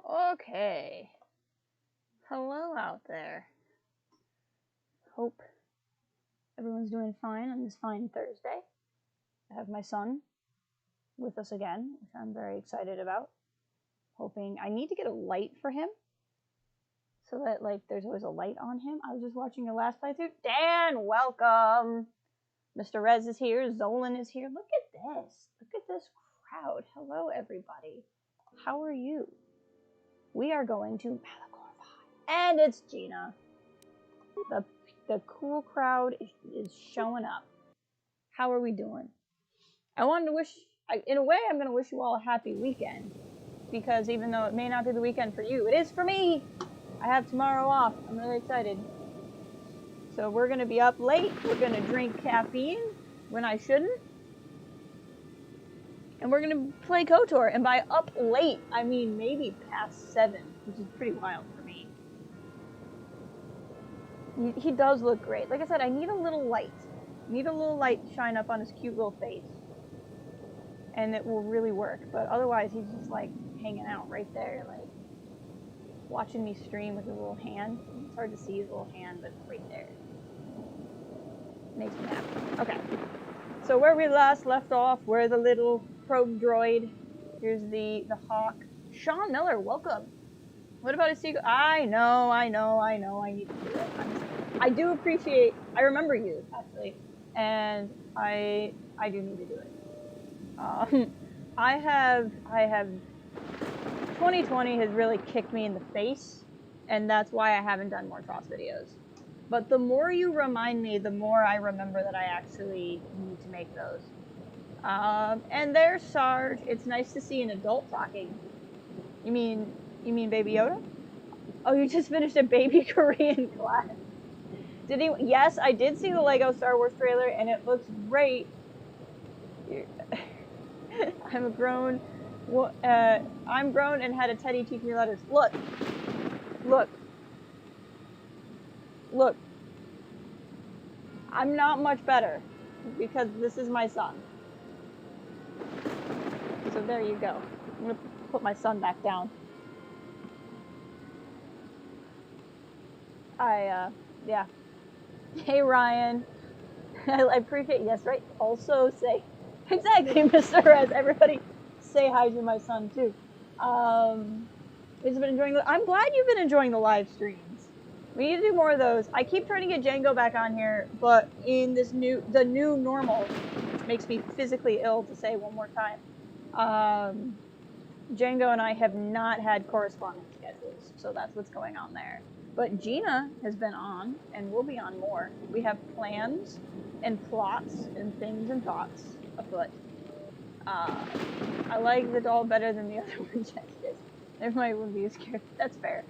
Okay. Hello out there. Hope everyone's doing fine on this fine Thursday. I have my son with us again, which I'm very excited about. Hoping I need to get a light for him so that there's always a light on him. I was just watching your last playthrough. Dan, welcome. Mr. Rez is here. Zolan is here. Look at this. Look at this crowd. Hello, everybody. How are you? We are going to Malachor 5. And it's Gina. The cool crowd is showing up. How are we doing? I wanted to wish, in a way, I'm going to wish you all a happy weekend. Because even though it may not be the weekend for you, it is for me! I have tomorrow off. I'm really excited. So we're going to be up late. We're going to drink caffeine when I shouldn't. And we're going to play KotOR. And by up late, I mean maybe past 7, which is pretty wild for me. He does look great. Like I said, I need a little light. I need a little light to shine up on his cute little face. And it will really work. But otherwise, he's just hanging out right there, watching me stream with his little hand. It's hard to see his little hand, but it's right there. Makes me happy. Okay. So where we last left off, we're the little probe droid. Here's the hawk. Sean Miller, welcome. What about a secret? I know, I need to do it. I do appreciate, I remember you, actually. And I do need to do it. I have 2020 has really kicked me in the face, and that's why I haven't done more Frost videos. But the more you remind me, the more I remember that I actually need to make those. And there's Sarge. It's nice to see an adult talking. You mean Baby Yoda? Oh, you just finished a baby Korean class. Did he? Yes, I did see the Lego Star Wars trailer, and it looks great. I'm grown and had a teddy teach me letters. Look. I'm not much better because this is my son. So there you go. I'm gonna put my son back down. Yeah. Hey, Ryan. I appreciate, yes, right? Also say, exactly, Mr. Rez. Everybody say hi to my son, too. He's been enjoying I'm glad you've been enjoying the live streams. We need to do more of those. I keep trying to get Django back on here, but in the new normal, which makes me physically ill to say one more time, Django and I have not had correspondence schedules, so that's what's going on there. But Gina has been on, and we'll be on more. We have plans and plots and things and thoughts afoot. I like the doll better than the other one, Jessica. Everybody would be scared. That's fair.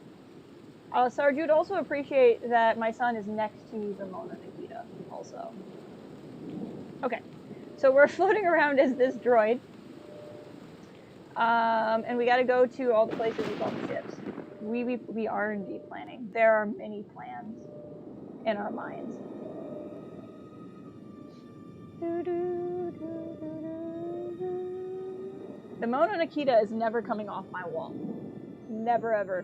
Sarge, you'd also appreciate that my son is next to the Mona Nikita, also. Okay, so we're floating around as this droid. And we gotta go to all the places with all the ships. We are indeed planning. There are many plans in our minds. The Mona Nikita is never coming off my wall. Never ever.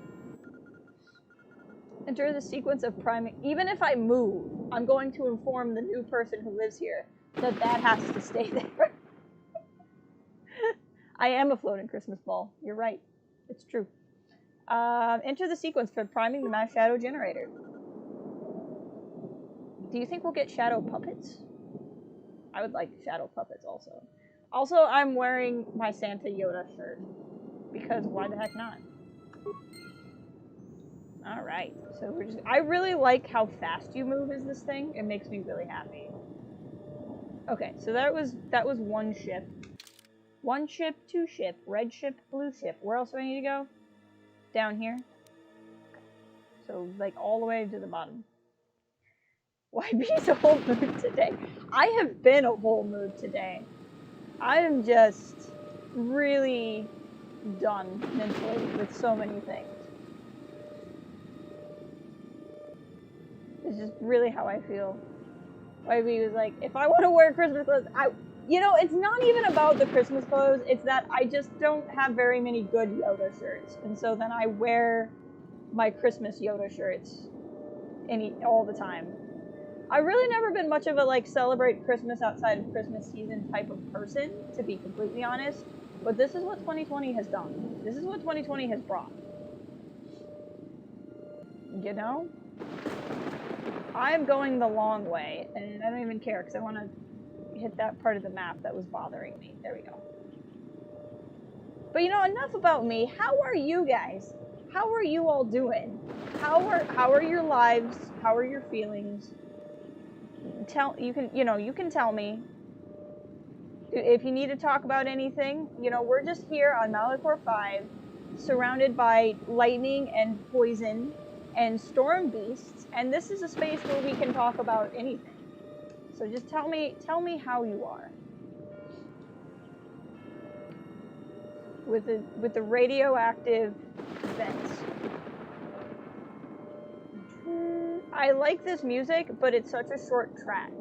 Enter the sequence of priming. Even if I move, I'm going to inform the new person who lives here that has to stay there. I am a floating Christmas ball. You're right. It's true. Enter the sequence for priming the mass shadow generator. Do you think we'll get shadow puppets? I would like shadow puppets also. Also, I'm wearing my Santa Yoda shirt. Because why the heck not? Alright, so I really like how fast you move as this thing. It makes me really happy. Okay, so that was one ship. One ship, two ship, red ship, blue ship. Where else do I need to go? Down here. So, all the way to the bottom. Why be so whole mood today? I have been a whole mood today. I am just really done mentally with so many things. It's just really how I feel. YB was like, if I want to wear Christmas clothes, You know, it's not even about the Christmas clothes. It's that I just don't have very many good Yoda shirts. And so then I wear my Christmas Yoda shirts all the time. I've really never been much of a, like, celebrate Christmas outside of Christmas season type of person, to be completely honest. But this is what 2020 has done. This is what 2020 has brought. You know? I'm going the long way, and I don't even care, because I want to hit that part of the map that was bothering me. There we go. But you know, enough about me. How are you guys? How are you all doing? How are your lives? How are your feelings? You can tell me. If you need to talk about anything, you know, we're just here on Malachor 5, surrounded by lightning and poison and storm beasts, and this is a space where we can talk about anything. So just tell me how you are. With the radioactive vents. I like this music, but it's such a short track.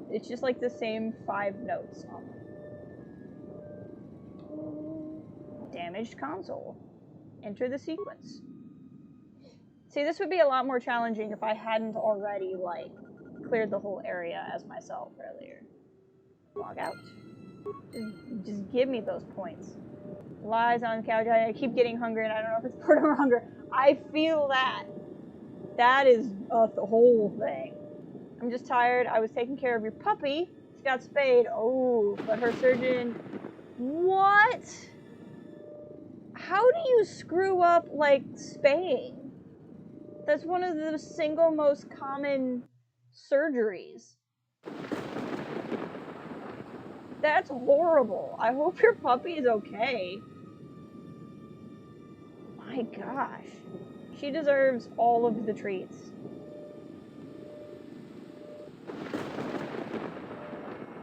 It's just like the same 5 notes. Damaged console. Enter the sequence. See, this would be a lot more challenging if I hadn't already, like, cleared the whole area as myself earlier. Log out. Just give me those points. Lies on the couch. I keep getting hungry, and I don't know if it's boredom or hunger. I feel that. That is the whole thing. I'm just tired. I was taking care of your puppy. She got spayed. Oh, but her surgeon... What? How do you screw up, like, spaying? That's one of the single most common surgeries. That's horrible. I hope your puppy is okay. My gosh. She deserves all of the treats.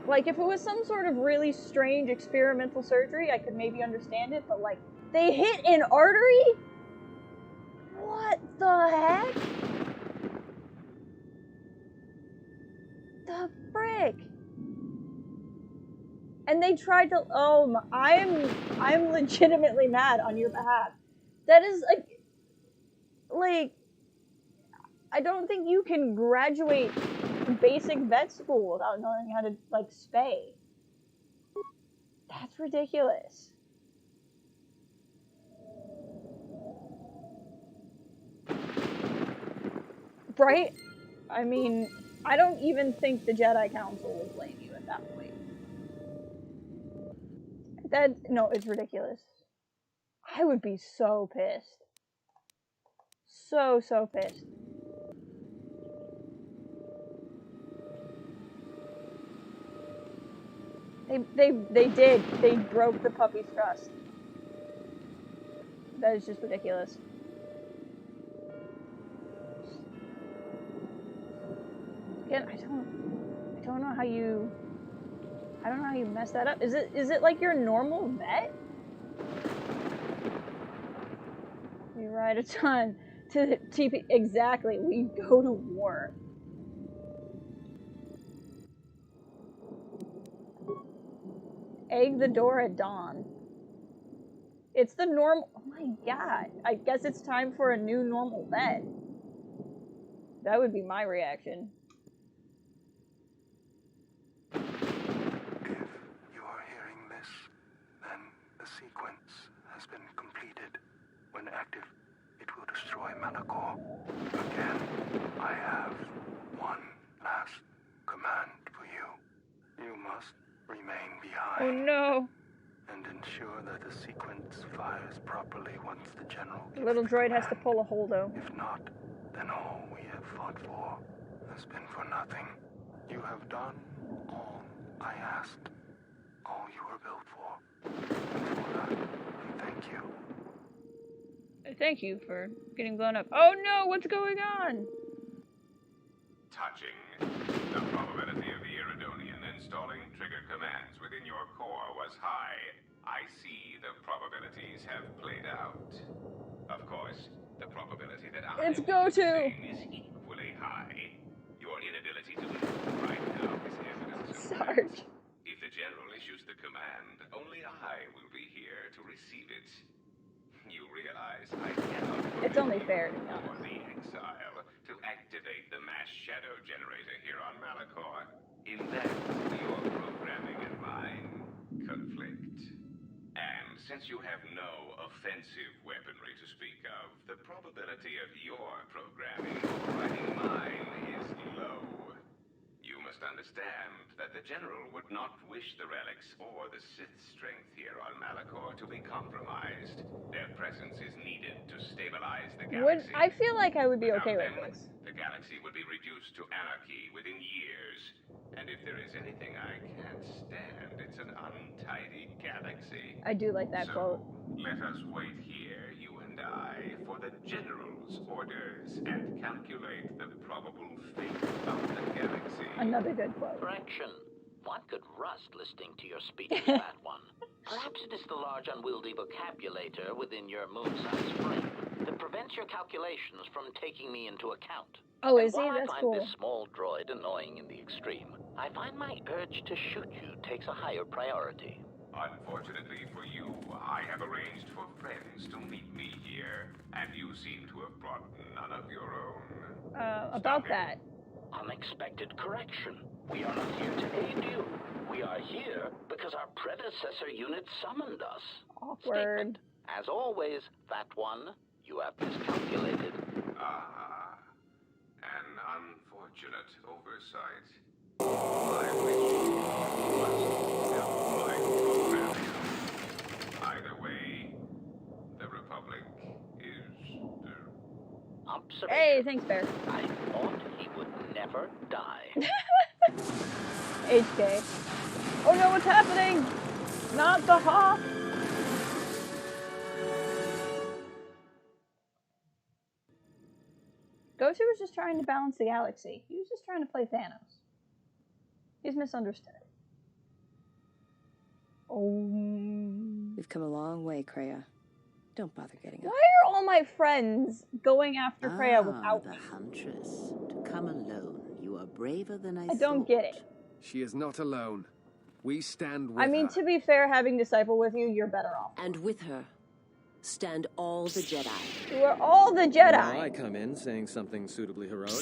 Like, if it was some sort of really strange experimental surgery, I could maybe understand it, but, like, they hit an artery? What the heck? The frick? And they tried to, oh my, I'm legitimately mad on your behalf. That is, like, I don't think you can graduate basic vet school without knowing how to, like, spay. That's ridiculous. Right? I mean, I don't even think the Jedi Council would blame you at that point. No, it's ridiculous. I would be so pissed. So pissed. They did. They broke the puppy's trust. That is just ridiculous. Again, I don't know how you mess that up. Is it like your normal vet? We ride a ton to TP. Exactly. We go to war. Egg the door at dawn. It's the normal. Oh my god. I guess it's time for a new normal vet. That would be my reaction. If you are hearing this, then the sequence has been completed. When active, it will destroy Malachor. Again, I have one last command for you. You must remain behind. Oh no. And ensure that the sequence fires properly once the general gives The little droid command. has to pull a holdo. If not, then all we have fought for has been for nothing. You have done all I asked, all you were built for. And for that, I thank you. Thank you for getting blown up. Oh no, what's going on? Touching. The probability of the Iridonian installing trigger commands within your core was high. I see the probabilities have played out. Of course, the probability that I It's go to is equally high. Your inability to move right now is evidence of Sarge. that. If the general is only fair, to be or honest. the exile to activate the mass shadow generator here on Malachor. In that, your programming and mine conflict. And since you have no offensive weaponry to speak of, the probability of your programming overriding mine is low. You must understand that the General would not wish the relics or the Sith's strength here on Malachor to be compromised. Their presence is needed to stabilize the galaxy. I feel like I would be Without okay with them, this. the galaxy would be reduced to anarchy within years. And if there is anything I can't stand, it's an untidy galaxy. I do like that quote. Let us wait here, you and I, for the General's orders and calculate the probable fate of the galaxy. Another good quote. Correction. One could rust listening to your speech with that one. Perhaps it is the large unwieldy vocabulator within your moon-sized frame that prevents your calculations from taking me into account. Oh, And is he? while That's I find cool. this small droid annoying in the extreme, I find my urge to shoot you takes a higher priority. Unfortunately for you, I have arranged for friends to meet me here, and you seem to have brought none of your own. About that. Unexpected correction. We are not here to aid you. We are here because our predecessor unit summoned us. Awkward. Statement. As always, that one, you have miscalculated. Ah, an unfortunate oversight. I wish you must help my programming. Either way, the Republic is Observation. Hey, thanks, Bear. I thought he would never die. HK. Oh no, what's happening? Not the Hawk! Goku was just trying to balance the galaxy. He was just trying to play Thanos. He's misunderstood. Oh. We've come a long way, Kreia. Don't bother getting up. Why are all my friends going after Kreia without the me? Huntress. To come alone. You are braver than I I don't thought. get it. She is not alone. We stand with I mean, her. to be fair, having Disciple with you, you're better off. And with her, stand all the Jedi. You are all the Now I Jedi. come in saying something suitably heroic.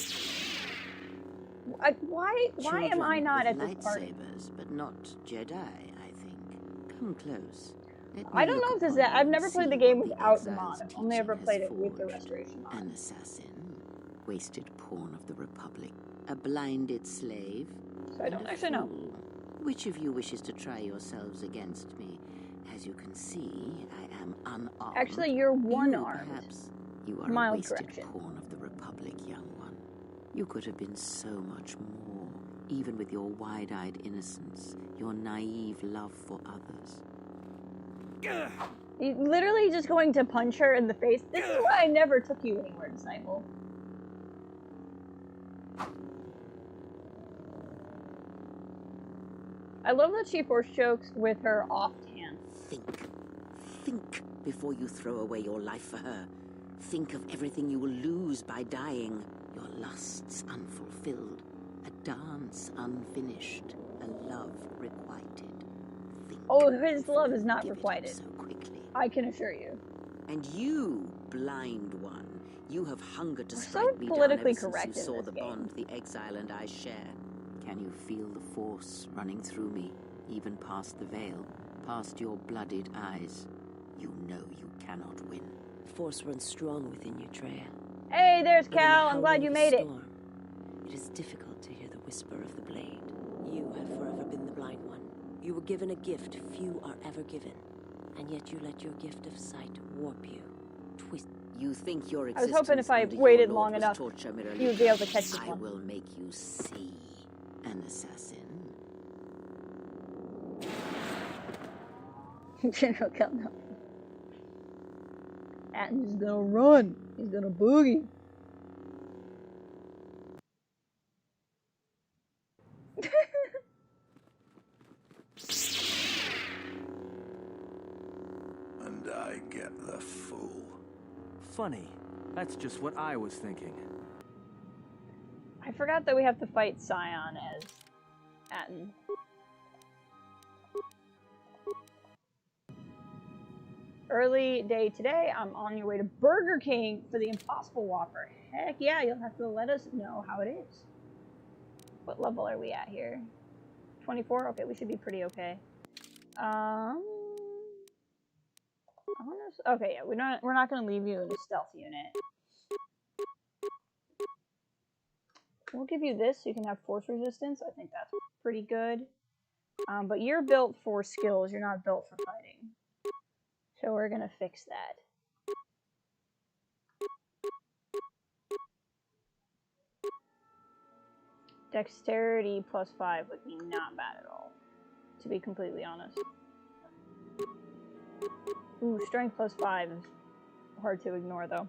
Why am I Children not with at this party? lightsabers, but not Jedi, I think. Come close. Let I me don't look know if this is upon that. I've you never and played the see game what without the exile's mod. I've only ever teaching played has it with the forged. restoration mod. An assassin, wasted pawn of the Republic, a blinded slave. So I don't and a actually know. fool. Which of you wishes to try yourselves against me? As you can see, I am unarmed. Actually, you're You, one-armed. perhaps. You are Mild a wasted correction. pawn of the Republic, young one. You could have been so much more, even with your wide-eyed innocence, your naive love for others. He's literally just going to punch her in the face. This is why I never took you anywhere, Disciple. I love that she force chokes with her offhand. Think before you throw away your life for her. Think of everything you will lose by dying. Your lusts unfulfilled, a dance unfinished, a love requited. Think Oh, his love is not give it up requited. so quickly. I can assure you. And you, blind one, you have hungered to We're strike so me politically down ever correct since you in saw this the game. bond the exile and I share. Can you feel the force running through me, even past the veil, past your blooded eyes? You know you cannot win. Force runs strong within you, Treya. Hey, there's But in the Cal. I'm glad howling you of the made it. storm, it is difficult to hear the whisper of the blade. You have forever been the blind one. You were given a gift few are ever given, and yet you let your gift of sight warp you, twist. You think your I was existence hoping if I under your waited lord long was enough, torture merely. you would be able to catch this I one. will make you see an assassin. General Cal, no. Atten's gonna run. He's gonna boogie. And I get the fool. Funny. That's just what I was thinking. I forgot that we have to fight Scion as Atten. early day today. I'm on your way to Burger King for the Impossible Whopper. Heck yeah, you'll have to let us know how it is. What level are we at here? 24? Okay, we should be pretty okay. Okay, yeah, we're not gonna leave you in a stealth unit. We'll give you this so you can have force resistance. I think that's pretty good. But you're built for skills, you're not built for fighting. So we're gonna fix that. Dexterity +5 would be not bad at all, to be completely honest. Ooh, strength +5 is hard to ignore though.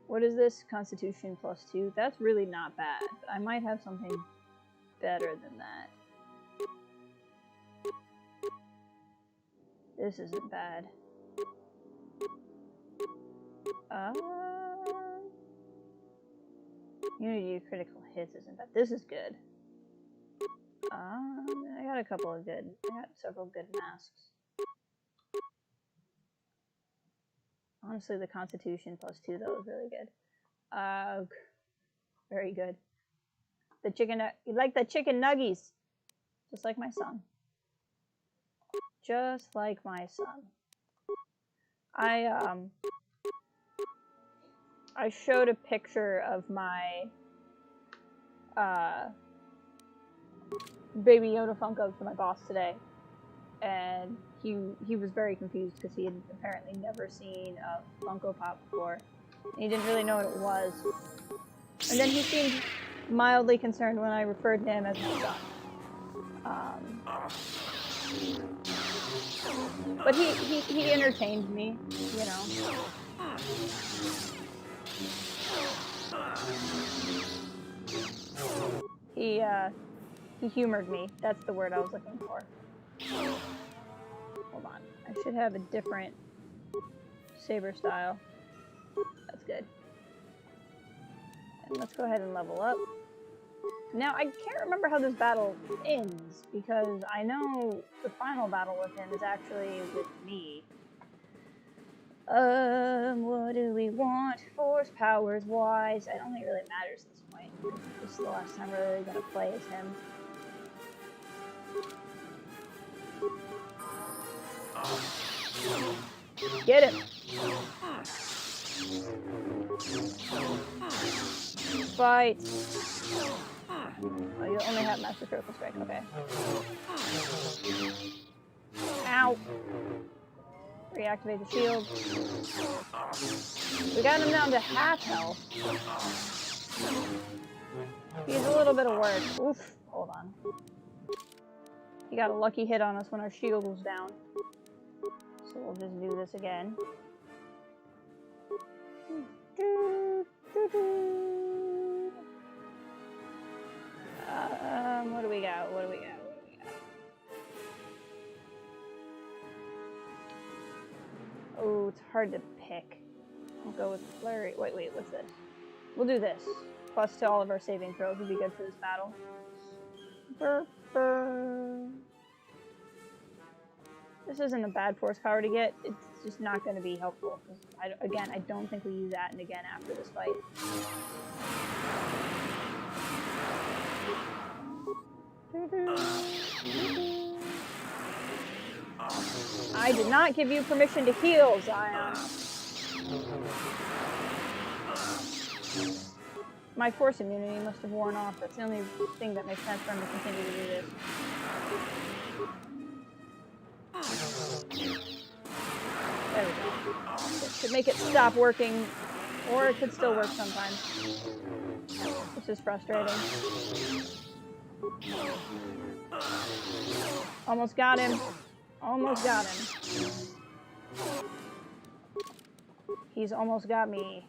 What is this? Constitution +2. That's really not bad, but I might have something better than that. This isn't bad. Unity to critical hits isn't bad. This is good. I got a couple of good. I got several good masks. Honestly, the Constitution +2 though is really good. Very good. The chicken. You like the chicken nuggies, just like my son. Just like my son. I showed a picture of my Baby Yoda Funko to my boss today, and he was very confused because he had apparently never seen a Funko Pop before. And he didn't really know what it was. And then he seemed mildly concerned when I referred to him as my son. But he entertained me, you know. He humored me. That's the word I was looking for. Hold on. I should have a different saber style. That's good. And let's go ahead and level up. Now, I can't remember how this battle ends, because I know the final battle with him is actually with me. What do we want? Force, powers, wise. I don't think it really matters at this point. This is the last time we're really gonna play as him. Get him! Fight! Oh, you only have Master Critical Strike, okay. Ow! Reactivate the shield. We got him down to half health. He's a little bit of work. Oof, hold on. He got a lucky hit on us when our shield was down. So we'll just do this again. What do we got? What do we got? What do we got? Oh, it's hard to pick. I'll go with Flurry. Wait, what's this? We'll do this. Plus to all of our saving throws would be good for this battle. Burr, burr. This isn't a bad force power to get. It's just not going to be helpful. Again, I don't think we use that and again after this fight. I did not give you permission to heal, Zion. My force immunity must have worn off. That's the only thing that makes sense for him to continue to do this. There we go. This should make it stop working, or it could still work sometimes. This is frustrating. Almost got him. Almost got him. He's almost got me.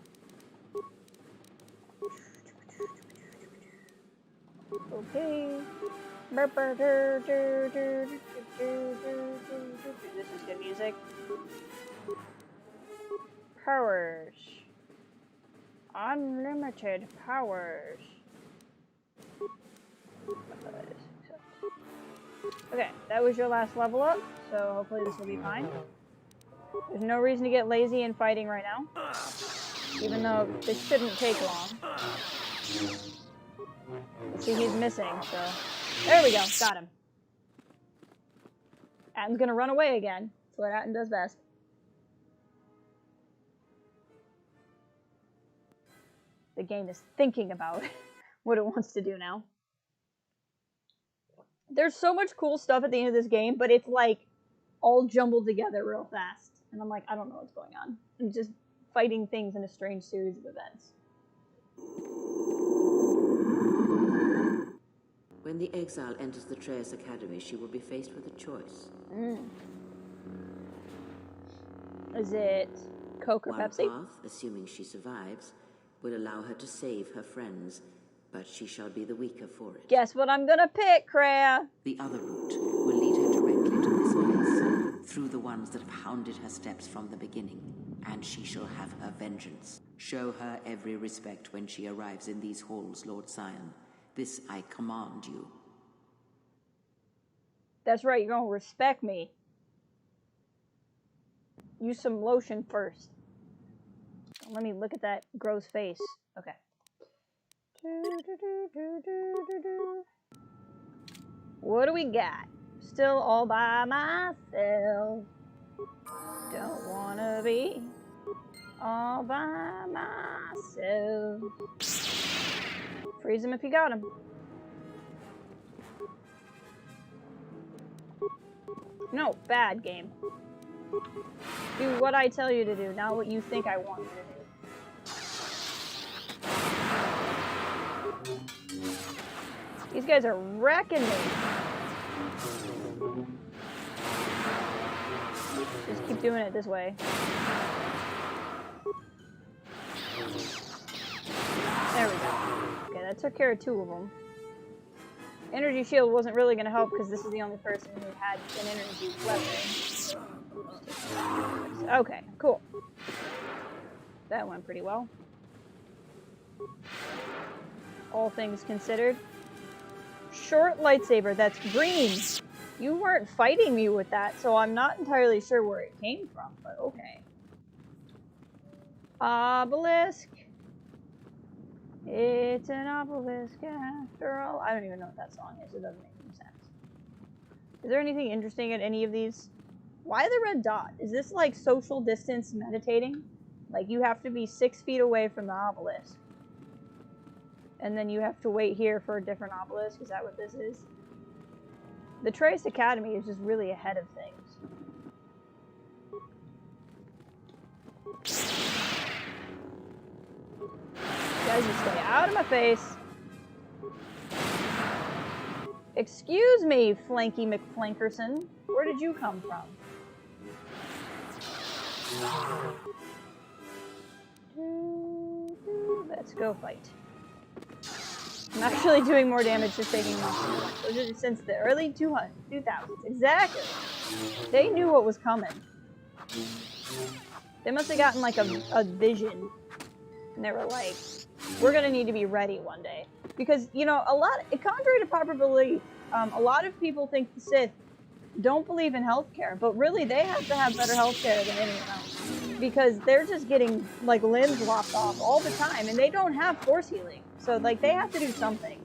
Okay. This is good music. Powers. Unlimited powers. Okay, that was your last level up, so hopefully this will be fine. There's no reason to get lazy in fighting right now. Even though this shouldn't take long. See, he's missing, so... There we go, got him. Atten's gonna run away again. That's what Atten does best. The game is thinking about what it wants to do now. There's so much cool stuff at the end of this game, but it's like all jumbled together real fast. And I'm like, I don't know what's going on. I'm just fighting things in a strange series of events. When the exile enters the Atreus Academy, she will be faced with a choice. Is it Coke or Pepsi? One path, assuming she survives, will allow her to save her friends, but she shall be the weaker for it. Guess what I'm gonna pick, Kreia? The other route will lead her directly to this place, through the ones that have hounded her steps from the beginning, and she shall have her vengeance. Show her every respect when she arrives in these halls, Lord Scion. This I command you. That's right, you're gonna respect me. Use some lotion first. Let me look at that gross face. Okay. What do we got? Still all by myself. Don't wanna be all by myself. Freeze him if you got him. No, bad game. Do what I tell you to do, not what you think I want you to do. These guys are wrecking me. Just keep doing it this way. There we go. Okay, that took care of 2 of them. Energy shield wasn't really going to help because this is the only person who had an energy weapon. Okay, cool. That went pretty well. All things considered. Short lightsaber, that's green. You weren't fighting me with that, so I'm not entirely sure where it came from, but okay. Obelisk. It's an obelisk after all. I don't even know what that song is. It doesn't make any sense. Is there anything interesting at any of these? Why the red dot? Is this like social distance meditating? Like you have to be 6 feet away from the obelisk. And then you have to wait here for a different obelisk? Is that what this is? The Atreus Academy is just really ahead of things. You guys just stay out of my face. Excuse me, Flanky McFlankerson. Where did you come from? Let's go fight. I'm actually doing more damage just taking them off. Those are since the early 2000s. Exactly. They knew what was coming. They must have gotten like a vision. And they were like, we're going to need to be ready one day. Because, you know, contrary to popular belief, a lot of people think the Sith don't believe in healthcare. But really, they have to have better healthcare than anyone else. Because they're just getting, like, limbs lopped off all the time. And they don't have force healing. So, like, they have to do something.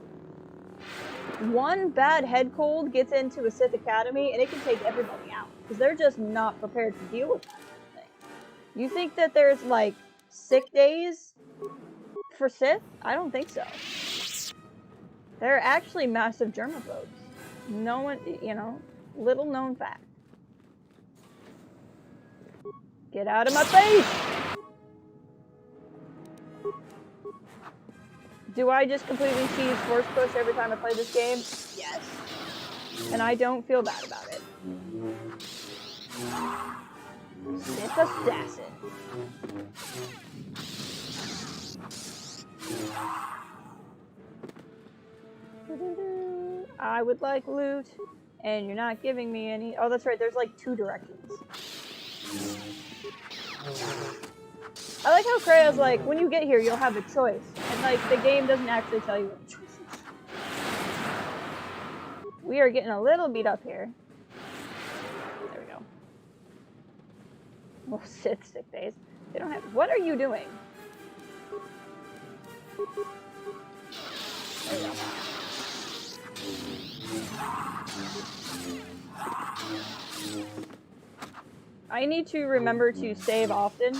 One bad head cold gets into a Sith Academy, and it can take everybody out. Because they're just not prepared to deal with that kind of thing. You think that there's, like, sick days for Sith? I don't think so. They're actually massive germaphobes. No one, you know, little known fact. Get out of my face! Do I just completely cheese force push every time I play this game? Yes. And I don't feel bad about it. Sith assassin. I would like loot, and you're not giving me any. Oh, that's right, there's like 2 directions. I like how Kreia's like, when you get here, you'll have a choice. And like, the game doesn't actually tell you what the choice is. We are getting a little beat up here. There we go. Well, Sith sick days. They don't have. What are you doing? There you go. I need to remember to save often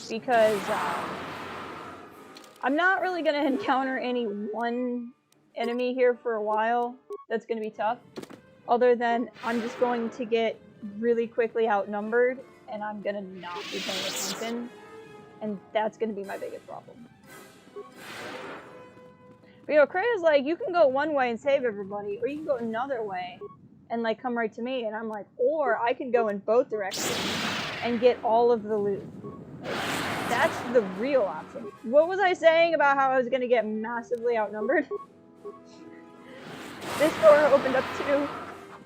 because I'm not really going to encounter any one enemy here for a while that's going to be tough. Other than I'm just going to get really quickly outnumbered and I'm going to not be paying attention. And that's going to be my biggest problem. But, you know, Krea's like, you can go one way and save everybody, or you can go another way and, like, come right to me. And I'm like, or I can go in both directions and get all of the loot. Like, that's the real option. What was I saying about how I was going to get massively outnumbered? This door opened up too.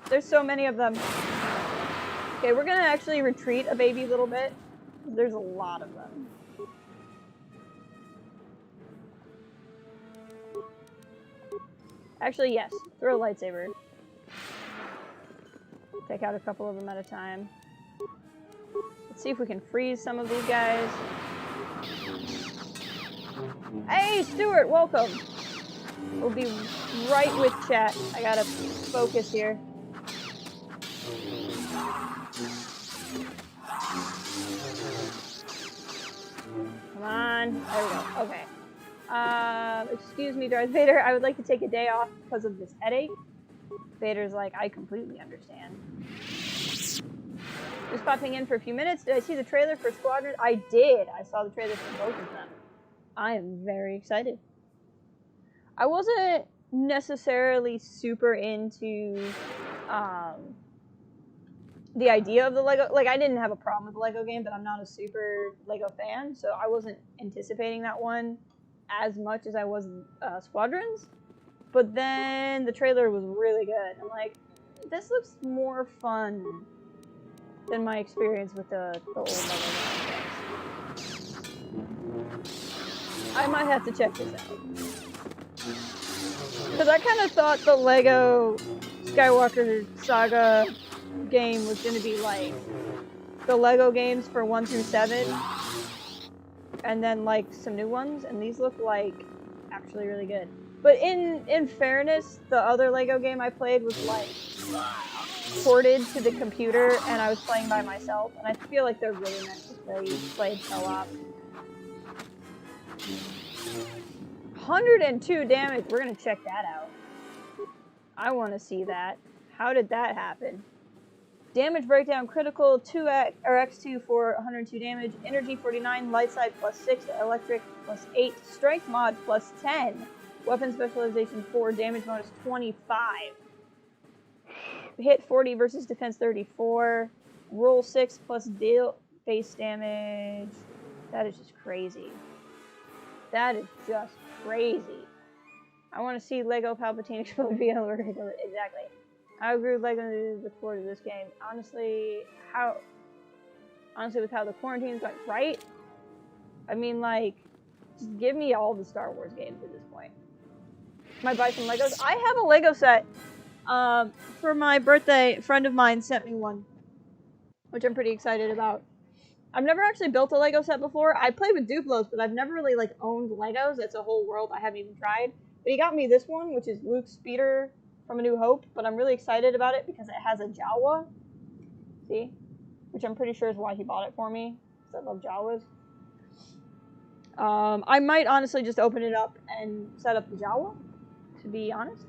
There's so many of them. Okay, we're going to actually retreat a baby little bit. There's a lot of them. Actually, yes. Throw a lightsaber. Take out a couple of them at a time. Let's see if we can freeze some of these guys. Hey, Stuart, welcome. We'll be right with chat. I gotta focus here. Come on. There we go. Okay. Excuse me, Darth Vader. I would like to take a day off because of this headache. Vader's like, I completely understand. Just popping in for a few minutes. Did I see the trailer for Squadron? I did. I saw the trailer for both of them. I am very excited. I wasn't necessarily super into the idea of the Lego. Like, I didn't have a problem with the Lego game, but I'm not a super Lego fan, so I wasn't anticipating that one as much as I was Squadrons. But then the trailer was really good. I'm like, this looks more fun than my experience with the old Lego games. I might have to check this out. Because I kind of thought the Lego Skywalker Saga game was going to be like the Lego games for 1 through 7. And then like some new ones. And these look like actually really good. But in fairness, the other Lego game I played was like ported to the computer and I was playing by myself. And I feel like they're really meant to play co-op. 102 damage. We're going to check that out. I want to see that. How did that happen? Damage breakdown critical 2x or x2 for 102 damage. Energy 49, light side plus 6, electric plus 8, strength mod plus 10. Weapon specialization 4, damage bonus 25. Hit 40 versus defense 34. Roll 6 plus deal base damage. That is just crazy. That is just crazy. I want to see Lego Palpatine explode via exactly. I agree with Lego to look forward to this game. Honestly, with how the quarantine's going, right? I mean, like, just give me all the Star Wars games at this point. Might buy some Legos. I have a Lego set. For my birthday, a friend of mine sent me one, which I'm pretty excited about. I've never actually built a Lego set before. I played with Duplos, but I've never really, like, owned Legos. That's a whole world I haven't even tried. But he got me this one, which is Luke's speeder from A New Hope, but I'm really excited about it because it has a Jawa. See? Which I'm pretty sure is why he bought it for me, because I love Jawas. I might honestly just open it up and set up the Jawa, to be honest.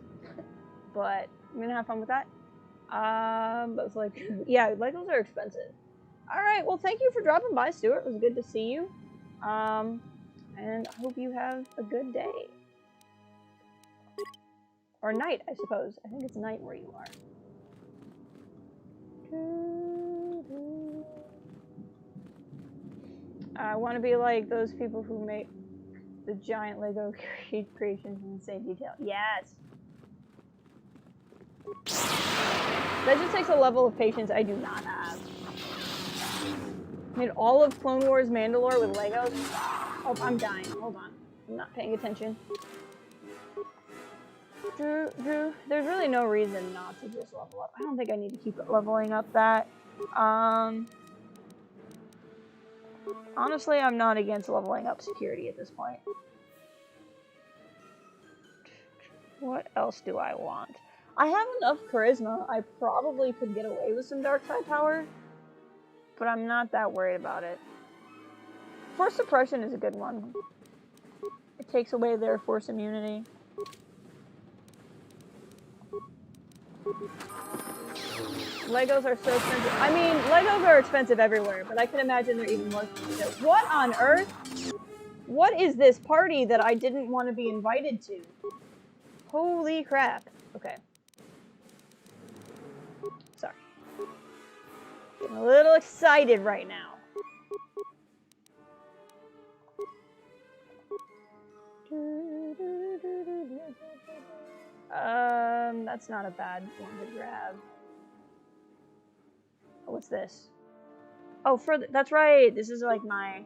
But I'm going to have fun with that. But it's like, yeah, Legos are expensive. Alright, well, thank you for dropping by, Stuart. It was good to see you. And I hope you have a good day. Or night, I suppose. I think it's night where you are. I want to be like those people who make the giant Lego creations in insane detail. Yes! That just takes a level of patience I do not have. Made all of Clone Wars Mandalore with Legos. Oh, I'm dying. Hold on. I'm not paying attention. Drew, there's really no reason not to just level up. I don't think I need to keep leveling up that. Honestly, I'm not against leveling up security at this point. What else do I want? I have enough charisma. I probably could get away with some dark side power, but I'm not that worried about it. Force suppression is a good one. It takes away their force immunity. Legos are so expensive. I mean, Legos are expensive everywhere, but I can imagine they're even more expensive. What on earth? What is this party that I didn't want to be invited to? Holy crap. Okay. Sorry. Getting a little excited right now. That's not a bad one to grab. Oh, what's this? Oh, that's right. This is like my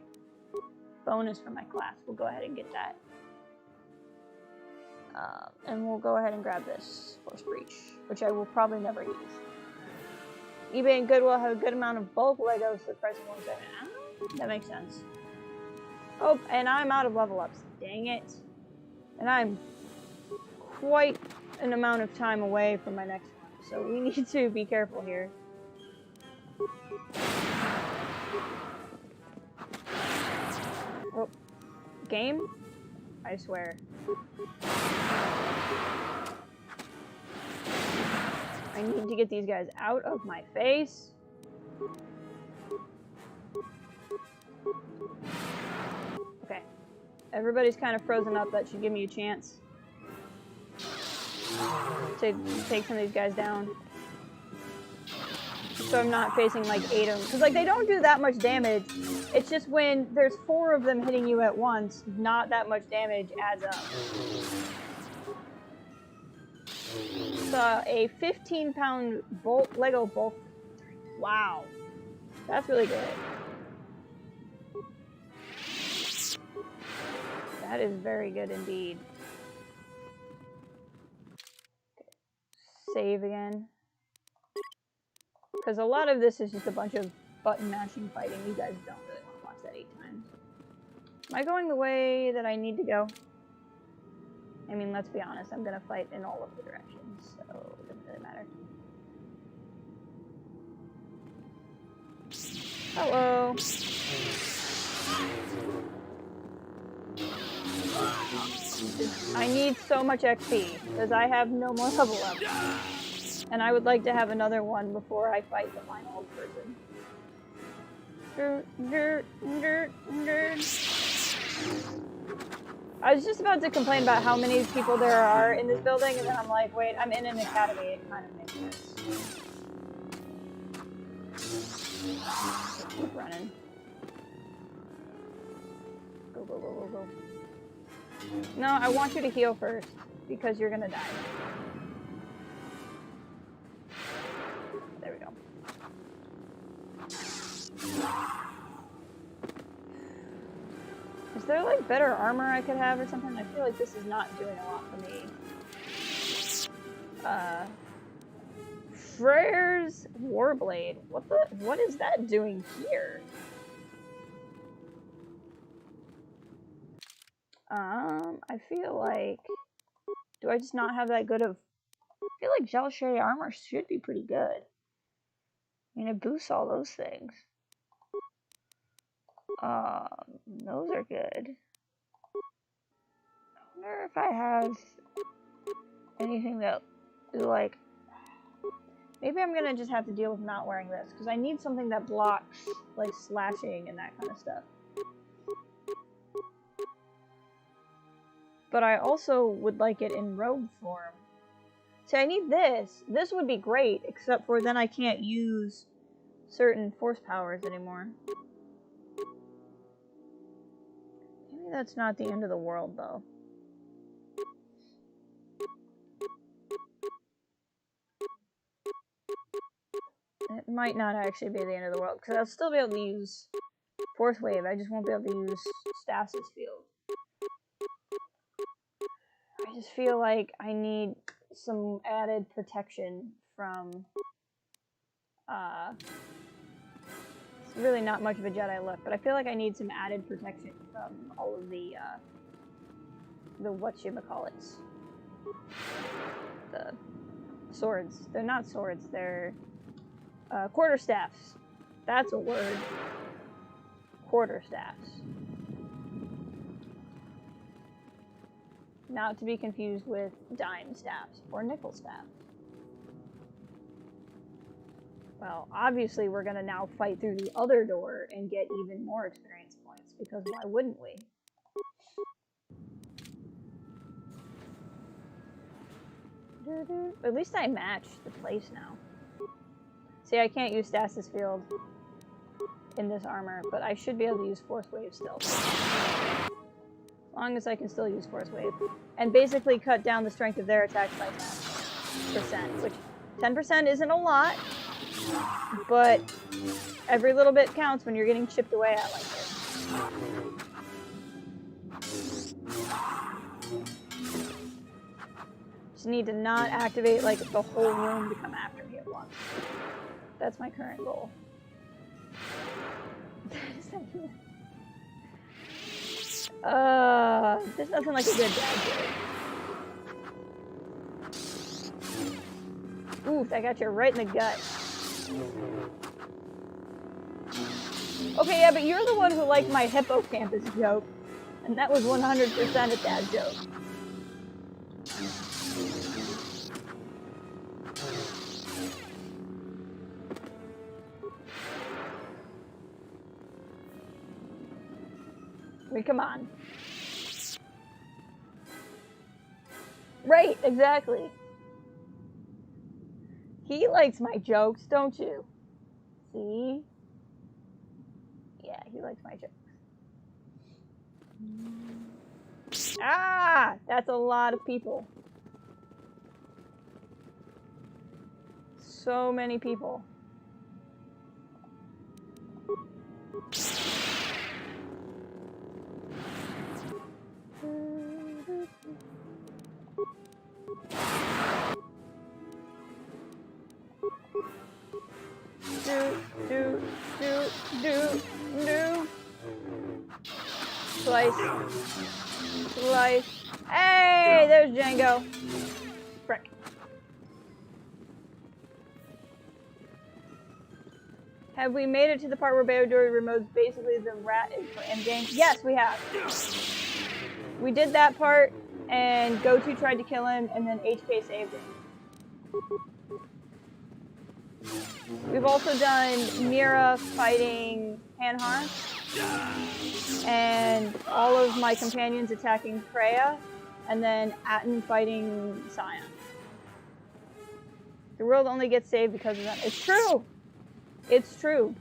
bonus for my class. We'll go ahead and get that. And we'll go ahead and grab this Force Breach, which I will probably never use. eBay and Goodwill have a good amount of bulk Legos for the price of 1 second. That makes sense. Oh, and I'm out of level ups. Dang it. And I'm quite an amount of time away from my next one, so we need to be careful here. Oh, game? I swear. I need to get these guys out of my face. Okay. Everybody's kind of frozen up. That should give me a chance to take some of these guys down. So I'm not facing like 8 of them. Because like they don't do that much damage. It's just when there's 4 of them hitting you at once, not that much damage adds up. It's a 15-pound Lego bulk. Wow. That's really good. That is very good indeed. Okay. Save again. Because a lot of this is just a bunch of button mashing fighting. You guys don't really want to watch that 8 times. Am I going the way that I need to go? I mean, let's be honest. I'm going to fight in all of the directions, so it doesn't really matter. Hello. I need so much XP, because I have no more level up. And I would like to have another one before I fight the final person. I was just about to complain about how many people there are in this building, and then I'm like, wait, I'm in an academy. It kind of makes sense. Keep running. Go, go, go, go, go. No, I want you to heal first, because you're gonna die. There we go. Is there like better armor I could have or something? I feel like this is not doing a lot for me. Freyr's Warblade. What is that doing here? I feel like, do I just not have that good of, I feel like Gel Shea armor should be pretty good. I mean, it boosts all those things. Those are good. I wonder if I have anything that, like, maybe I'm gonna just have to deal with not wearing this, because I need something that blocks, like, slashing and that kind of stuff. But I also would like it in rogue form. See, I need this. This would be great, except for then I can't use certain force powers anymore. Maybe that's not the end of the world, though. It might not actually be the end of the world, because I'll still be able to use Force Wave. I just won't be able to use Stasis Field. I just feel like I need some added protection from It's really not much of a Jedi look, but I feel like I need some added protection from all of the whatchamacallits. The swords. They're not swords, they're quarterstaffs. That's a word. Quarterstaffs. Not to be confused with dime staffs or nickel staffs. Well, obviously we're gonna now fight through the other door and get even more experience points, because why wouldn't we? At least I matched the place now. See, I can't use Stasis Field in this armor, but I should be able to use Force Wave still. As long as I can still use Force Wave. And basically cut down the strength of their attacks by 10%, which 10% isn't a lot, but every little bit counts when you're getting chipped away at like this. Just need to not activate like the whole room to come after me at once. That's my current goal. There's nothing like a good dad joke. Ooh, that got you right in the gut. Okay, yeah, but you're the one who liked my hippocampus joke, and that was 100% a dad joke. I mean, come on. Right, exactly. He likes my jokes, don't you? See? Yeah, he likes my jokes. Ah! That's a lot of people. So many people. Do. Slice. Slice. Hey, there's Django. Frick. Have we made it to the part where Beodori removes basically the rat for endgame? Yes, we have. We did that part, and Goku tried to kill him, and then HK saved him. We've also done Mira fighting Hanhar, and all of my companions attacking Kreia, and then Atten fighting Scion. The world only gets saved because of them. It's true! It's true.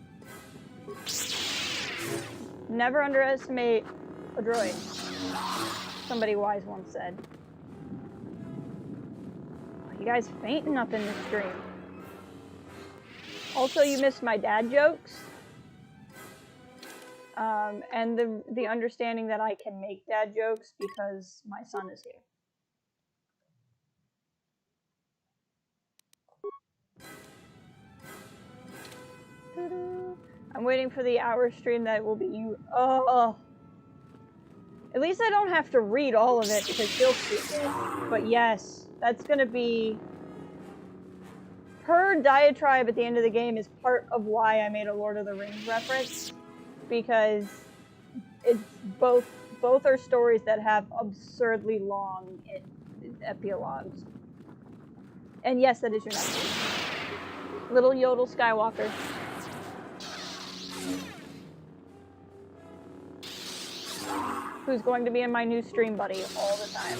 Never underestimate a droid. Somebody wise once said. You guys fainting up in the stream. Also, you missed my dad jokes. And the understanding that I can make dad jokes because my son is here. I'm waiting for the hour stream that will be you. Oh. At least I don't have to read all of it because she'll speak it. But yes, that's gonna be... Her diatribe at the end of the game is part of why I made a Lord of the Rings reference. Because it's both are stories that have absurdly long epilogues. And yes, that is your nephew. Little Yodel Skywalker. Who's going to be in my new stream buddy all the time.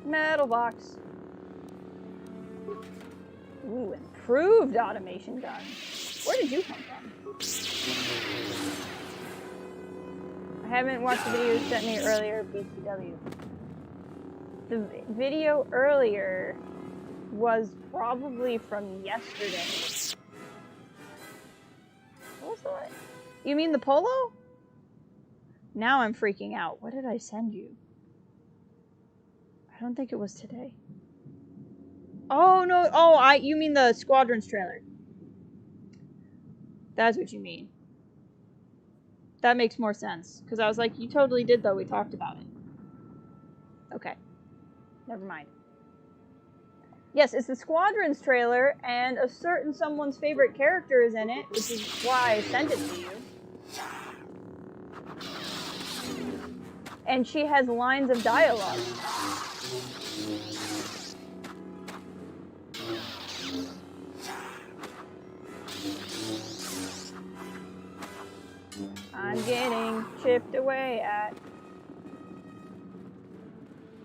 Metal box. Ooh, improved automation gun. Where did you come from? I haven't watched the video you sent me earlier, BTW. The video earlier was probably from yesterday. What was that? You mean the polo? Now I'm freaking out. What did I send you? I don't think it was today. Oh, no. Oh, you mean the Squadrons trailer. That's what you mean. That makes more sense. Because I was like, you totally did, though. We talked about it. Okay. Never mind. Yes, it's the Squadrons trailer, and a certain someone's favorite character is in it, which is why I sent it to you. And she has lines of dialogue. I'm getting chipped away at.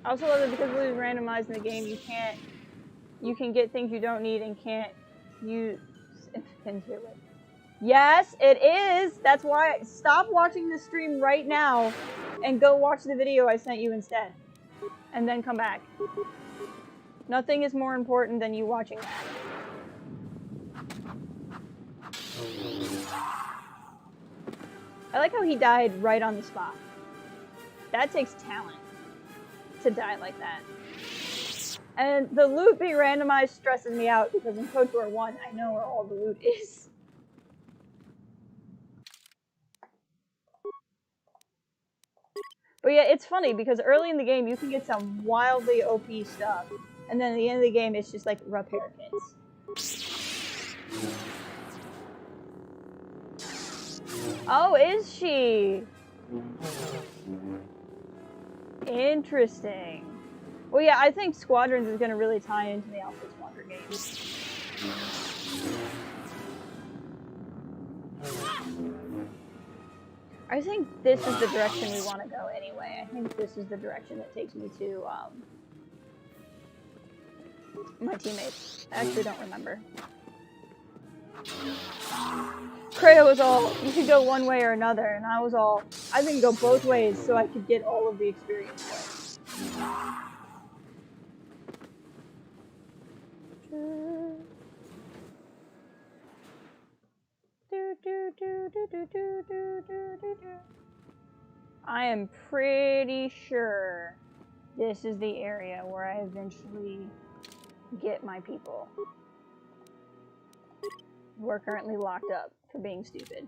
I also love it because Blue's randomized in the game. You can get things you don't need and can't use into it. Yes, it is. That's why stop watching the stream right now and go watch the video I sent you instead. And then come back. Nothing is more important than you watching that. I like how he died right on the spot. That takes talent to die like that. And the loot being randomized stresses me out because in KotOR 1, I know where all the loot is. But yeah, it's funny because early in the game you can get some wildly OP stuff, and then at the end of the game it's just like repair kits. Oh, is she? Interesting. Well, yeah, I think Squadrons is going to really tie into the Alpha Squadron games. I think this is the direction we want to go anyway. I think this is the direction that takes me to my teammates. I actually don't remember. Kreia was all, you could go one way or another, and I was all, I think go both ways so I could get all of the experience points. I am pretty sure this is the area where I eventually get my people. We're currently locked up for being stupid.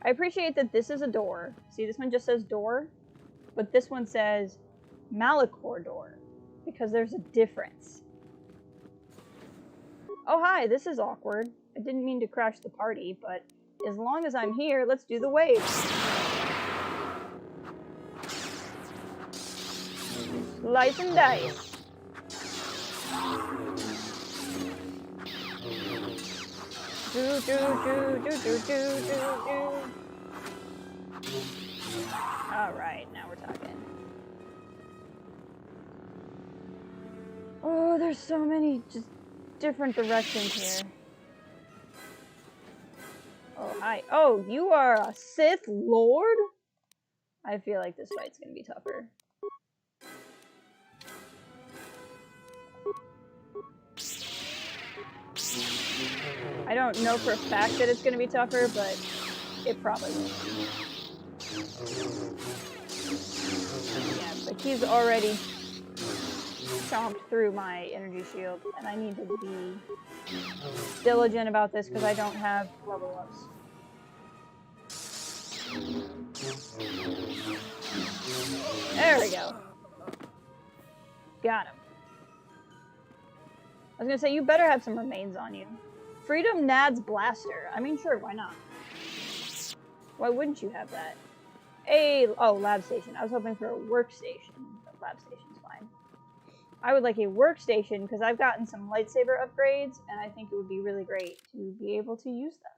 I appreciate that this is a door. See, this one just says door, but this one says Malachor door, because there's a difference. Oh, hi, this is awkward. I didn't mean to crash the party, but as long as I'm here, let's do the wave. Slice and dice. Do, do, do, do, do, do, do. Alright, now we're talking. Oh, there's so many just different directions here. Oh, hi. Oh, you are a Sith Lord? I feel like this fight's gonna be tougher. I don't know for a fact that it's gonna be tougher, but it probably will. Yeah, but he's already stomped through my energy shield, and I need to be diligent about this because I don't have level ups. There we go. Got him. I was gonna say, you better have some remains on you. Freedom Nad's Blaster. I mean, sure, why not? Why wouldn't you have that? Oh, lab station. I was hoping for a workstation, but lab station's fine. I would like a workstation because I've gotten some lightsaber upgrades, and I think it would be really great to be able to use them.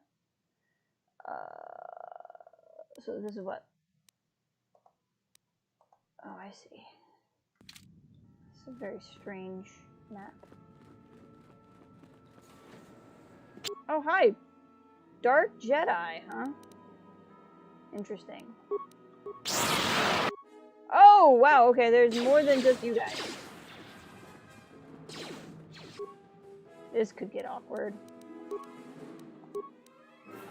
So this is what? Oh, I see. It's a very strange map. Oh, hi. Dark Jedi, huh? Interesting. Oh, wow, okay, there's more than just you guys. This could get awkward.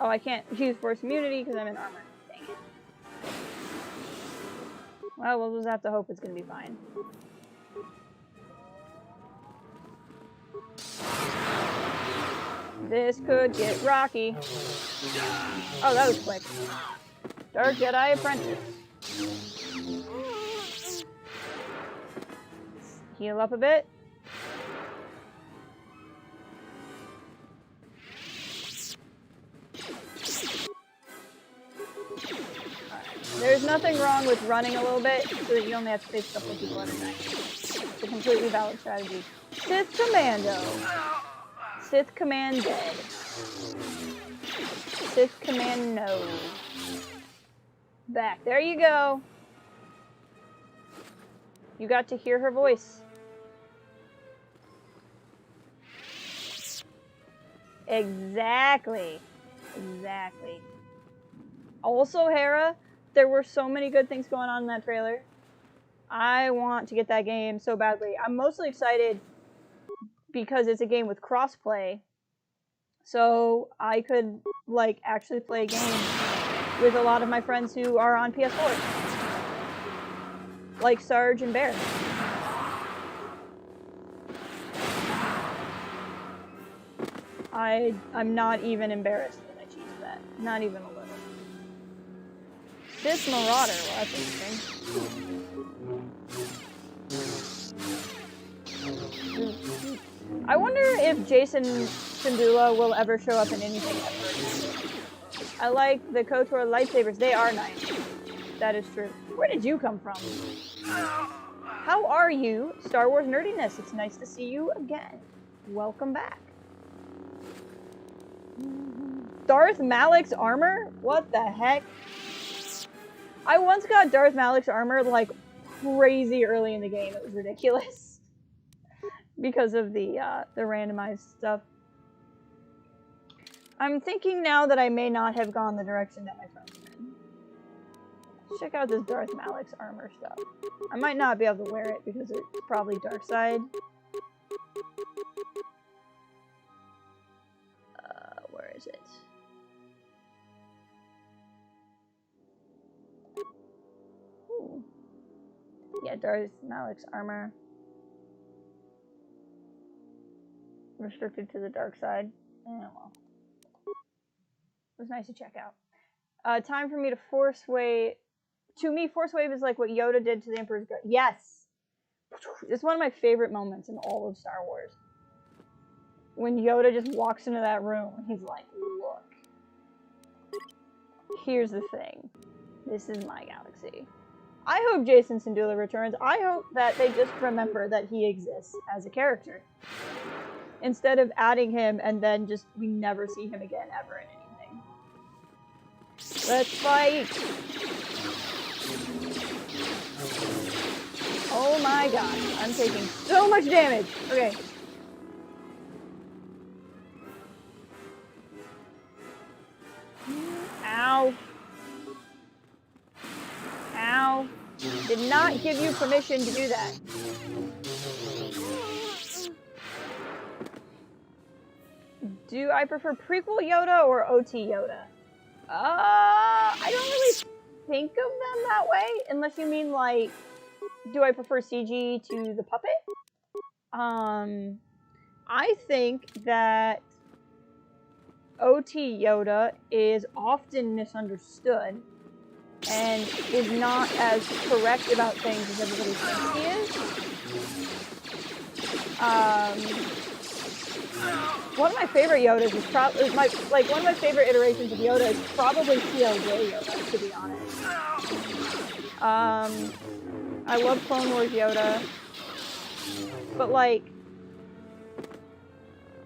Oh, I can't use Force Immunity because I'm in armor. Dang it. Well, we'll just have to hope it's gonna be fine. This could get rocky. Oh, that was quick. Dark Jedi Apprentice. Heal up a bit. There's nothing wrong with running a little bit so that you only have to face a couple of people at a time. It's a completely valid strategy. Sith Commando. Sith Command dead. Sith Command no. Back. There you go. You got to hear her voice. Exactly. Exactly. Also, Hera, there were so many good things going on in that trailer. I want to get that game so badly. I'm mostly excited because it's a game with crossplay. So I could, like, actually play a game with a lot of my friends who are on PS4. Like Sarge and Bear. I'm not even embarrassed that I choose that. Not even a little. This Marauder, well, that's interesting. I wonder if Jason Syndulla will ever show up in anything ever. I like the KotOR lightsabers. They are nice. That is true. Where did you come from? How are you, Star Wars nerdiness? It's nice to see you again. Welcome back. Darth Malak's armor? What the heck? I once got Darth Malak's armor like crazy early in the game. It was ridiculous because of the randomized stuff. I'm thinking now that I may not have gone the direction that my friends went. Let's check out this Darth Malak's armor stuff. I might not be able to wear it because it's probably dark side. Where is it? Ooh. Yeah, Darth Malak's armor. Restricted to the dark side. Well. It was nice to check out. Time for me to Force Wave. To me, Force Wave is like what Yoda did to the Emperor's Guard. Yes! It's one of my favorite moments in all of Star Wars. When Yoda just walks into that room, he's like, look. Here's the thing. This is my galaxy. I hope Jason Syndulla returns. I hope that they just remember that he exists as a character. Instead of adding him and then just we never see him again ever in anything. Let's fight! Oh my god, I'm taking so much damage! Okay. Ow. Ow. Did not give you permission to do that. Do I prefer prequel Yoda or OT Yoda? I don't really think of them that way, unless you mean like, do I prefer CG to the puppet? I think that OT Yoda is often misunderstood and is not as correct about things as everybody thinks he is. One of my favorite Yodas is probably one of my favorite iterations of Yoda is probably CLJ Yoda, to be honest. I love Clone Wars Yoda, but like,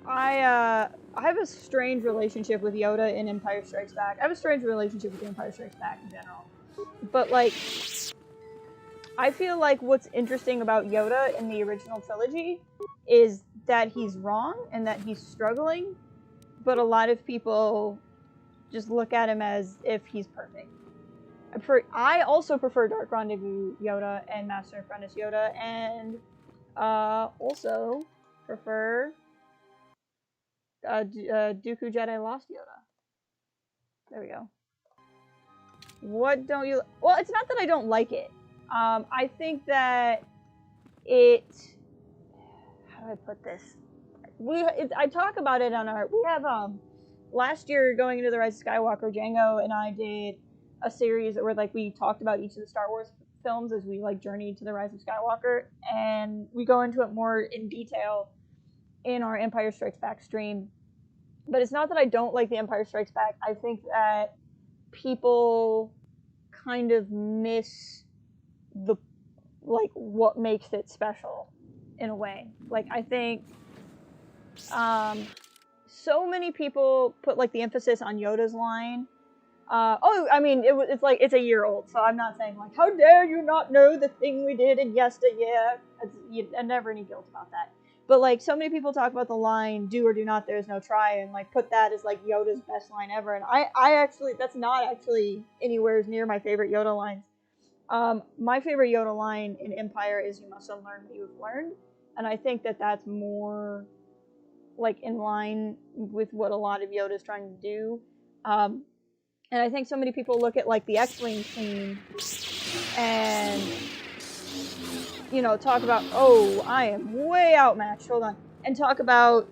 I have a strange relationship with Yoda in Empire Strikes Back. I have a strange relationship with the Empire Strikes Back in general. But like, I feel like what's interesting about Yoda in the original trilogy is that he's wrong and that he's struggling, but a lot of people just look at him as if he's perfect. I also prefer Dark Rendezvous Yoda and Master and Apprentice Yoda, and also prefer Dooku Jedi Lost Yoda. There we go. What don't you... Well, it's not that I don't like it. I think that it. How do I put this? I talk about it on our. We have last year going into the Rise of Skywalker, Django and I did a series where like we talked about each of the Star Wars films as we like journeyed to the Rise of Skywalker, and we go into it more in detail in our Empire Strikes Back stream. But it's not that I don't like the Empire Strikes Back. I think that people kind of miss the like what makes it special in a way. Like I think so many people put like the emphasis on Yoda's line. I mean, it's like it's a year old, so I'm not saying like, how dare you not know the thing we did in yesteryear. I never any guilt about that. But like, so many people talk about the line "do or do not, there is no try," and like put that as like Yoda's best line ever. And I actually, that's not actually anywhere near my favorite Yoda lines. My favorite Yoda line in Empire is "You must unlearn what you have learned," and I think that that's more like in line with what a lot of Yoda is trying to do. And I think so many people look at like the X-Wing scene and, you know, talk about, oh, I am way outmatched, hold on, and talk about,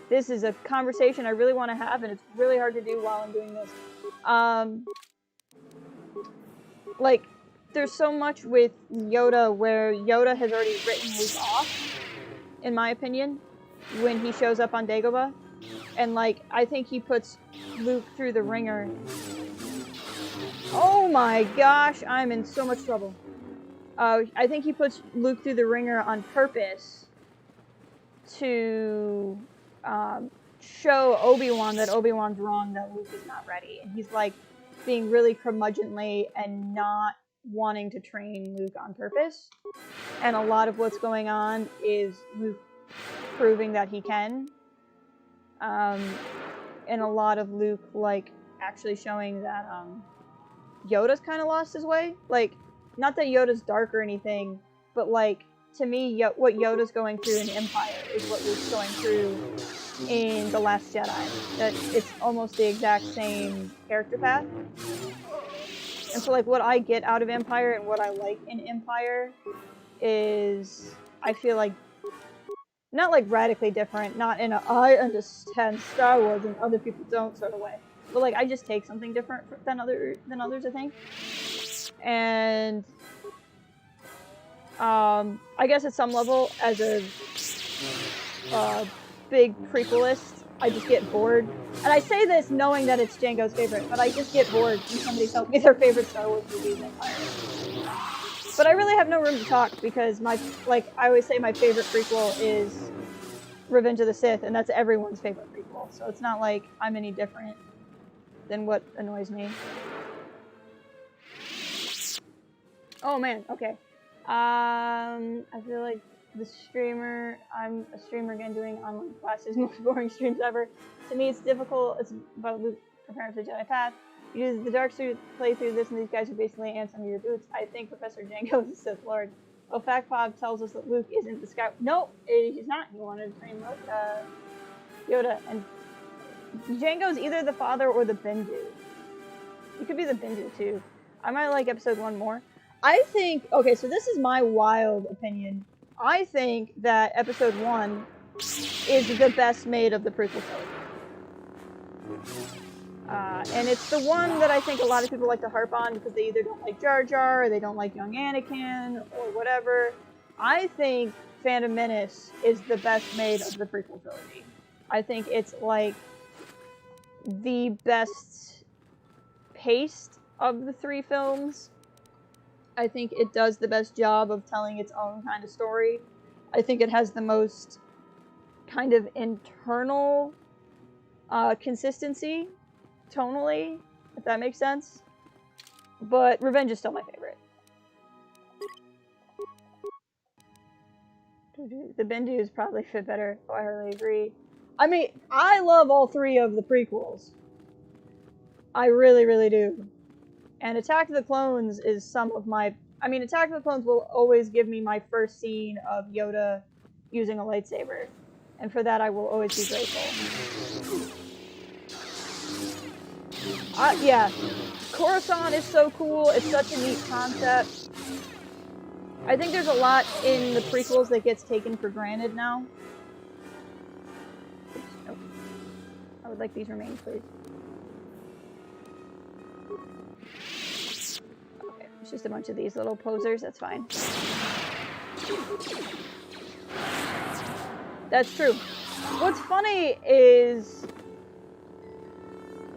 this is a conversation I really want to have, and it's really hard to do while I'm doing this. Like, there's so much with Yoda where Yoda has already written Luke off, in my opinion, when he shows up on Dagobah. And, like, I think he puts Luke through the ringer. Oh my gosh, I'm in so much trouble. I think he puts Luke through the ringer on purpose to show Obi-Wan that Obi-Wan's wrong, that Luke is not ready. And he's, like, being really curmudgeonly and not wanting to train Luke on purpose. And a lot of what's going on is Luke proving that he can. And a lot of Luke, like, actually showing that, Yoda's kind of lost his way. Like, not that Yoda's dark or anything, but, like, to me, what Yoda's going through in Empire is what Luke's going through in The Last Jedi. That it's almost the exact same character path. And so, like, what I get out of Empire and what I like in Empire is, I feel like, not like radically different, not in a I understand Star Wars and other people don't sort of way, but like I just take something different than others, I think. And I guess at some level, as a big prequelist, I just get bored. And I say this knowing that it's Django's favorite, but I just get bored when somebody tells me their favorite Star Wars movie is Empire. But I really have no room to talk because I always say my favorite prequel is Revenge of the Sith, and that's everyone's favorite prequel. So it's not like I'm any different than what annoys me. Oh man, okay. I feel like I'm a streamer again doing online classes, most boring streams ever. To me it's difficult, it's about Luke preparing for the Jedi path. You use the dark suit playthrough this, and these guys are basically ants under your boots. I think Professor Django is a Sith Lord. Oh, Factpop tells us that Luke isn't the scout. No, he's not. He wanted to train Yoda. And Django's either the father or the Bendu. He could be the Bendu, too. I might like episode 1 more. I think... Okay, so this is my wild opinion. I think that episode 1 is the best made of the prequel trilogy. And it's the one that I think a lot of people like to harp on because they either don't like Jar Jar or they don't like young Anakin or whatever. I think Phantom Menace is the best made of the prequel trilogy. I think it's like the best paced of the 3 films. I think it does the best job of telling its own kind of story. I think it has the most kind of internal consistency tonally, if that makes sense. But Revenge is still my favorite. The Bendu's probably fit better. Oh, I really agree. I mean, I love all 3 of the prequels. I really, really do. And Attack of the Clones is some of my... I mean, Attack of the Clones will always give me my first scene of Yoda using a lightsaber. And for that, I will always be grateful. Yeah. Coruscant is so cool. It's such a neat concept. I think there's a lot in the prequels that gets taken for granted now. Oops, nope. I would like these remains, please. Okay, it's just a bunch of these little posers. That's fine. That's true. What's funny is,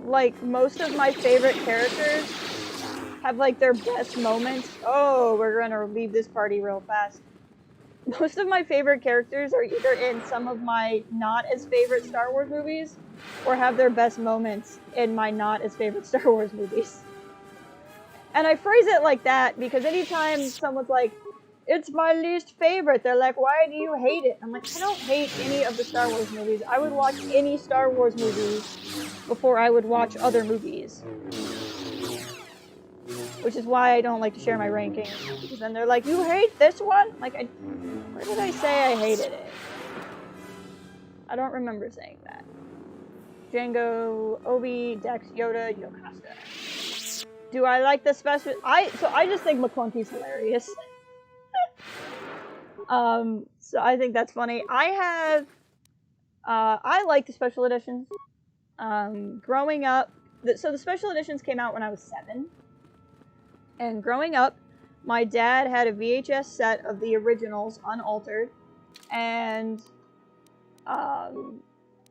like, most of my favorite characters have, like, their best moments. Oh, we're gonna leave this party real fast. Most of my favorite characters are either in some of my not as favorite Star Wars movies or have their best moments in my not as favorite Star Wars movies. And I phrase it like that because anytime someone's like, it's my least favorite, they're like, why do you hate it? I'm like, I don't hate any of the Star Wars movies. I would watch any Star Wars movie before I would watch other movies. Which is why I don't like to share my rankings. Because then they're like, you hate this one? Like, where did I say I hated it? I don't remember saying that. Jango, Obi, Dex, Yoda, Yocasta. Do I like the special? So I just think McClunky's hilarious. So I think that's funny. I like the special editions. Growing up, so the special editions came out when I was 7. And growing up, my dad had a VHS set of the originals, unaltered, and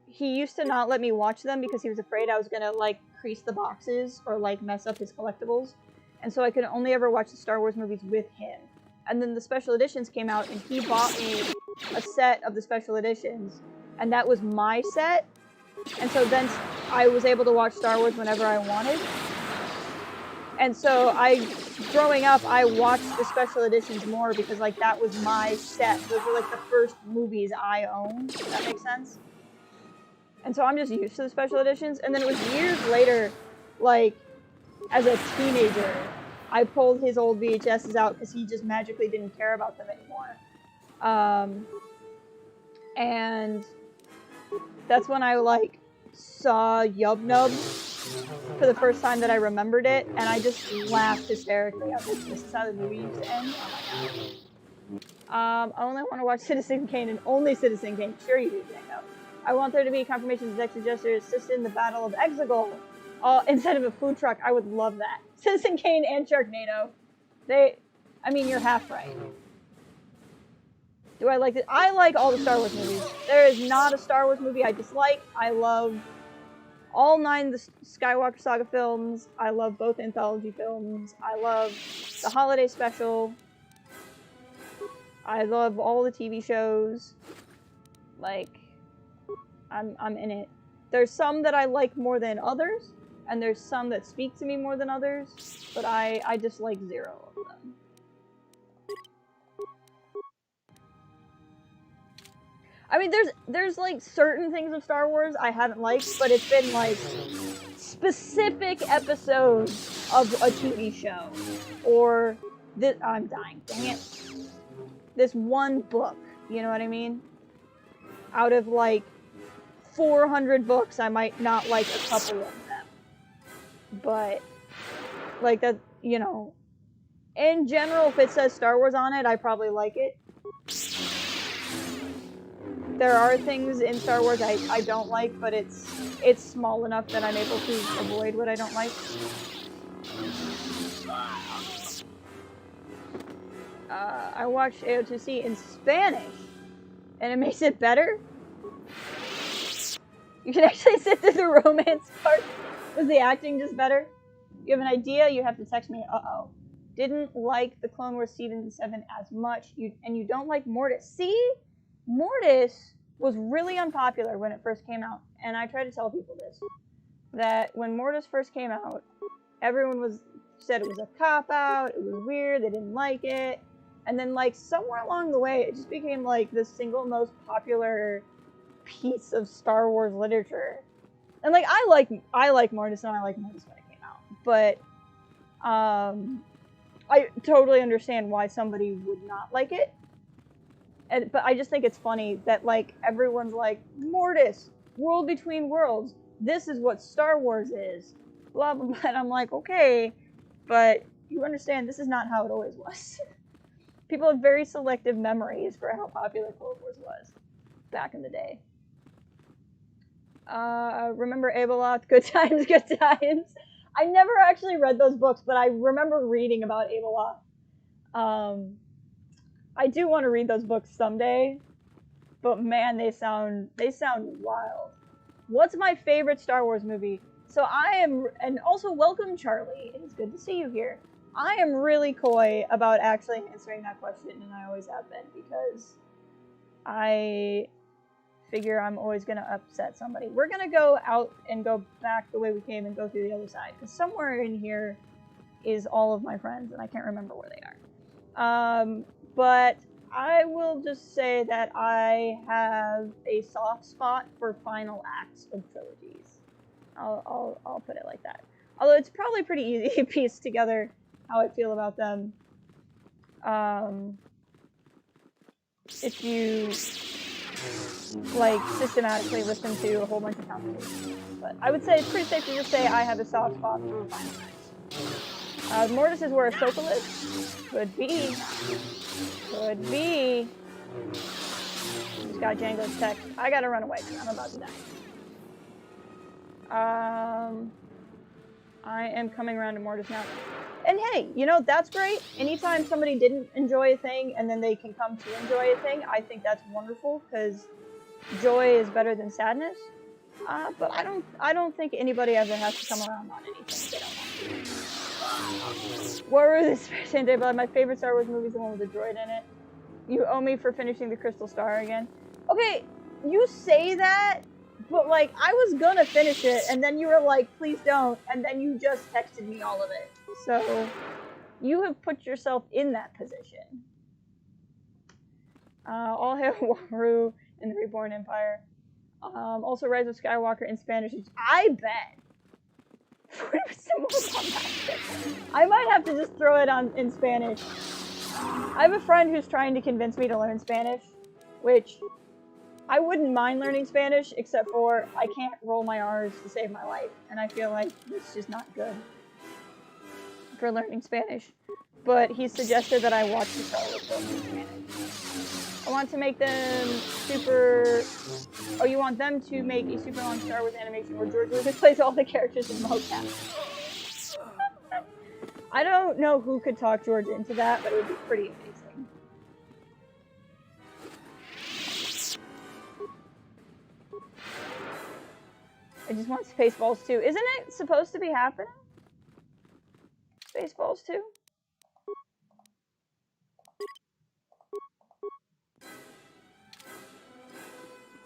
he used to not let me watch them because he was afraid I was gonna, like, crease the boxes or, like, mess up his collectibles. And so I could only ever watch the Star Wars movies with him. And then the special editions came out, and he bought me a set of the special editions, and that was my set. And so then I was able to watch Star Wars whenever I wanted. And so growing up, I watched the special editions more because, like, that was my set. Those were, like, the first movies I owned, if that makes sense. And so I'm just used to the special editions. And then it was years later, like, as a teenager, I pulled his old VHSs out because he just magically didn't care about them anymore. And that's when I, like, saw Yub Nub for the first time that I remembered it, and I just laughed hysterically. I was like, this is how the movie used to end? Oh my god. I only want to watch Citizen Kane and only Citizen Kane. Sure you do, Django. I want there to be confirmation that Dexter Jester assisted in the Battle of Exegol instead of a food truck. I would love that. Citizen Kane and Sharknado. I mean, you're half right. Do I like it? I like all the Star Wars movies. There is not a Star Wars movie I dislike. I love all 9 of the Skywalker Saga films. I love both anthology films. I love the holiday special. I love all the TV shows. Like, I'm in it. There's some that I like more than others, and there's some that speak to me more than others, but I dislike 0 of them. I mean, there's like certain things of Star Wars I haven't liked, but it's been like specific episodes of a TV show, or this. I'm dying. Dang it! This one book. You know what I mean? Out of like 400 books, I might not like a couple of them, but like that. You know, in general, if it says Star Wars on it, I probably like it. There are things in Star Wars I don't like, but it's small enough that I'm able to avoid what I don't like. I watched AO2C in Spanish, and it makes it better. You can actually sit through the romance part. Was the acting just better? You have an idea, you have to text me. Uh-oh. Didn't like the Clone Wars Season 7 as much, and you don't like Mortis. See? Mortis was really unpopular when it first came out, and I try to tell people this, that when Mortis first came out, everyone said it was a cop-out, it was weird, they didn't like it, and then, like, somewhere along the way, it just became, like, the single most popular piece of Star Wars literature. And, like, I like Mortis, and I like Mortis when it came out, but, I totally understand why somebody would not like it. But I just think it's funny that, like, everyone's like, Mortis, World Between Worlds, this is what Star Wars is. blah, blah, blah. And I'm like, okay, but you understand this is not how it always was. People have very selective memories for how popular Clone Wars was back in the day. Remember Abeloth? Good times, good times. I never actually read those books, but I remember reading about Abeloth. I do want to read those books someday, but man, they sound wild. What's my favorite Star Wars movie? So and also welcome Charlie. It is good to see you here. I am really coy about actually answering that question, and I always have been, because I figure I'm always going to upset somebody. We're going to go out and go back the way we came and go through the other side, because somewhere in here is all of my friends, and I can't remember where they are. But I will just say that I have a soft spot for final acts of trilogies. I'll put it like that. Although it's probably pretty easy to piece together how I feel about them. If you like systematically listen to a whole bunch of conversations. But I would say it's pretty safe to just say I have a soft spot for final acts. Mortis is where Ahsoka lives. Could be. Could be. Just got Django's text. I gotta run away because I'm about to die. I am coming around to Mortis now. And hey, you know, that's great. Anytime somebody didn't enjoy a thing and then they can come to enjoy a thing, I think that's wonderful, because joy is better than sadness. But I don't think anybody ever has to come around on anything they don't want to. What were this same day? But my favorite Star Wars movie is the one with the droid in it. You owe me for finishing the Crystal Star again. Okay, you say that, but like I was gonna finish it, and then you were like, please don't, and then you just texted me all of it. So you have put yourself in that position. All hail Waru in the Reborn Empire. Also Rise of Skywalker in Spanish. I bet. I might have to just throw it on in Spanish. I have a friend who's trying to convince me to learn Spanish, which I wouldn't mind learning Spanish, except for I can't roll my R's to save my life, and I feel like it's just not good for learning Spanish. But he suggested that I watch the Star Wars films in Spanish. I want to make them super... Oh, you want them to make a super long Star Wars animation where George Lucas plays all the characters in mocap. I don't know who could talk George into that, but it would be pretty amazing. I just want Spaceballs 2. Isn't it supposed to be happening? Spaceballs 2?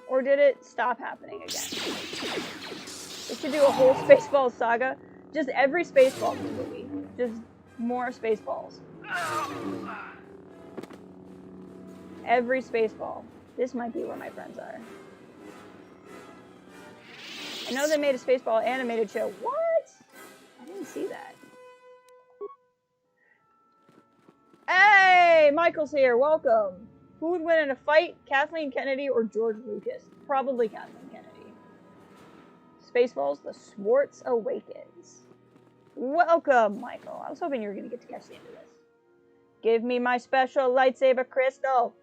Or did it stop happening again? They should do a whole Spaceballs saga. Just every Spaceballs movie. Just more Spaceballs. Every Spaceball. This might be where my friends are. I know they made a Spaceball animated show. What? I didn't see that. Hey, Michael's here. Welcome. Who would win in a fight, Kathleen Kennedy or George Lucas? Probably Kathleen Kennedy. Spaceballs, The Swartz Awakens. Welcome, Michael. I was hoping you were going to get to catch the end of this. Give me my special lightsaber crystal.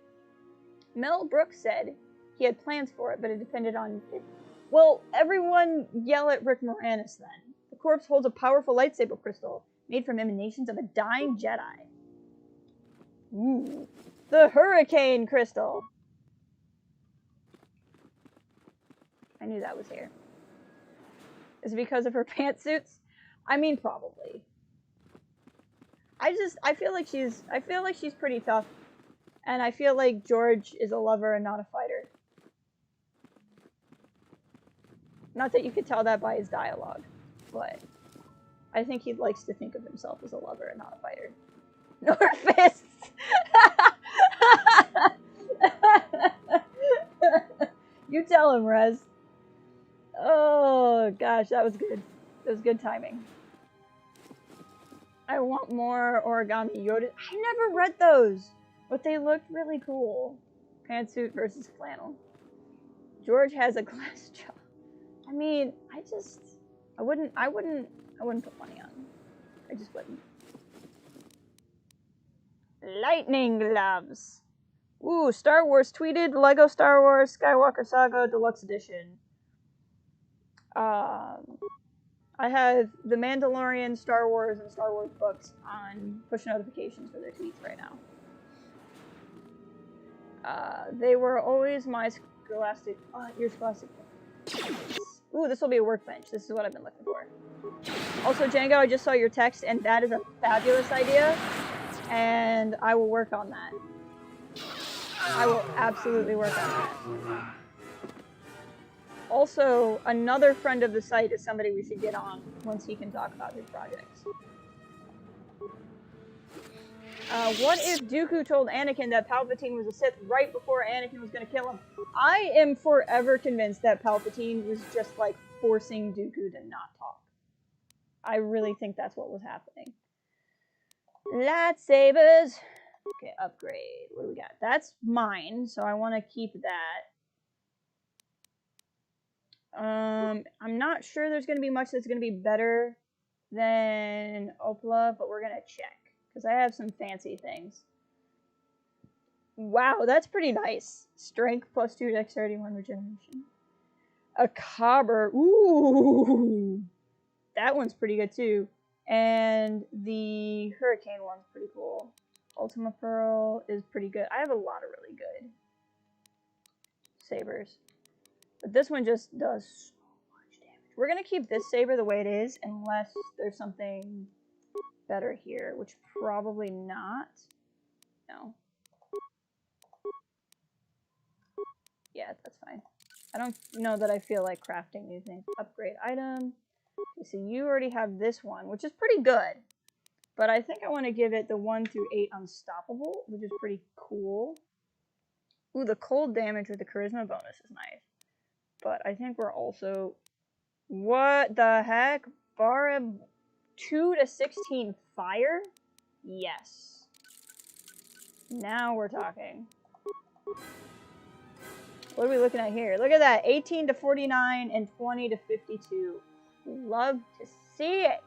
Mel Brooks said he had plans for it, but it depended on it. Well, everyone yell at Rick Moranis then. The corpse holds a powerful lightsaber crystal made from emanations of a dying Jedi. Ooh. The Hurricane Crystal. I knew that was here. Is it because of her pantsuits? I mean, probably. I feel like she's pretty tough. And I feel like George is a lover and not a fighter. Not that you could tell that by his dialogue, but I think he likes to think of himself as a lover and not a fighter. Nor fists! You tell him, Rez. Oh, gosh, that was good. That was good timing. I want more Origami Yoda. I never read those, but they looked really cool. Pantsuit versus flannel. George has a glass jaw. I mean, I wouldn't put money on. I just wouldn't. Lightning gloves. Ooh, Star Wars tweeted Lego Star Wars Skywalker Saga Deluxe Edition. I have The Mandalorian, Star Wars, and Star Wars books on push notifications for their tweets right now. They were always my scholastic. Your scholastic. Ooh, this will be a workbench. This is what I've been looking for. Also, Django, I just saw your text, and that is a fabulous idea, and I will work on that. I will absolutely work on that. Also, another friend of the site is somebody we should get on once he can talk about his projects. What if Dooku told Anakin that Palpatine was a Sith right before Anakin was going to kill him? I am forever convinced that Palpatine was just, like, forcing Dooku to not talk. I really think that's what was happening. Lightsabers! Okay, upgrade. What do we got? That's mine, so I want to keep that. I'm not sure there's going to be much that's going to be better than Opala, but we're going to check. Because I have some fancy things. Wow, that's pretty nice. Strength plus 2 dexterity, 1 regeneration. A Cobber. Ooh! That one's pretty good too. And the Hurricane one's pretty cool. Ultima Pearl is pretty good. I have a lot of really good sabers. But this one just does so much damage. We're going to keep this saber the way it is unless there's something better here, which probably not. No. Yeah, that's fine. I don't know that I feel like crafting new things. Upgrade item. Okay, so you already have this one, which is pretty good. But I think I want to give it the 1 through 8 unstoppable, which is pretty cool. Ooh, the cold damage with the charisma bonus is nice. But I think we're also... What the heck? Barab 2 to 16 fire? Yes. Now we're talking. What are we looking at here? Look at that. 18 to 49 and 20 to 52. Love to see it.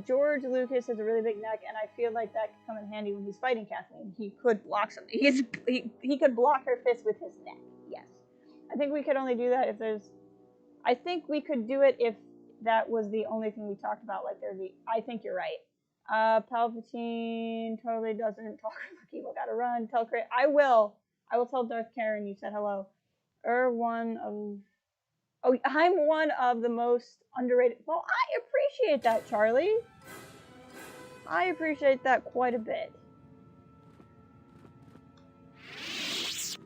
George Lucas has a really big neck, and I feel like that could come in handy when he's fighting Kathleen. He could block something. He could block her fist with his neck. Yes. I think we could only do that if there's... I think we could do it if that was the only thing we talked about. Like there's the... I think you're right. Palpatine totally doesn't talk. People gotta run. Tell Cray. I will tell Darth Karen you said hello. One of... Oh, I'm one of the most underrated... Well, I appreciate that, Charlie. I appreciate that quite a bit.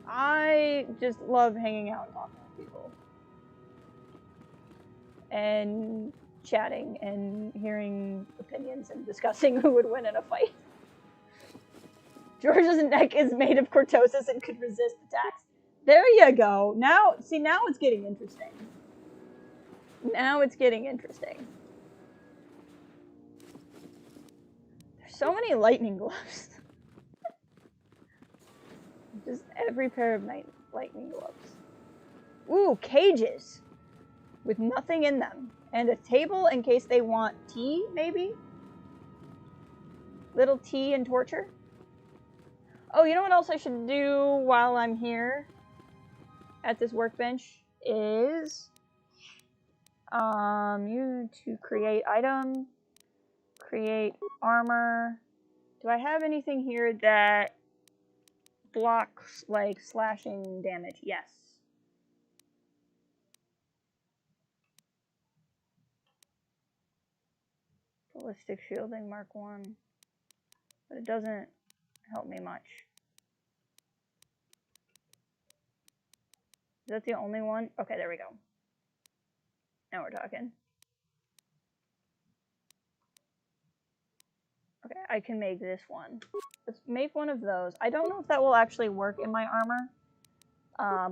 I just love hanging out and talking to people. And chatting and hearing opinions and discussing who would win in a fight. George's neck is made of cortosis and could resist attacks. There you go. Now it's getting interesting. Now it's getting interesting. There's so many lightning gloves. Just every pair of lightning gloves. Ooh, cages. With nothing in them. And a table in case they want tea, maybe? Little tea and torture. Oh, you know what else I should do while I'm here at this workbench is... you to create item, create armor. Do I have anything here that blocks, like, slashing damage? Yes. Ballistic shielding, Mark 1. But it doesn't help me much. Is that the only one? Okay, there we go. Now we're talking. Okay, I can make this one. Let's make one of those. I don't know if that will actually work in my armor,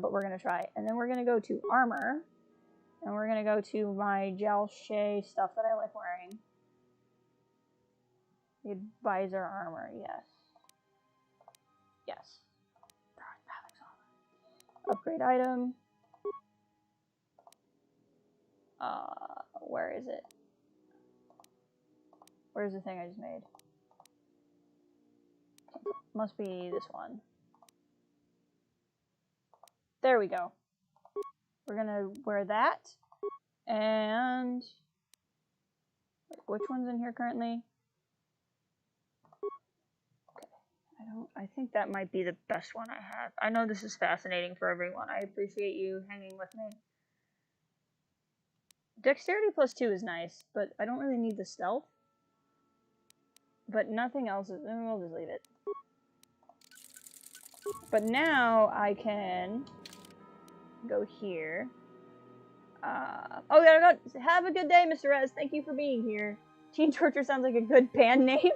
but we're going to try. And then we're going to go to armor. And we're going to go to my Jalshay stuff that I like wearing. The advisor armor, yes. Yes. Upgrade item. where is it? Where's the thing I just made? Must be this one. There we go. We're gonna wear that. And which one's in here currently? Okay. I think that might be the best one I have. I know this is fascinating for everyone. I appreciate you hanging with me. Dexterity +2 is nice, but I don't really need the stealth. But nothing else is, we'll just leave it. But now I can go here. Oh, gotta go. Have a good day, Mr. Rez. Thank you for being here. Teen Torture sounds like a good band name.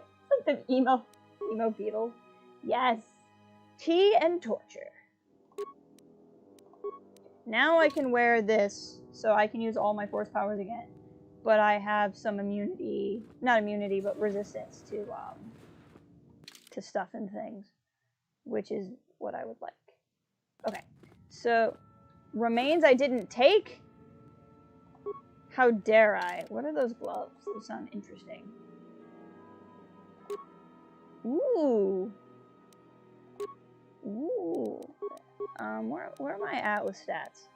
Like the emo Beatles. Yes. Tea and Torture. Now I can wear this, so I can use all my force powers again. But I have some immunity, not immunity, but resistance to stuff and things, which is what I would like. Okay, so remains I didn't take. How dare I? What are those gloves? Those sound interesting. Ooh. Ooh. Where am I at with stats?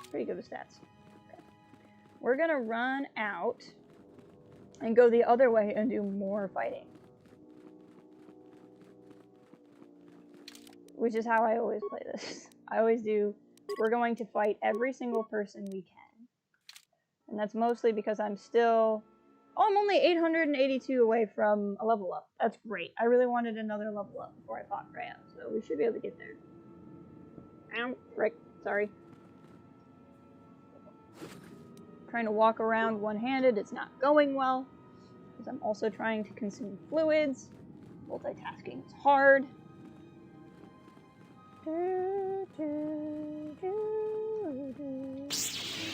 Pretty good with stats. Okay. We're gonna run out and go the other way and do more fighting. Which is how I always play this. I always do, we're going to fight every single person we can. And that's mostly because I'm still, I'm only 882 away from a level up. That's great. I really wanted another level up before I fought Freya, so we should be able to get there. Ow, frick, sorry. Trying to walk around one-handed, it's not going well, because I'm also trying to consume fluids. Multitasking is hard. I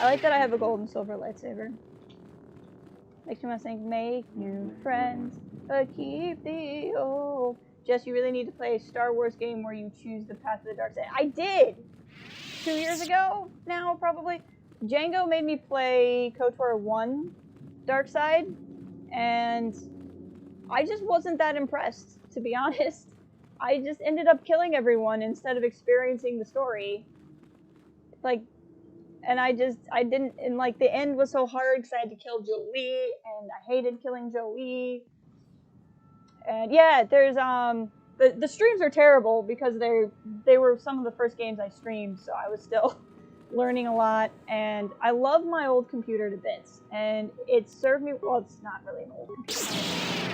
like that I have a gold and silver lightsaber. Makes me want to think, make new friends, but keep the old. Jess, you really need to play a Star Wars game where you choose the path of the dark side. I did! 2 years ago now, probably. Django made me play KotOR 1 Dark Side, and I just wasn't that impressed, to be honest. I just ended up killing everyone instead of experiencing the story. Like, and I didn't, and like the end was so hard because I had to kill Jolie, and I hated killing Jolie. And yeah, there's, the streams are terrible because they were some of the first games I streamed, so I was still learning a lot, and I love my old computer to bits, and it served me, well, it's not really an old computer,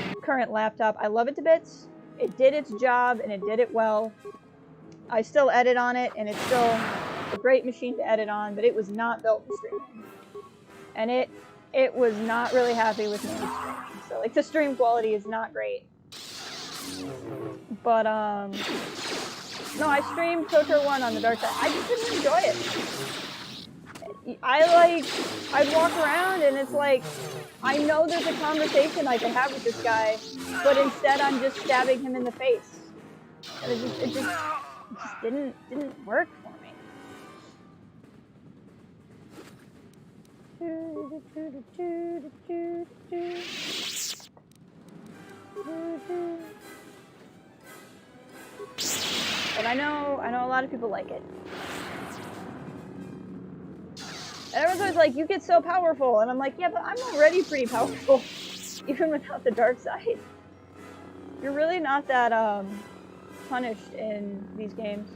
my current laptop, I love it to bits. It did its job, and it did it well. I still edit on it, and it's still a great machine to edit on, but it was not built for streaming. And it was not really happy with me in streaming. So, like, the stream quality is not great. But, no, I streamed KotOR 1 on the dark side. I just didn't enjoy it. I'd walk around, and it's like, I know there's a conversation I can have with this guy, but instead I'm just stabbing him in the face. And it just didn't work for me. But I know a lot of people like it. And everyone's always like, you get so powerful. And I'm like, yeah, but I'm already pretty powerful, even without the dark side. You're really not that, punished in these games.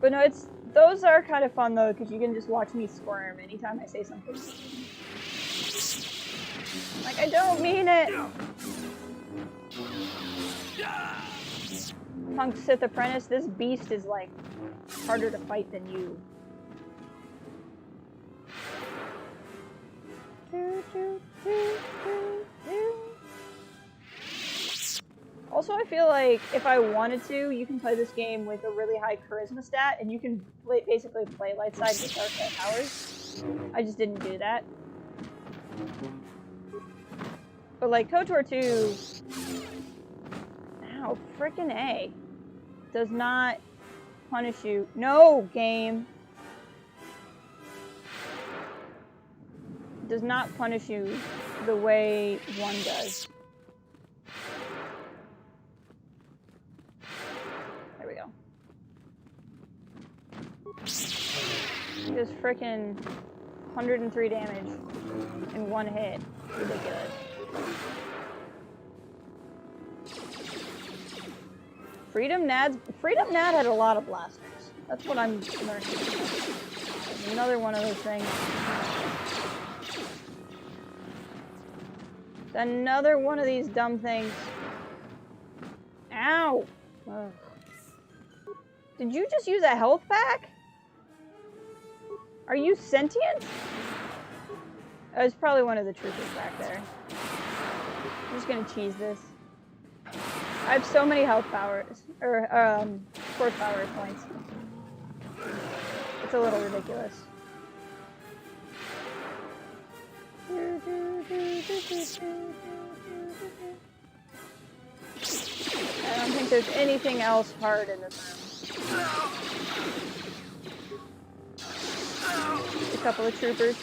But no, those are kind of fun though, because you can just watch me squirm anytime I say something. Like, I don't mean it! Punk Sith Apprentice, this beast is like harder to fight than you. Also, I feel like if I wanted to, you can play this game with a really high charisma stat, and you can basically play light side with dark side powers. I just didn't do that. But like KotOR 2, ow, frickin' A, does not punish you. No, game. Does not punish you the way 1 does. There we go. Just frickin' 103 damage in 1 hit. Ridiculous. Freedom Nad had a lot of blasters. That's what I'm learning. Another one of those things. Another one of these dumb things. Ow! Ugh. Did you just use a health pack? Are you sentient? Oh, it's probably one of the troopers back there. I'm just gonna cheese this. I have so many health powers, or force power points. It's a little ridiculous. I don't think there's anything else hard in this room. A couple of troopers.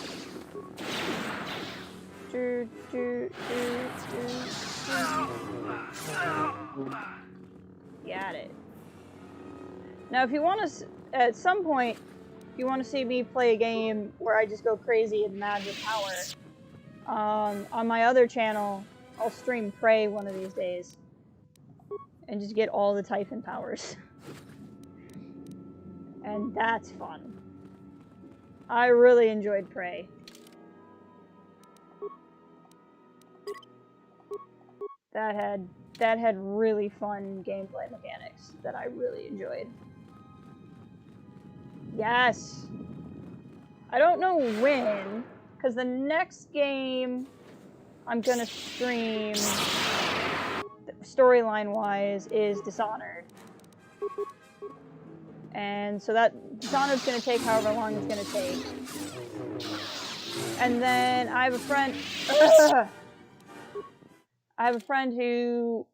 Got it. Now, if you want to, at some point, if you want to see me play a game where I just go crazy and mad with power, on my other channel, I'll stream Prey one of these days. And just get all the Typhon powers. And that's fun. I really enjoyed Prey. That had really fun gameplay mechanics that I really enjoyed. Yes! I don't know when, because the next game I'm gonna stream, storyline-wise, is Dishonored. And so that Dishonored's gonna take however long it's gonna take. And then I have a friend... I have a friend who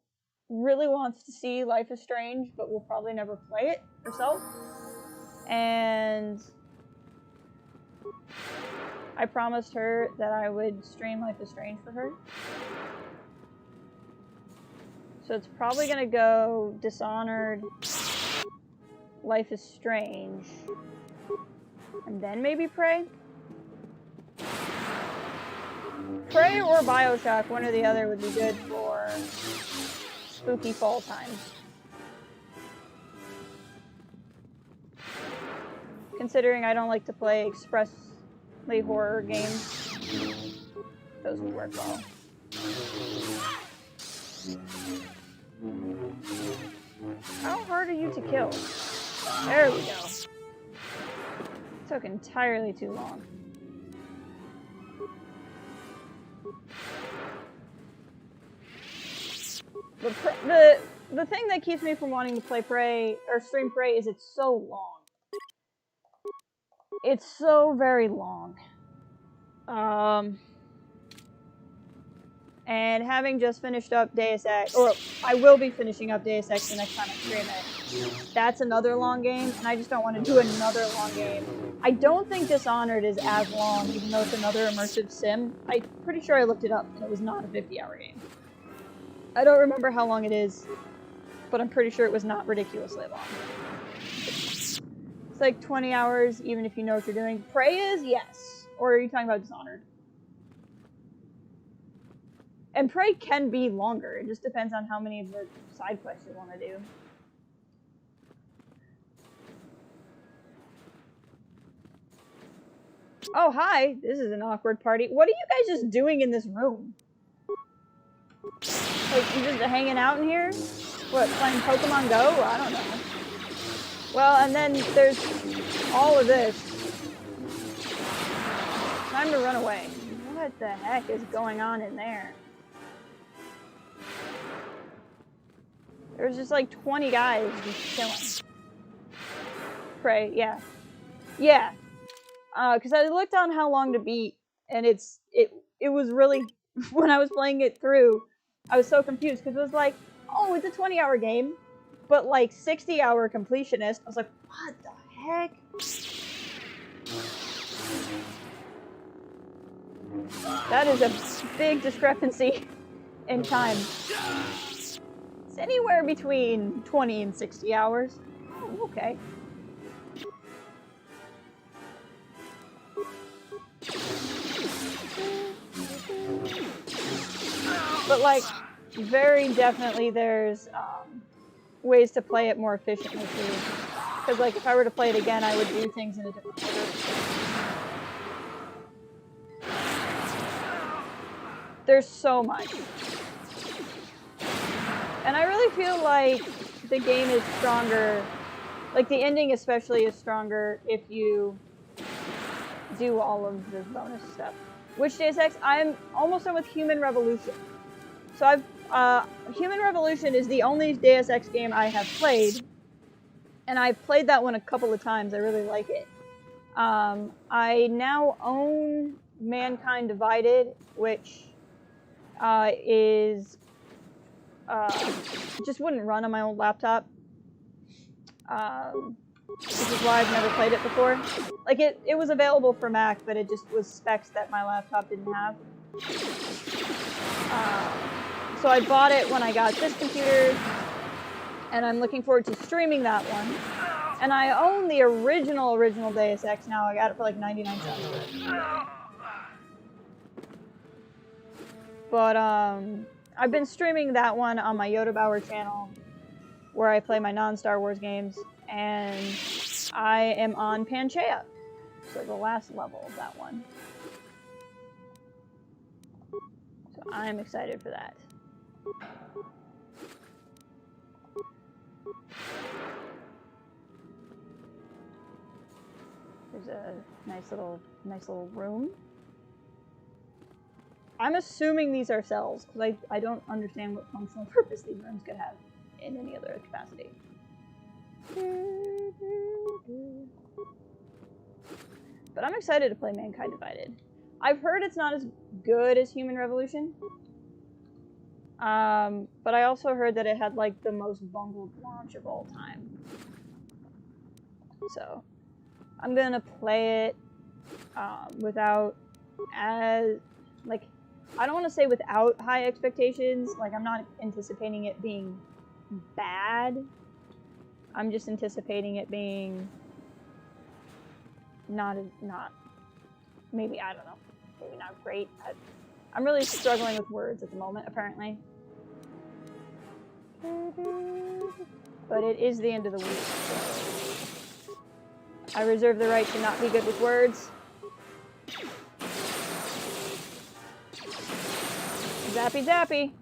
really wants to see Life is Strange, but will probably never play it herself. And I promised her that I would stream Life is Strange for her. So it's probably gonna go Dishonored, Life is Strange, and then maybe Prey? Prey or Bioshock, one or the other would be good for spooky fall times. Considering I don't like to play expressly horror games, those would work well. How hard are you to kill? There we go. Took entirely too long. The thing that keeps me from wanting to play Prey, or stream Prey, is it's so long. It's so very long. And having just finished up Deus Ex, or I will be finishing up Deus Ex the next time I stream it. That's another long game, and I just don't want to do another long game. I don't think Dishonored is as long, even though it's another immersive sim. I'm pretty sure I looked it up, and it was not a 50-hour game. I don't remember how long it is, but I'm pretty sure it was not ridiculously long. It's like 20 hours, even if you know what you're doing. Prey is? Yes. Or are you talking about Dishonored? And Prey can be longer. It just depends on how many of the side quests you want to do. Oh, hi. This is an awkward party. What are you guys just doing in this room? Like, you just hanging out in here? What, playing Pokemon Go? I don't know. Well, and then there's all of this. Time to run away. What the heck is going on in there? There's just like 20 guys just chilling. Prey, yeah. Yeah. Because I looked on how long to beat, and it was really, when I was playing it through, I was so confused because it was like, oh, it's a 20-hour game, but like 60-hour completionist. I was like, what the heck? That is a big discrepancy in time. It's anywhere between 20 and 60 hours. Oh, okay. But like, very definitely there's ways to play it more efficiently too. Because like, if I were to play it again, I would do things in a different order. There's so much. And I really feel like the game is stronger, like the ending especially is stronger if you do all of the bonus stuff. Which Deus Ex? I'm almost done with Human Revolution. So Human Revolution is the only Deus Ex game I have played, and I've played that one a couple of times. I really like it. I now own Mankind Divided, which is just wouldn't run on my old laptop, which is why I've never played it before. Like it was available for Mac, but it just was specs that my laptop didn't have. So I bought it when I got this computer, and I'm looking forward to streaming that one. And I own the original Deus Ex now. I got it for like 99 cents. But I've been streaming that one on my Yoda Bauer channel, where I play my non-Star Wars games, and I am on Panchaea, so the last level of that one. So I'm excited for that. There's a nice little room. I'm assuming these are cells, because I don't understand what functional purpose these rooms could have in any other capacity. But I'm excited to play Mankind Divided. I've heard it's not as good as Human Revolution. But I also heard that it had like the most bungled launch of all time. So I'm gonna play it without like, I don't want to say without high expectations. Like, I'm not anticipating it being bad. I'm just anticipating it being not maybe, I don't know, maybe not great. I'm really struggling with words at the moment, apparently. But it is the end of the week, so I reserve the right to not be good with words. Zappy zappy.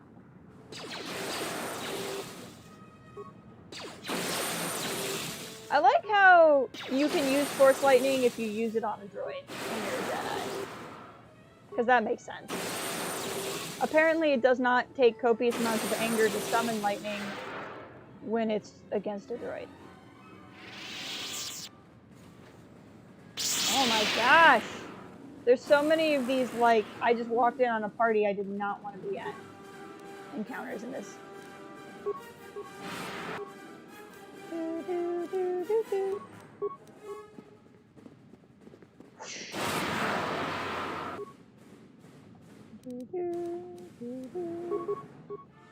I like how you can use Force Lightning if you use it on a droid when you're a Jedi. Because that makes sense. Apparently it does not take copious amounts of anger to summon lightning when it's against a droid. Oh my gosh! There's so many of these, like, I just walked in on a party I did not want to be at. Encounters in this.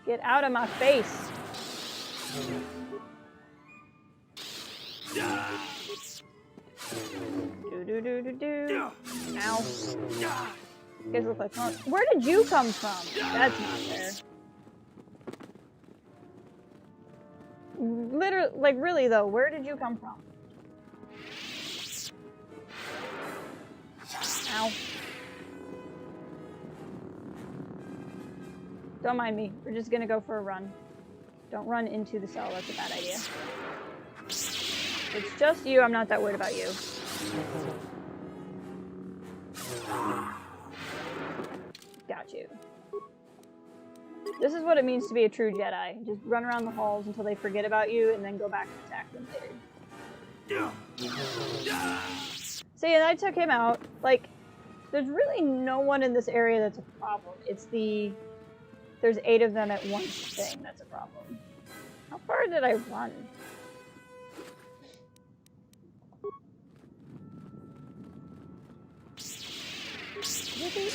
Get out of my face! Ow. You guys look like fun. Where did you come from? That's not fair. Literally, like, really though, where did you come from? Ow. Don't mind me. We're just gonna go for a run. Don't run into the cell. That's a bad idea. It's just you. I'm not that worried about you. Got you. This is what it means to be a true Jedi. Just run around the halls until they forget about you and then go back and attack them later. See, and I took him out. Like, There's really no one in this area that's a problem. It's the... There's 8 of them at once thing that's a problem. How far did I run?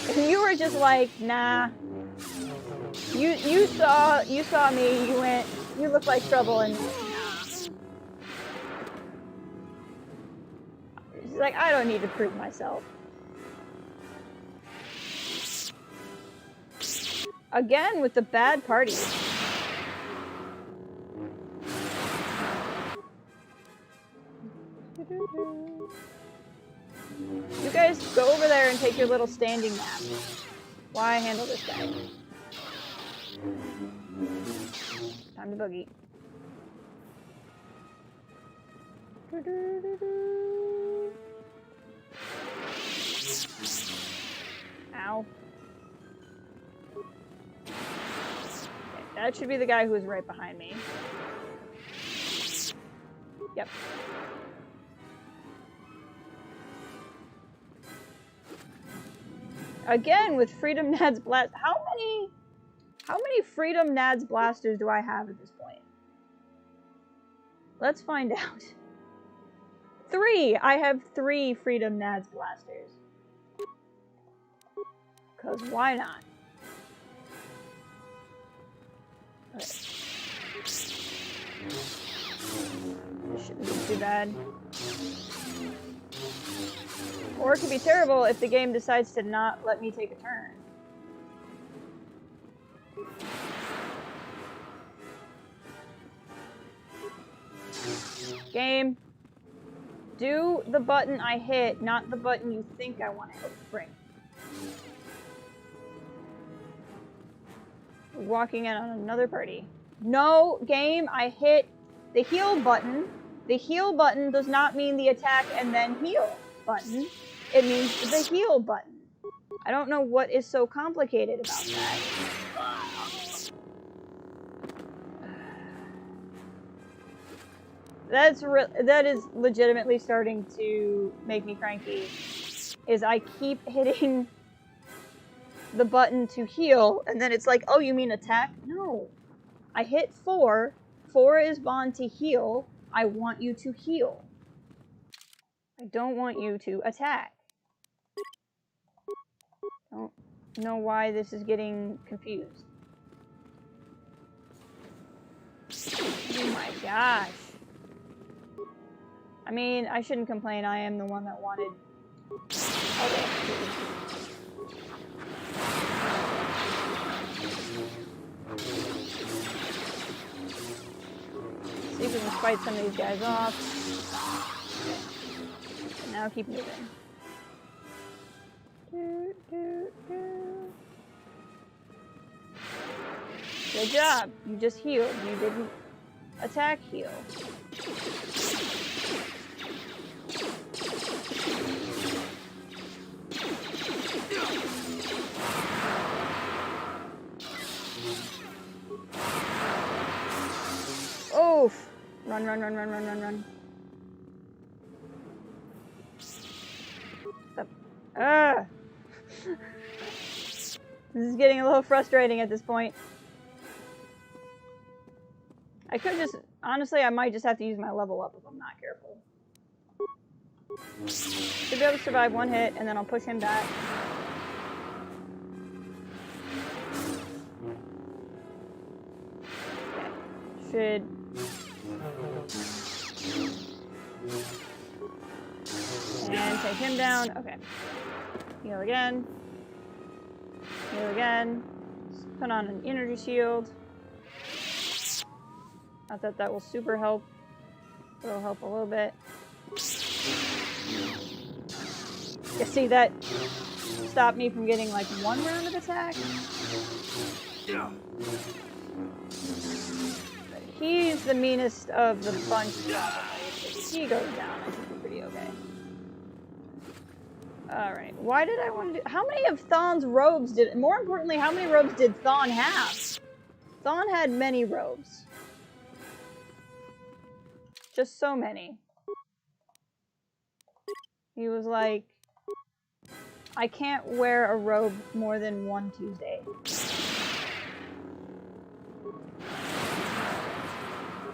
And you were just like, nah. You saw me, you went, you look like trouble, and nah. She's like, I don't need to prove myself. Again with the bad party. You guys go over there and take your little standing nap. Why handle this guy? Time to boogie. Ow. Okay, that should be the guy who is right behind me. Yep. Again with Freedom Nad's blast. How many Freedom Nad's blasters do I have at this point? Let's find out. 3! I have 3 Freedom Nad's blasters. Cause why not? Okay. Shouldn't be too bad. Or it could be terrible if the game decides to not let me take a turn. Game. Do the button I hit, not the button you think I want to hit. Bring. Walking in on another party. No, game, I hit the heal button. The heal button does not mean the attack and then heal button. It means the heal button. I don't know what is so complicated about that. That is legitimately starting to make me cranky. Is I keep hitting the button to heal, and then it's like, oh, you mean attack? No. I hit 4. 4 is bond to heal. I want you to heal. I don't want you to attack. Don't know why this is getting confused. Oh my gosh. I mean, I shouldn't complain. I am the one that wanted... Okay. See if we can fight some of these guys off. Okay. Now keep moving. Good job. You just healed. You didn't attack heal. Oof. Run, run, run, run, run, run, run. Stop. Ah. This is getting a little frustrating at this point. I could just, honestly, I might just have to use my level up if I'm not careful. Should be able to survive 1 hit, and then I'll push him back. Okay. Should... And take him down. Okay. Heal again. Heal again. Put on an energy shield. Not that that will super help. It'll help a little bit. You see, that stopped me from getting like 1 round of attack. But he's the meanest of the bunch. If he goes down, I think we're pretty okay. Alright, why did I want to do... How many of Thon's robes did... More importantly, how many robes did Thon have? Thon had many robes. Just so many. He was like... I can't wear a robe more than one Tuesday.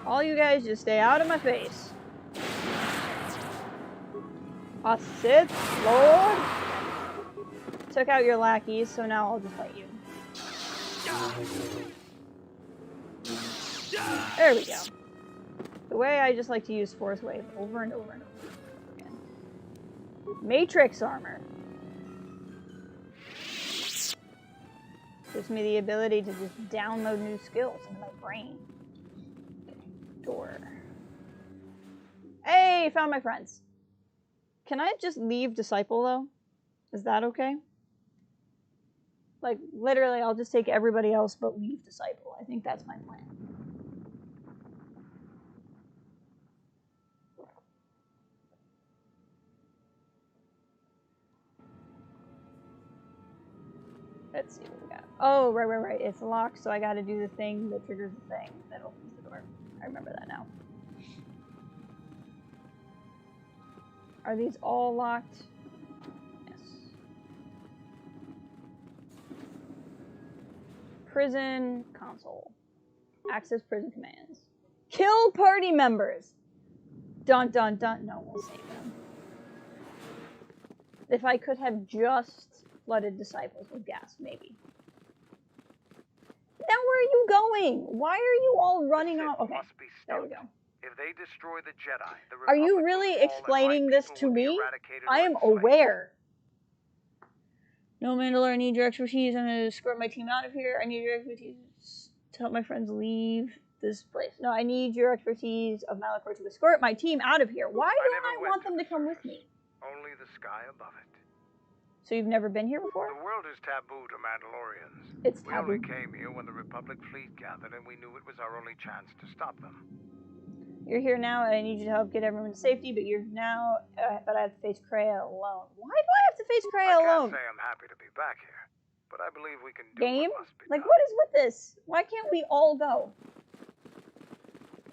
All you guys just stay out of my face. A Sith Lord? Took out your lackeys, so now I'll just fight you. There we go. The way I just like to use Force Wave over and over and over again. Matrix armor. Gives me the ability to just download new skills into my brain. Okay, door. Hey, found my friends. Can I just leave Disciple, though? Is that okay? Like, literally, I'll just take everybody else but leave Disciple. I think that's my plan. Let's see what we got. Oh, right. It's locked, so I gotta do the thing that triggers the thing that opens the door. I remember that now. Are these all locked? Yes. Prison console. Access prison commands. Kill party members! Dun dun dun. No, we'll save them. If I could have just flooded Disciples with gas, maybe. Now where are you going? Why are you all running off? Okay, there we go. If they destroy the Jedi, the Are you really explaining this to me? I am aware. No, Mandalore, I need your expertise. I'm going to escort my team out of here. I need your expertise to help my friends leave this place. No, I need your expertise of Malachor to escort my team out of here. Why don't I want them to come with me? Only the sky above it. So you've never been here before? The world is taboo to Mandalorians. It's We taboo. only came here when the Republic fleet gathered, and we knew it was our only chance to stop them. You're here now, and I need you to help get everyone to safety, but you're now, but I have to face Kreia alone. Why do I have to face Kreia alone? I can't say I'm happy to be back here, but I believe we can do Game? what must be Like, done. what is with this? Why can't we all go?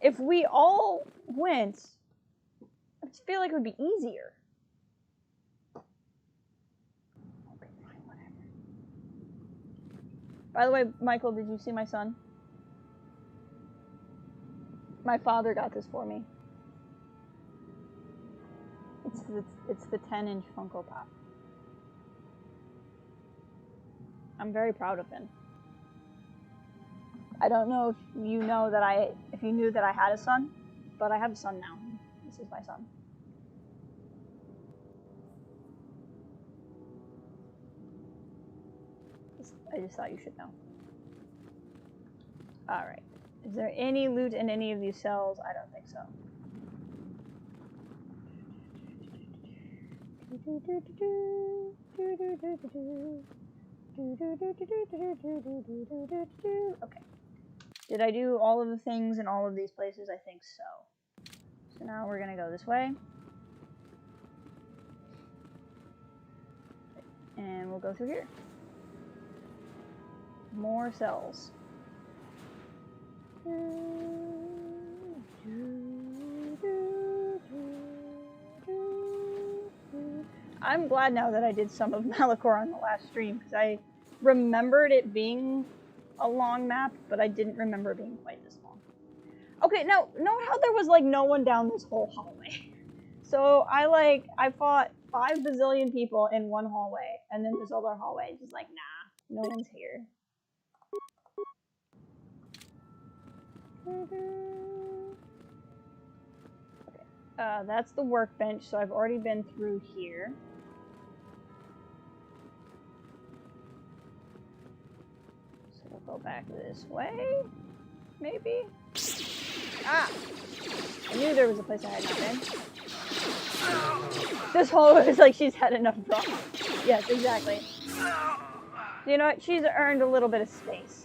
If we all went, I just feel like it would be easier. Okay, fine, whatever. By the way, Michael, did you see my son? My father got this for me. It's the 10-inch Funko Pop. I'm very proud of him. I don't know if you know that if you knew that I had a son, but I have a son now. This is my son. I just thought you should know. Alright. Is there any loot in any of these cells? I don't think so. Okay. Did I do all of the things in all of these places? I think so. So now we're gonna go this way. And we'll go through here. More cells. I'm glad now that I did some of Malachor on the last stream, because I remembered it being a long map, but I didn't remember it being quite this long. Okay, now, note how there was, like, no one down this whole hallway. So, I fought 5 bazillion people in one hallway, and then this other hallway is just like, nah, no one's here. Okay, that's the workbench, so I've already been through here. So we'll go back this way, maybe? Ah! I knew there was a place I had not been. This hallway is like she's had enough drama. Yes, exactly. You know what? She's earned a little bit of space.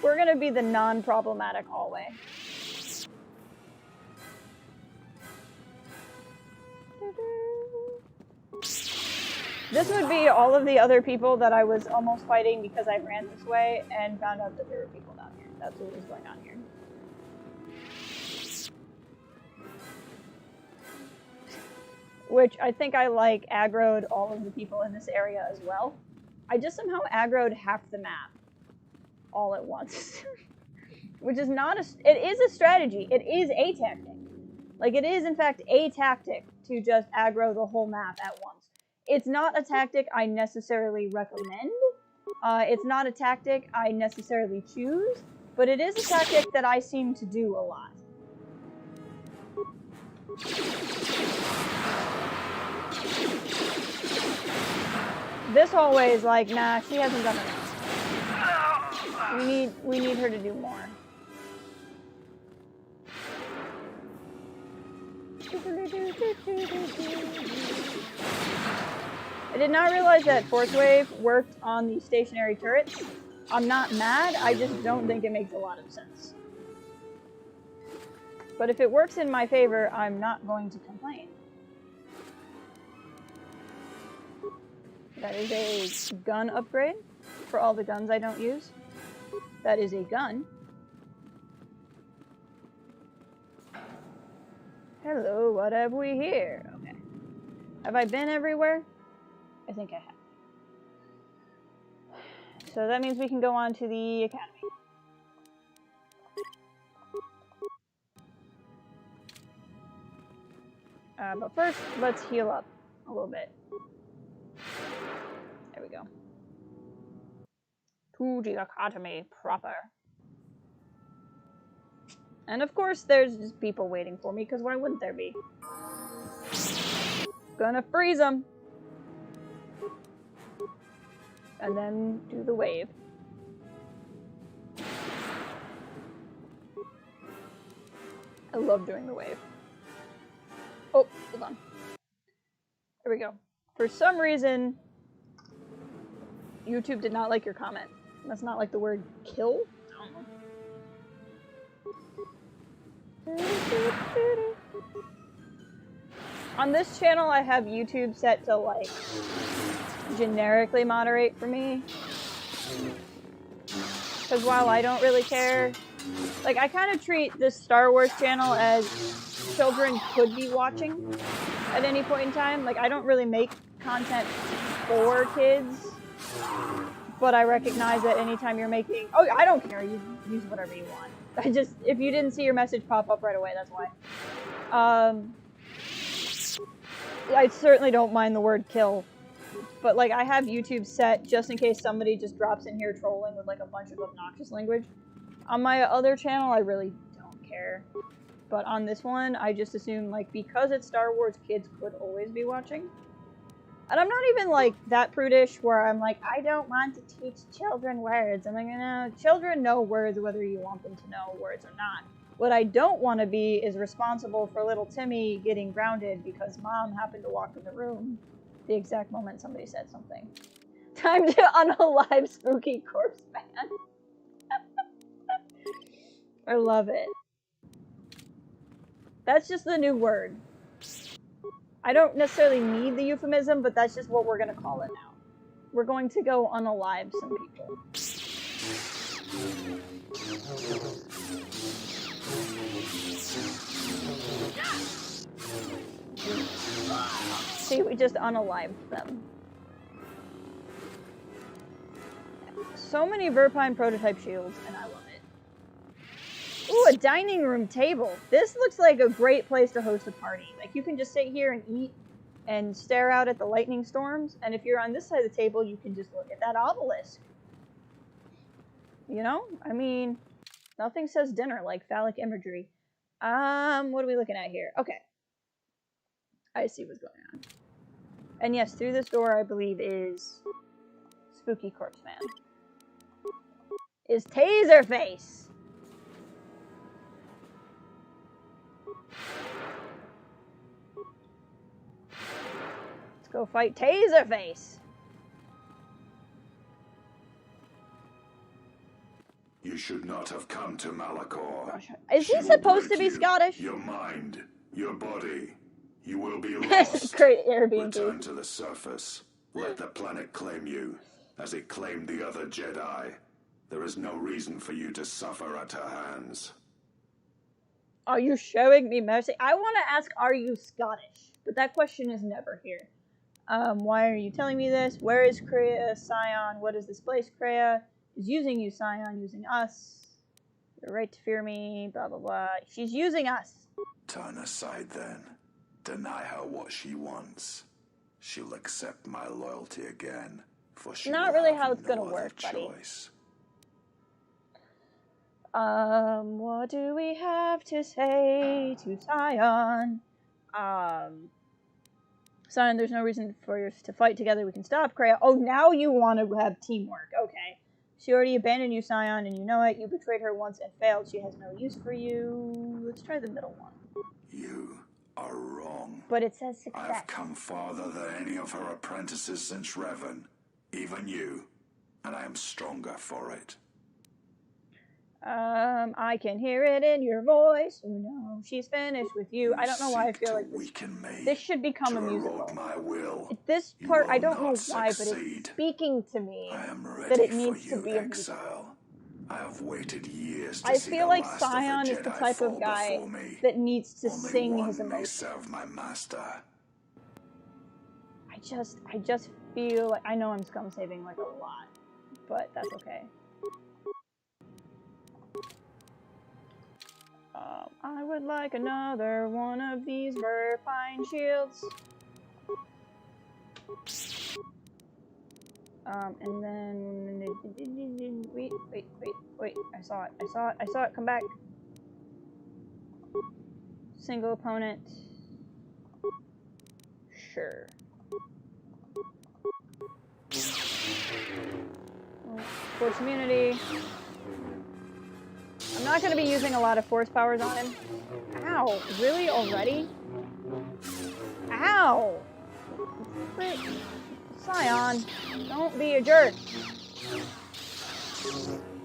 We're gonna be the non-problematic hallway. This would be all of the other people that I was almost fighting because I ran this way and found out that there were people down here. That's what was going on here. which I think I like aggroed all of the people in this area as well. I just somehow aggroed half the map all at once. Which is not it is a strategy. It is a tactic. Like, it is, in fact, a tactic to just aggro the whole map at once. It's not a tactic I necessarily recommend. It's not a tactic I necessarily choose, but it is a tactic that I seem to do a lot. This hallway is like, nah, she hasn't done enough. We need her to do more. I did not realize that Force Wave worked on the stationary turrets. I'm not mad, I just don't think it makes a lot of sense. But if it works in my favor, I'm not going to complain. That is a gun upgrade for all the guns I don't use. That is a gun. Hello, what have we here? Okay. Have I been everywhere? I think I have. So that means we can go on to the academy. But first, let's heal up a little bit. There we go. To the academy proper. And of course, there's just people waiting for me, because why wouldn't there be? Gonna freeze them. And then do the wave. I love doing the wave. Oh, hold on. There we go. For some reason, YouTube did not like your comment. That's not like the word kill. I don't know. On this channel, I have YouTube set to, like, generically moderate for me. Because while I don't really care, like, I kind of treat this Star Wars channel as children could be watching at any point in time. Like, I don't really make content for kids, but I recognize that anytime you're making... Oh, I don't care. You use whatever you want. I just... If you didn't see your message pop up right away, that's why. I certainly don't mind the word kill. But, like, I have YouTube set just in case somebody just drops in here trolling with, like, a bunch of obnoxious language. On my other channel, I really don't care. But on this one, I just assume, like, because it's Star Wars, kids could always be watching. And I'm not even, like, that prudish where I'm like, I don't want to teach children words. I'm like, no, children know words whether you want them to know words or not. What I don't want to be is responsible for little Timmy getting grounded because Mom happened to walk in the room the exact moment somebody said something. Time to unalive Spooky Corpse Man. I love it. That's just the new word. I don't necessarily need the euphemism, but that's just what we're going to call it now. We're going to go unalive some people. See, we just unalived them. So many Verpine prototype shields, and I love it. Ooh, a dining room table. This looks like a great place to host a party. Like, you can just sit here and eat and stare out at the lightning storms, and if you're on this side of the table, you can just look at that obelisk. You know? I mean, nothing says dinner like phallic imagery. What are we looking at here? Okay. I see what's going on. And yes, through this door, I believe, is Spooky Corpse Man. Is Taserface! Let's go fight Taserface! You should not have come to Malachor. Is he supposed to be Scottish? Your mind, your body. You will be lost. Great Airbnb. Return to the surface. Let the planet claim you, as it claimed the other Jedi. There is no reason for you to suffer at her hands. Are you showing me mercy? I want to ask, are you Scottish? but that question is never here. Why are you telling me this? Where is Kreia? Scion, what is this place? Kreia is using you, Scion, using us. The right to fear me, blah, blah, blah. She's using us. Turn aside then. Deny her what she wants. She'll accept my loyalty again, for she Not will really have how it's no gonna other work, buddy. choice. What do we have to say to Scion? Scion, there's no reason for us to fight together. We can stop Kreia. Oh, now you want to have teamwork. Okay. She already abandoned you, Scion, and you know it. You betrayed her once and failed. She has no use for you. Let's try the middle one. You are wrong. But it says success. I've come farther than any of her apprentices since Revan. Even you. And I am stronger for it. I can hear it in your voice. You know she's finished with you. I don't know why I feel like this should become a musical. My will. At this part, I don't know why, but it's speaking to me that it needs to be a musical. I have waited years to I see feel the like last Scion of the is the Jedi type fall of guy before me. that needs to Only sing one his may emotions. serve my master. I just feel like I know I'm scum saving like a lot, but that's okay. I would like another one of these Verpine shields. And then wait. I saw it. Come back. Single opponent. Sure. Force immunity. I'm not going to be using a lot of force powers on him. Ow. Really? Already? Ow! Frick. Scion, don't be a jerk.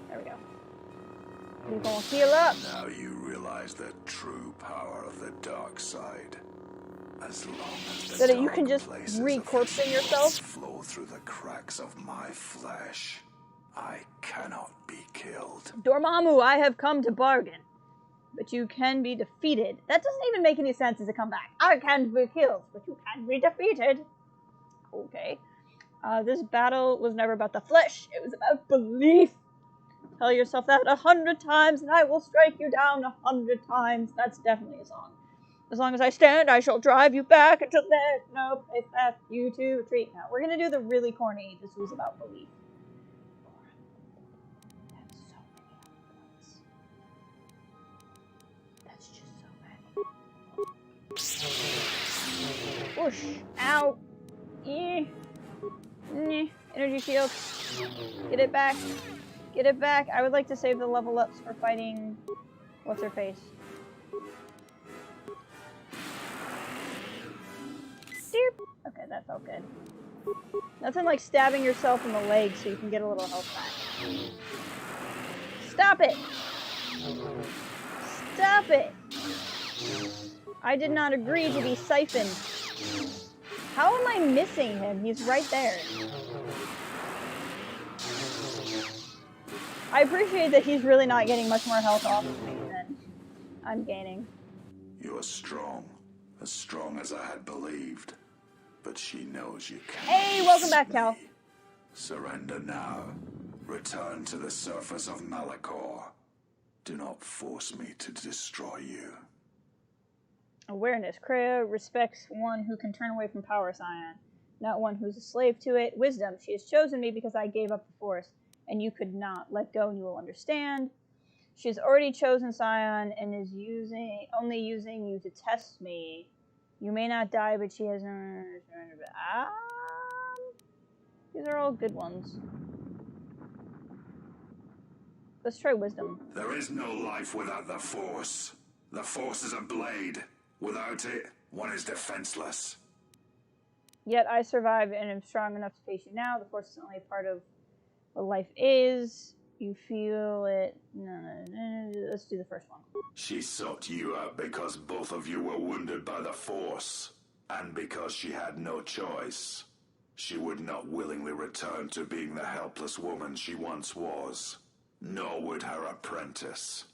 There we go. We're gonna heal up. Now you realize the true power of the dark side. As long as the that you can just re-corpsing yourself. Flow through the cracks of my flesh, I cannot be killed. Dormammu, I have come to bargain. But you can be defeated. That doesn't even make any sense as a comeback. I can't be killed, but you can be defeated. Okay. This battle was never about the flesh. It was about belief. Tell yourself that 100 times, and I will strike you down 100 times. That's definitely a song. As long as I stand, I shall drive you back until there's no place left you to retreat. Now, we're going to do the really corny, this was about belief. That's so many points. That's just so many. Whoosh. Ow. Energy shield. Get it back. Get it back. I would like to save the level ups for fighting... What's her face? Okay, that felt good. Nothing like stabbing yourself in the leg so you can get a little health back. Stop it! Stop it! I did not agree to be siphoned. How am I missing him? He's right there. I appreciate that he's really not getting much more health off of me than I'm gaining. You are strong as I had believed. But she knows you can't. Hey, welcome back, Cal. Surrender now. Return to the surface of Malachor. Do not force me to destroy you. Awareness. Kreia respects one who can turn away from power, Scion, not one who's a slave to it. Wisdom. She has chosen me because I gave up the Force, and you could not let go, and you will understand. She has already chosen Scion and is only using you to test me. You may not die, but she has no... These are all good ones. Let's try wisdom. There is no life without the Force. The Force is a blade. Without it, one is defenseless. Yet I survive and am strong enough to face you now. The Force is only a part of what life is. You feel it... No. Let's do the first one. She sought you out because both of you were wounded by the Force. And because she had no choice. She would not willingly return to being the helpless woman she once was. Nor would her apprentice.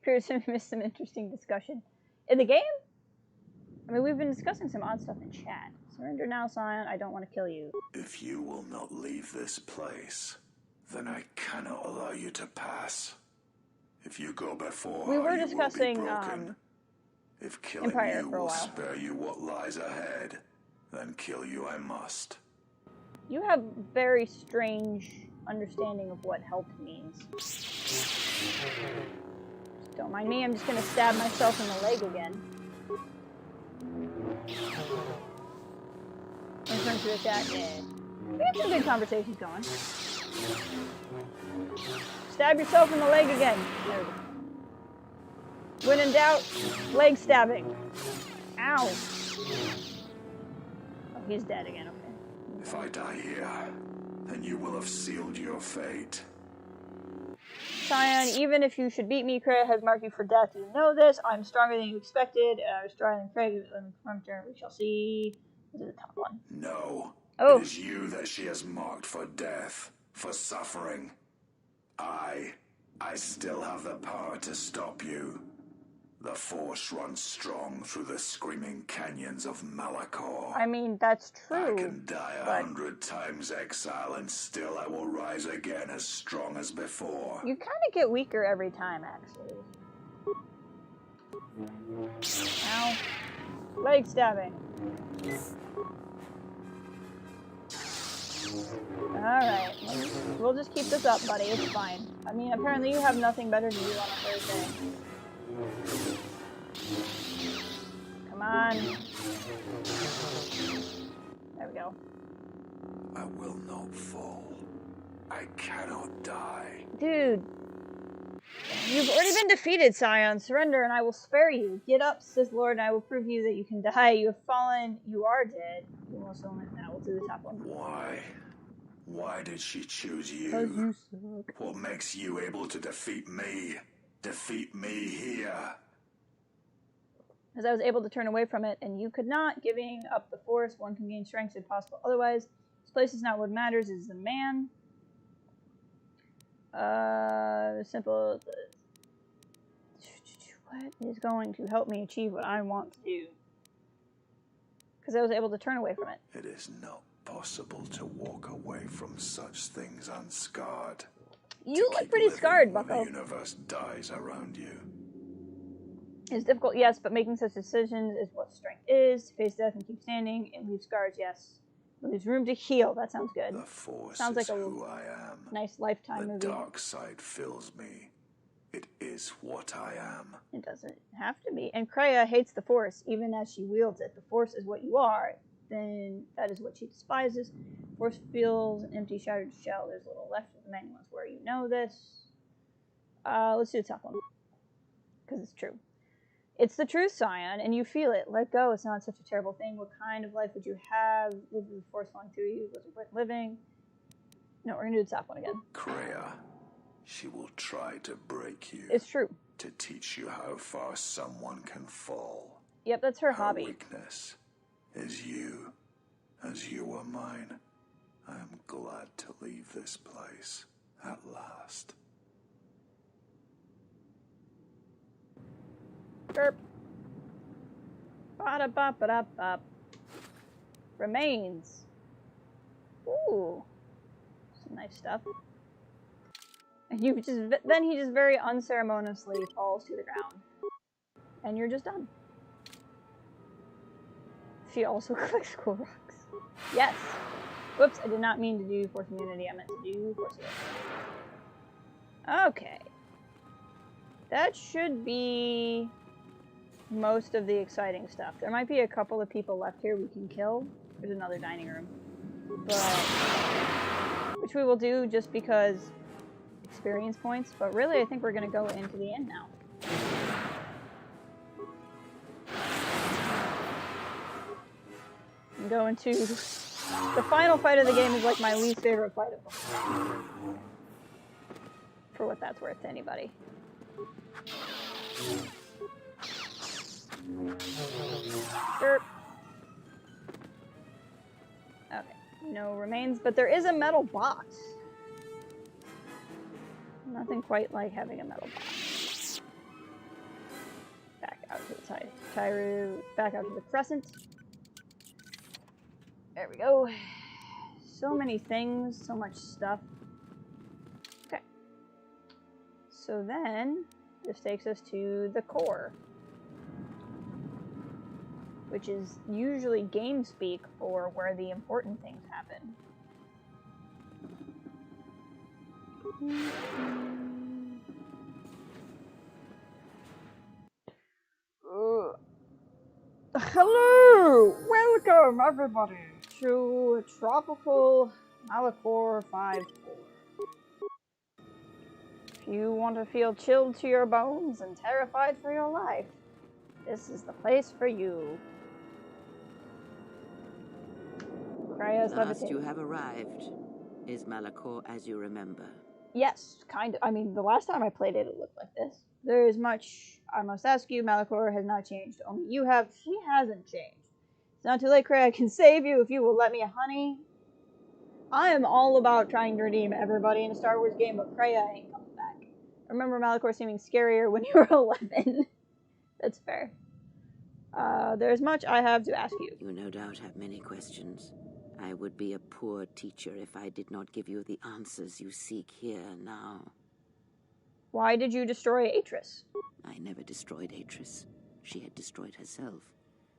Appears to miss some interesting discussion. In the game? I mean, we've been discussing some odd stuff in chat. Surrender now, Scion. I don't want to kill you. If you will not leave this place, then I cannot allow you to pass. If you go before We were you discussing, will be broken. If killing Empire you for a will while. spare you what lies ahead, then kill you I must. You have very strange understanding of what help means. Don't mind me, I'm just gonna stab myself in the leg again. In terms of the chat, yeah. We had some good conversations going. Stab yourself in the leg again. There we go. When in doubt, leg stabbing. Ow. Oh, he's dead again, okay. If I die here, then you will have sealed your fate. Scion, even if you should beat me, Kreia has marked you for death. You know this. I'm stronger than you expected. I was stronger than Kreia. We shall see. This is the top one. No. Oh. It is you that she has marked for death, for suffering. I still have the power to stop you. The Force runs strong through the screaming canyons of Malachor. I mean, that's true. I can die 100 times exile, and still I will rise again as strong as before. You kind of get weaker every time, actually. Ow. Leg stabbing. Alright. We'll just keep this up, buddy. It's fine. I mean, apparently you have nothing better to do on a Thursday. Come on. There we go. I will not fall. I cannot die. Dude. You've already been defeated, Scion. Surrender and I will spare you. Get up, says Lord, and I will prove to you that you can die. You have fallen. You are dead. You will also now. We'll do the top one. Why? Why did she choose you? 'Cause you suck. What makes you able to defeat me? Defeat me here? As I was able to turn away from it, and you could not. Giving up the Force, one can gain strength if possible. Otherwise, this place is not what matters. It is the man. Simple. What is going to help me achieve what I want to do? Because I was able to turn away from it. It is not possible to walk away from such things unscarred. You look pretty scarred, when Bucko. the universe dies around you. It's difficult, yes, but making such decisions is what strength is. To face death and keep standing and leave scars, yes. But there's room to heal. That sounds good. The Force sounds like is a who I am. nice Lifetime the movie. The dark side fills me. It is what I am. It doesn't have to be. And Kreia hates the Force, even as she wields it. The Force is what you are. Then that is what she despises. Force feels an empty, shattered shell. There's little left of the many ones where you know this. Let's do the top one. Because it's true. It's the truth, Scion, and you feel it. Let go. It's not such a terrible thing. What kind of life would you have? Live with the Force flowing through you? Was it worth living? No, we're going to do the top one again. Kreia, she will try to break you. It's true. To teach you how far someone can fall. Yep, that's her hobby. Her weakness is you. As you are mine, I am glad to leave this place at last. Derp. Ba-da-ba-ba-da-ba. Remains. Ooh. Some nice stuff. And then he just very unceremoniously falls to the ground. And you're just done. She also collects cool rocks. Yes! Whoops, I did not mean to do Force Immunity. I meant to do Force Immunity. Okay. That should be most of the exciting stuff. There might be a couple of people left here we can kill. There's another dining room. But which we will do just because experience points. But really, I think we're going to go into the end now. And go into... The final fight of the game is like my least favorite fight of them. For what that's worth to anybody. Derp. Okay, no remains, but there is a metal box. Nothing quite like having a metal box. Back out to the side. back out to the crescent. There we go. So many things, so much stuff. Okay. So then, this takes us to the core, which is usually game speak for where the important things happen. Hello! Welcome, everybody, to Tropical Malachor 5-4. If you want to feel chilled to your bones and terrified for your life, this is the place for you. Krea's At last levitating. you have arrived. Is Malachor as you remember? Yes, kind of. I mean, the last time I played it, it looked like this. There is much I must ask you. Malachor has not changed. Only you have. She hasn't changed. It's not too late, Krea. I can save you if you will let me, honey. I am all about trying to redeem everybody in a Star Wars game, but Krea ain't coming back. I remember Malachor seeming scarier when you were 11. That's fair. There's much I have to ask you. You no doubt have many questions. I would be a poor teacher if I did not give you the answers you seek here now. Why did you destroy Atris? I never destroyed Atris. She had destroyed herself.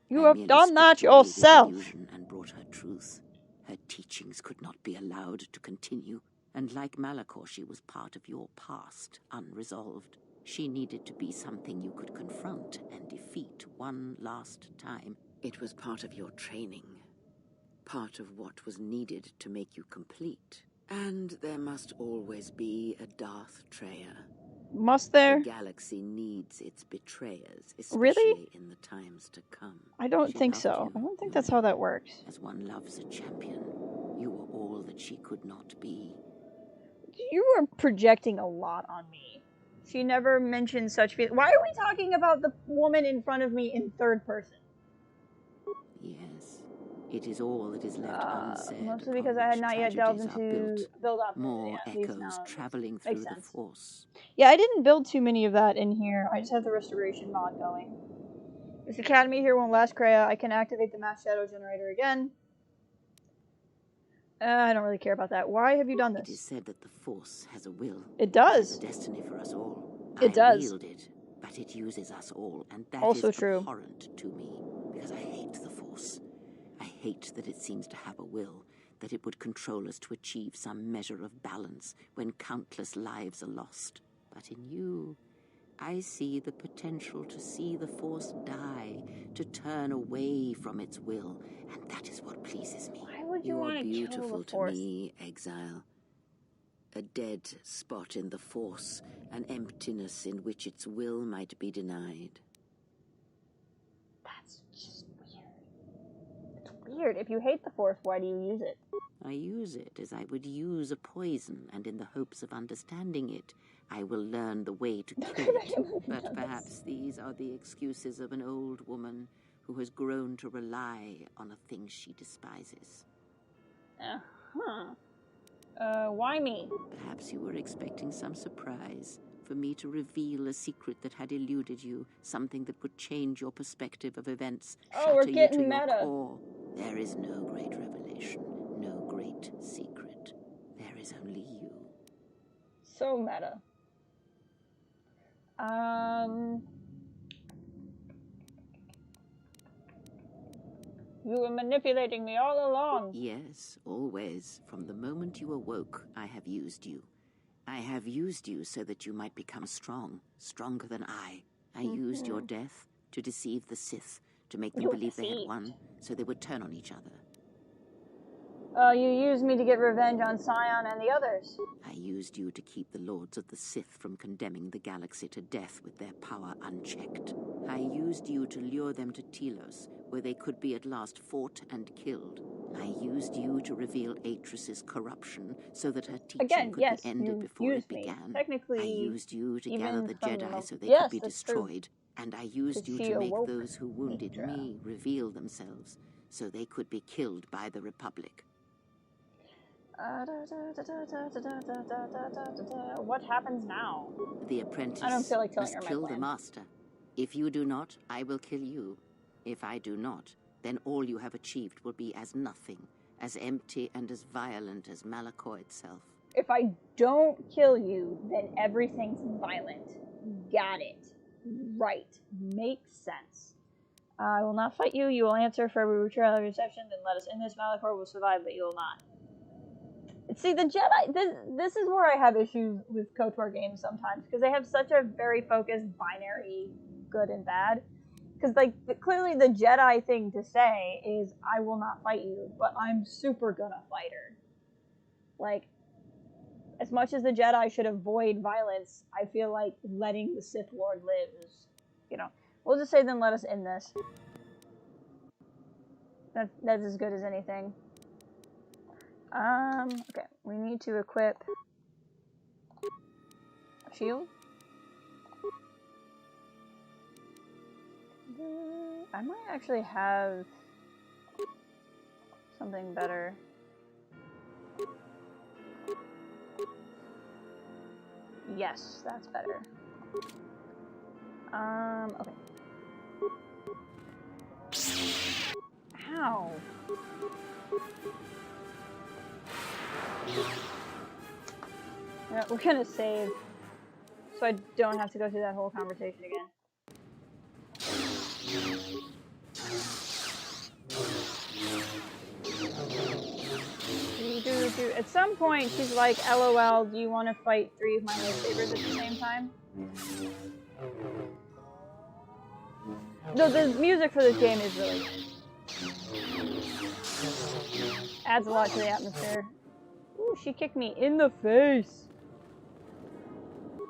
You I have merely done that stripped away the yourself. illusion and brought her truth. Her teachings could not be allowed to continue, and like Malachor, she was part of your past, unresolved. She needed to be something you could confront and defeat one last time. It was part of your training, part of what was needed to make you complete. And there must always be a Darth Treya. Must there? The galaxy needs its betrayers, especially Really? in the times to come. I don't She think loved so. you, I don't think you that's know. how that works. As one loves a champion, you were all that she could not be. You are projecting a lot on me. She never mentioned such feelings. Why are we talking about the woman in front of me in third person? Yes, it is all that is left unsaid. Mostly upon because I had which not yet delved tragedies are into build up. More Yeah, these echoes now traveling makes through the sense. Force. Yeah, I didn't build too many of that in here. I just have the restoration mod going. This academy here won't last, Krea. I can activate the mass shadow generator again. I don't really care about that. Why have you done this? It is said that the Force has a will. It does. It has a destiny for us all. It does. I wield it, but it uses us all, and that Also is true. abhorrent to me, because I hate the Force. I hate that it seems to have a will, that it would control us to achieve some measure of balance when countless lives are lost. But in you, I see the potential to see the Force die, to turn away from its will, and that is what pleases me. Why would you are want to kill beautiful the to Force? me, Exile. A dead spot in the Force, an emptiness in which its will might be denied. That's just weird. It's weird. If you hate the Force, why do you use it? I use it as I would use a poison, and in the hopes of understanding it, I will learn the way to kill it. But perhaps these are the excuses of an old woman who has grown to rely on a thing she despises. Why me? Perhaps you were expecting some surprise, for me to reveal a secret that had eluded you, something that would change your perspective of events, We're shatter you getting to your meta. core. There is no great revelation, no great secret. There is only you. So meta. You were manipulating me all along. Yes, always. From the moment you awoke, I have used you. I have used you so that you might become strong, stronger than I. I used your death to deceive the Sith, to make them believe they had won, so they would turn on each other. You used me to get revenge on Scion and the others. I used you to keep the Lords of the Sith from condemning the galaxy to death with their power unchecked. I used you to lure them to Telos, where they could be at last fought and killed. I used you to reveal Atris's corruption, so that her teaching could be ended before it began. Technically, I used you to gather the Jedi so they could be destroyed. And I used you to make those who wounded me reveal themselves, so they could be killed by the Republic. What happens now? The apprentice I don't feel like telling must her my kill plan. the master. If you do not, I will kill you. If I do not, then all you have achieved will be as nothing, as empty and as violent as Malachor itself. If I don't kill you, then everything's violent. Got it. Right. Makes sense. I will not fight you. You will answer for every betrayal of reception. Then let us end this. Malachor will survive, but you will not. See, the Jedi, this is where I have issues with KotOR games sometimes, because they have such a very focused binary good and bad. Because, like, clearly the Jedi thing to say is, I will not fight you, but I'm super gonna fight her. Like, as much as the Jedi should avoid violence, I feel like letting the Sith Lord live is, you know. We'll just say then let us end this. That's as good as anything. Okay, we need to equip a shield. I might actually have something better. Yes, that's better. Okay. Ow. Yeah, we're gonna save, so I don't have to go through that whole conversation again. At some point, she's like, LOL, do you want to fight 3 of my lightsabers at the same time? No, the music for this game is really good. Adds a lot to the atmosphere. Ooh, she kicked me in the face.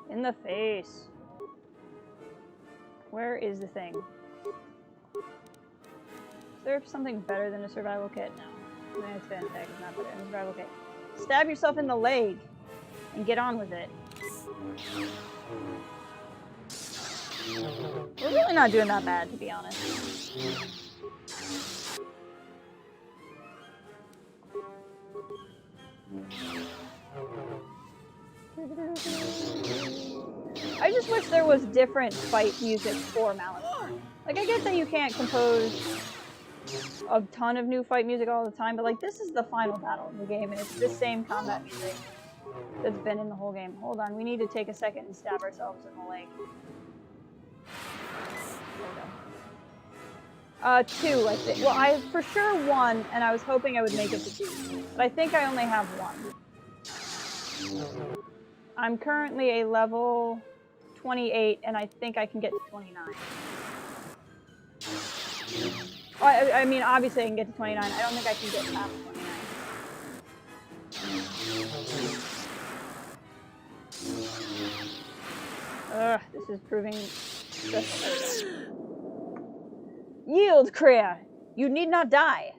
In the face. Where is the thing? Is there something better than a survival kit? No. It's Fantech, it's not better than a survival kit. Stab yourself in the leg and get on with it. We're really not doing that bad, to be honest. I just wish there was different fight music for Malachor. Like, I get that you can't compose a ton of new fight music all the time, but like, this is the final battle in the game, and it's the same combat music that's been in the whole game. Hold on, we need to take a second and stab ourselves in the leg. There we go. 2, I think. Well, I for sure 1, and I was hoping I would make it to 2, but I think I only have 1. I'm currently a level 28, and I think I can get to 29. I mean, obviously I can get to 29. I don't think I can get past 29. Ugh, this is proving stressful. Yield, Kreia! You need not die.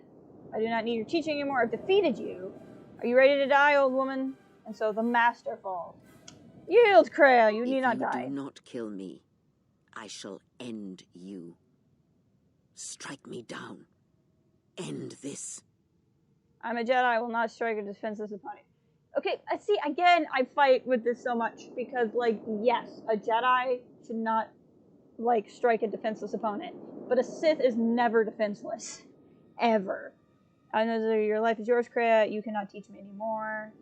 I do not need your teaching anymore. I've defeated you. Are you ready to die, old woman? And so the master falls. Yield, Kreia! You need not die. If you do not kill me, I shall end you. Strike me down. End this. I'm a Jedi. I will not strike a defenseless opponent. Okay, see, again, I fight with this so much because, like, yes, a Jedi should not, like, strike a defenseless opponent. But a Sith is never defenseless. Ever. I know that your life is yours, Kreia. You cannot teach me anymore.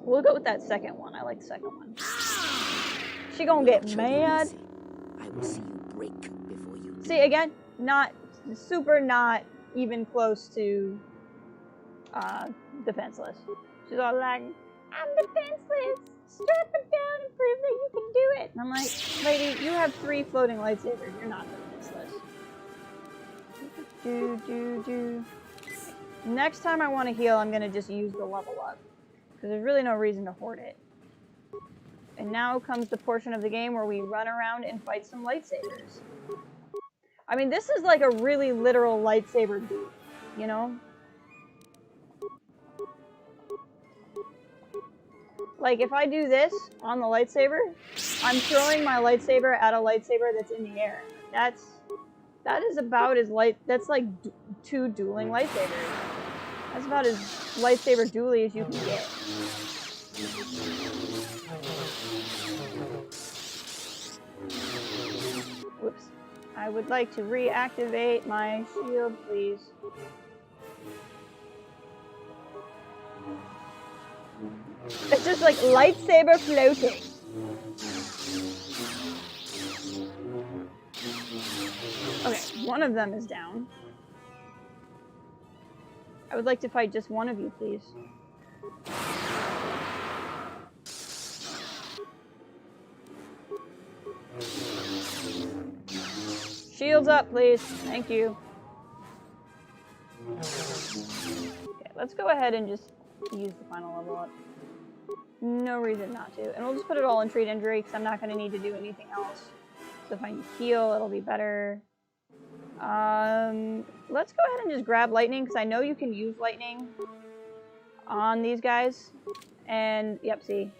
We'll go with that second one. I like the second one. She gonna get mad. I will see you break before you do. See, again, not even close to defenseless. She's all like, I'm defenseless. Strap it down and prove that you can do it. And I'm like, lady, you have 3 floating lightsabers. You're not defenseless. Next time I want to heal, I'm gonna just use the level up. Because there's really no reason to hoard it. And now comes the portion of the game where we run around and fight some lightsabers. I mean, this is like a really literal lightsaber duel, you know? Like, if I do this on the lightsaber, I'm throwing my lightsaber at a lightsaber that's in the air. That is about as light, that's like 2 dueling lightsabers. That's about as lightsaber dually as you can get. Whoops. I would like to reactivate my shield, please. It's just like lightsaber floating. Okay, one of them is down. I would like to fight just one of you, please. Shields up, please. Thank you. Okay, let's go ahead and just use the final level up. No reason not to. And we'll just put it all in treat injury because I'm not going to need to do anything else. So if I need heal, it'll be better. Let's go ahead and just grab lightning because I know you can use lightning on these guys. And, yep, see.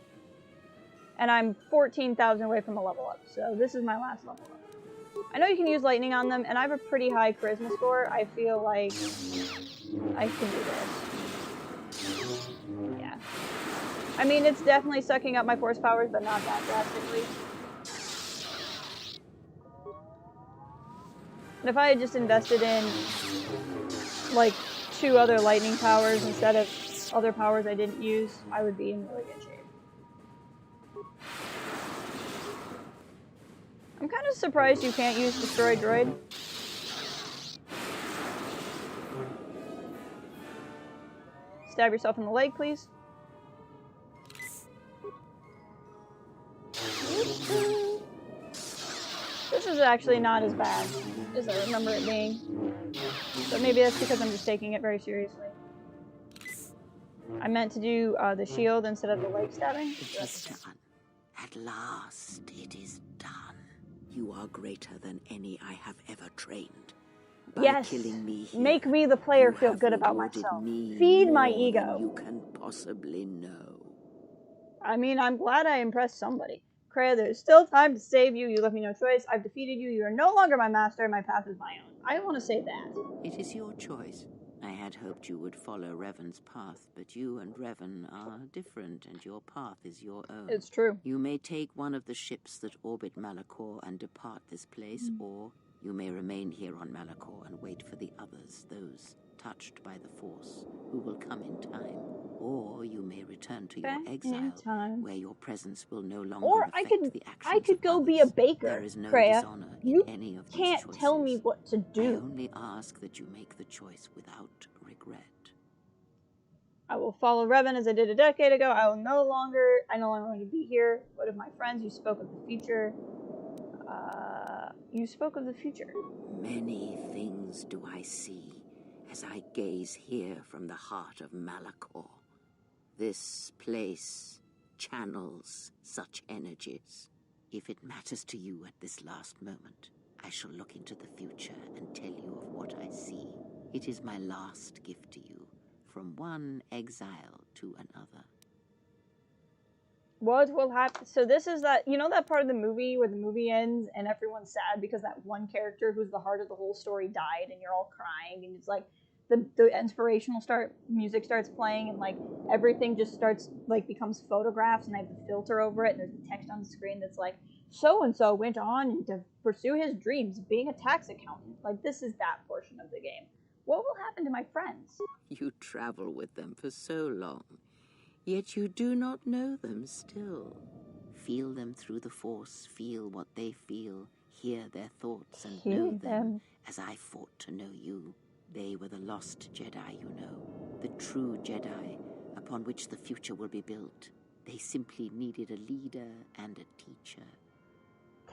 And I'm 14,000 away from a level up. So this is my last level up. I know you can use lightning on them, and I have a pretty high charisma score. I feel like I can do this. Yeah. I mean, it's definitely sucking up my force powers, but not that drastically. And if I had just invested in, like, 2 other lightning powers instead of other powers I didn't use, I would be in really good shape. I'm kind of surprised you can't use Destroy Droid. Stab yourself in the leg, please. This is actually not as bad as I remember it being. But maybe that's because I'm just taking it very seriously. I meant to do the shield instead of the leg stabbing. It is done. At last, it is done. You are greater than any I have ever trained. By yes, killing me here, make me the player feel good about myself. Feed my ego. You can possibly know. I mean, I'm glad I impressed somebody. Kreia, there's still time to save you. You left me no choice. I've defeated you. You are no longer my master. My path is my own. I want to say that. It is your choice. I had hoped you would follow Revan's path, but you and Revan are different, and your path is your own. It's true. You may take one of the ships that orbit Malachor and depart this place, or you may remain here on Malachor and wait for the others, those touched by the Force, who will come in time. Or you may return to your exile, where your presence will no longer affect the actions I could go be a baker. There is no Kreia, dishonor you in any of these can't choices. tell me what to do. I only ask that you make the choice without regret. I will follow Revan as I did a decade ago. I no longer want to be here. What of my friends? You spoke of the future. You spoke of the future. Many things do I see as I gaze here from the heart of Malachor. This place channels such energies. If it matters to you at this last moment, I shall look into the future and tell you of what I see. It is my last gift to you, from one exile to another. What will happen? So this is that, you know that part of the movie where the movie ends and everyone's sad because that one character who's the heart of the whole story died and you're all crying and it's like the inspirational music starts playing and like everything just starts like becomes photographs and they have the filter over it and there's the text on the screen that's like so-and-so went on to pursue his dreams of being a tax accountant. Like this is that portion of the game. What will happen to my friends? You travel with them for so long, yet you do not know them still. Feel them through the Force, feel what they feel, hear their thoughts, and know them as I fought to know you. They were the lost Jedi, you know, the true Jedi upon which the future will be built. They simply needed a leader and a teacher.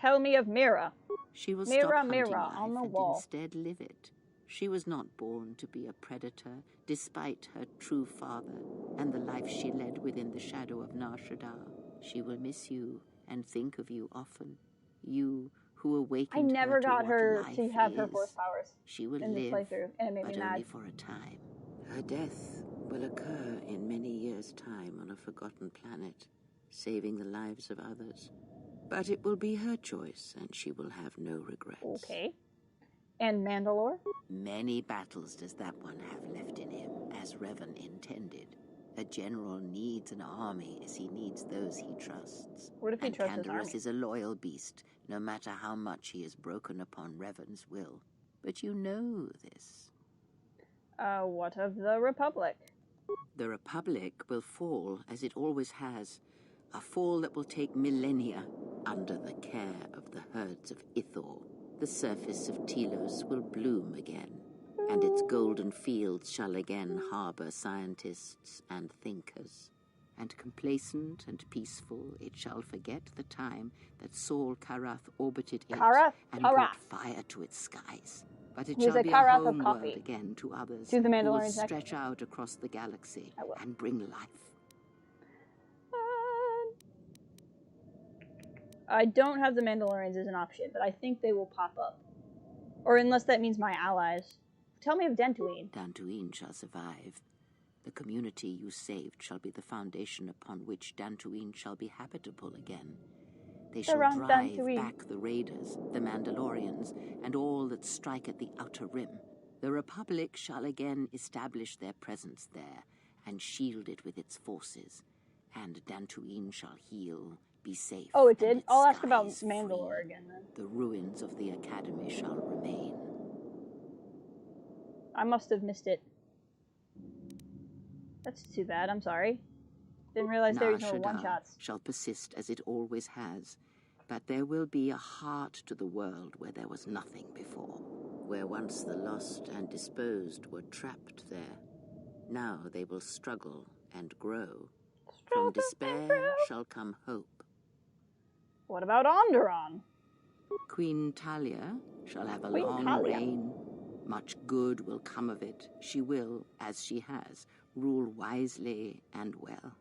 Tell me of Mira. She will Mira, stop hunting Mira, life on the and wall. instead live it. She was not born to be a predator, despite her true father and the life she led within the shadow of Nar Shaddaa. She will miss you and think of you often. You who awakened I never got her life to have is. her force powers She will in this live, playthrough, and it made but me mad. only for a time. Her death will occur in many years' time on a forgotten planet, saving the lives of others. But it will be her choice, and she will have no regrets. Okay. And Mandalore? Many battles does that one have left in him, as Revan intended. A general needs an army as he needs those he trusts. What if he trusts his army? Canderous is a loyal beast, no matter how much he is broken upon Revan's will. But you know this. What of the Republic? The Republic will fall, as it always has. A fall that will take millennia under the care of the herds of Ithor. The surface of Telos will bloom again, and its golden fields shall again harbor scientists and thinkers. And complacent and peaceful, it shall forget the time that Saul Karath orbited it and brought fire to its skies. But it shall be a home world again to others Do the who will Mandalorians stretch out across the galaxy and bring life. I don't have the Mandalorians as an option, but I think they will pop up. Or unless that means my allies. Tell me of Dantooine. Dantooine shall survive. The community you saved shall be the foundation upon which Dantooine shall be habitable again. They shall drive back the raiders, the Mandalorians, and all that strike at the outer rim. The Republic shall again establish their presence there, and shield it with its forces. And Dantooine shall heal, be safe. Oh, it did? I'll ask about Mandalore again then. The ruins of the Academy shall remain. I must have missed it. That's too bad, I'm sorry. Didn't realize there was no one-shots. Shall persist as it always has, but there will be a heart to the world where there was nothing before, where once the lost and disposed were trapped there. Now they will struggle and grow. From despair shall come hope. What about Onderon? Queen Talia shall have a long reign. Much good will come of it. She will, as she has, rule wisely and well.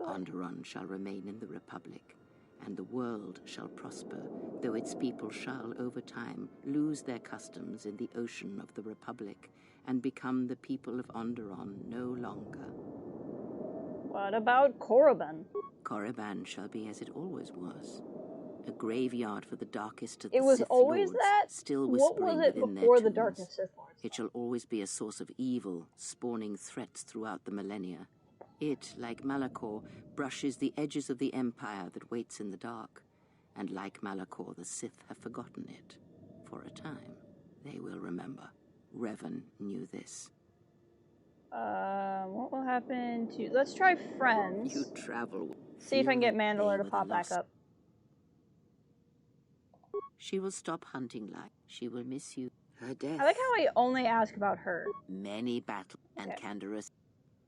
Onderon shall remain in the Republic, and the world shall prosper, though its people shall, over time, lose their customs in the ocean of the Republic, and become the people of Onderon no longer. What about Korriban? Korriban shall be as it always was. A graveyard for the darkest of the Sith Lords. It was always that? Still whispering what was it before the darkest Sith Lords? It shall always be a source of evil, spawning threats throughout the millennia. It, like Malachor, brushes the edges of the Empire that waits in the dark. And like Malachor, the Sith have forgotten it. For a time, they will remember. Revan knew this. What will happen to... Let's try Friends. You travel. See if I can get Mandalore to pop back up. She will stop hunting life. She will miss you. Her death. I like how I only ask about her. Many battles and Canderous.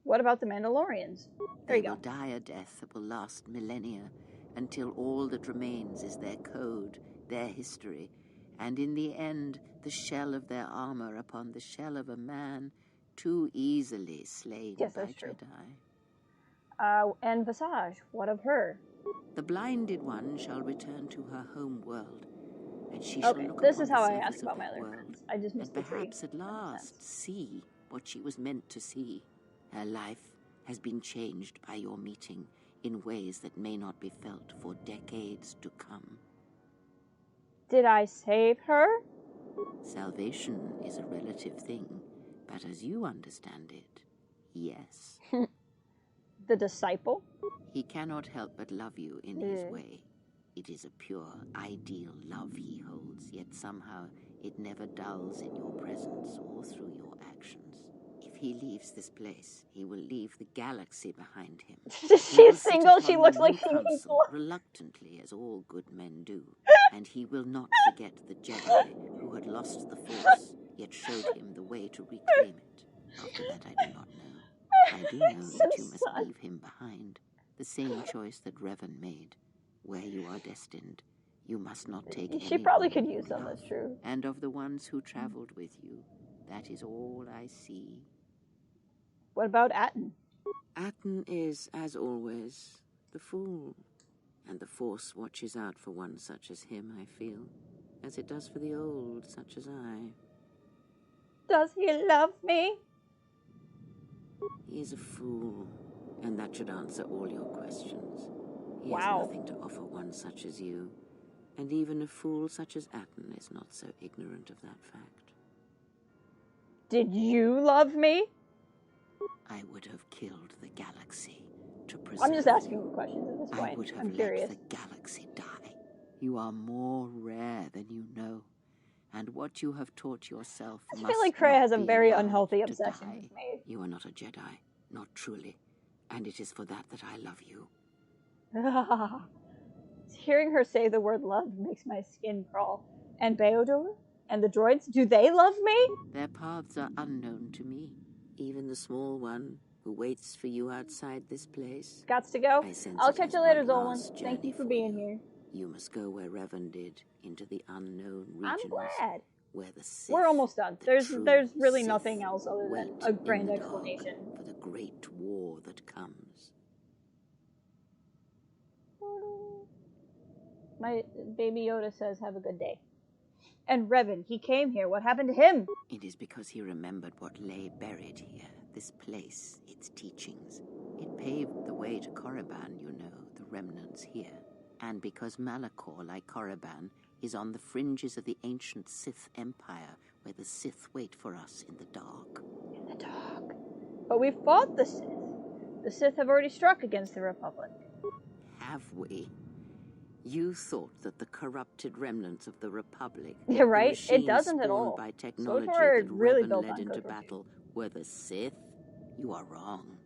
What about the Mandalorians? There you go. They will die a death that will last millennia, until all that remains is their code, their history, and in the end, the shell of their armor upon the shell of a man too easily slain by Jedi. And Visage, what of her? The blinded one shall return to her home world, and she shall look this upon is how the I ask surface about of my that other world, friends. I just missed and perhaps at last see what she was meant to see. Her life has been changed by your meeting in ways that may not be felt for decades to come. Did I save her? Salvation is a relative thing, but as you understand it, yes. The disciple? He cannot help but love you in his way. It is a pure, ideal love he holds, yet somehow it never dulls in your presence or through your actions. If he leaves this place, he will leave the galaxy behind him. She's single, she looks like she needs love. Reluctantly, as all good men do. And he will not forget the Jedi who had lost the Force, yet showed him the way to reclaim it. After that, I do not know. I do know that you must leave him behind. The same choice that Revan made. Where you are destined, you must not take She probably could use them, that's true. And of the ones who traveled with you, that is all I see. What about Atten? Atten is, as always, the fool. And the Force watches out for one such as him, I feel. As it does for the old, such as I. Does he love me? He is a fool, and that should answer all your questions. He has nothing to offer one such as you, and even a fool such as Atten is not so ignorant of that fact. Did you love me? I would have killed the galaxy to preserve I'm just asking questions at this I point. would have I'm let curious. the galaxy die. You are more rare than you know, and what you have taught yourself I just must feel like Kreia has a not be very allowed unhealthy to obsession die. with me. You are not a Jedi, not truly, and it is for that that I love you. Hearing her say the word love makes my skin crawl. And Beodor? And the droids? Do they love me? Their paths are unknown to me. Even the small one who waits for you outside this place. Gots to go. I sense I'll it catch has you later, one Zolan. last Thank you journey for being here. You must go where Revan did, into the unknown I'm regions. glad. Where the Sith, We're almost done. the There's really Sith nothing else other than wait a grand in the explanation. dark for the great war that comes. My baby Yoda says, have a good day. And Revan, he came here. What happened to him? It is because he remembered what lay buried here, this place, its teachings. It paved the way to Korriban, you know, the remnants here. And because Malachor, like Korriban, is on the fringes of the ancient Sith Empire, where the Sith wait for us in the dark. In the dark. But we fought the Sith. The Sith have already struck against the Republic. Have we? You thought that the corrupted remnants of the Republic, Yeah, right? the It doesn't at all. by technology KotOR that really Revan built led on into KotOR. battle, were the Sith? You are wrong.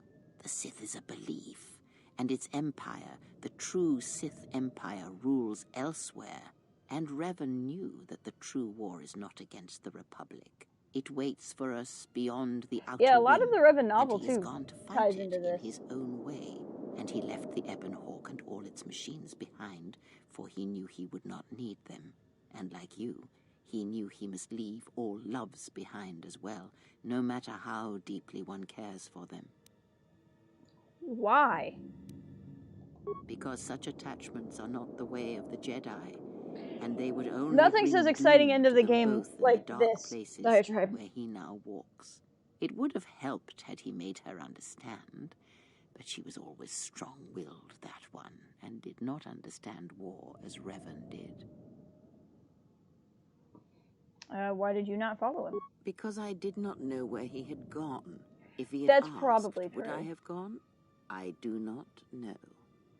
The Sith is a belief, and its empire, the true Sith Empire, rules elsewhere. And Revan knew that the true war is not against the Republic. It waits for us beyond the outer Yeah, a lot of rim, the Revan novel, and he has too, gone to fight ties it into in this. his own way. And he left the Ebon Hawk and all its machines behind, for he knew he would not need them. And like you, he knew he must leave all loves behind as well, no matter how deeply one cares for them. Why? Because such attachments are not the way of the Jedi, and they would only Nothing bring says exciting doom end of to the them game both in like the dark this places diatribe. where he now walks. It would have helped had he made her understand, but she was always strong-willed, that one, and did not understand war as Revan did. Why did you not follow him? Because I did not know where he had gone. If he had That's asked, probably would true. I have gone? I do not know.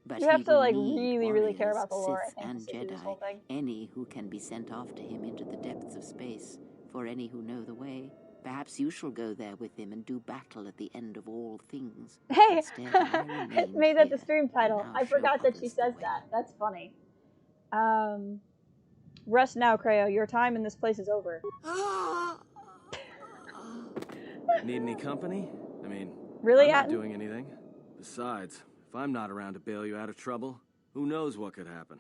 But You have he to, will like, need really care warriors, about the lore, I Sith think, and to sit through this Jedi, whole thing. any who can be sent after him into the depths of space, for any who know the way. Perhaps you shall go there with him and do battle at the end of all things. Hey! Instead, I remained Made that the here, stream title. and now I show forgot that others she the says way. that. That's funny. Rest now, Kreia. Your time in this place is over. Need any company? I mean, Really, I'm not Atten? doing anything. Besides, if I'm not around to bail you out of trouble, who knows what could happen.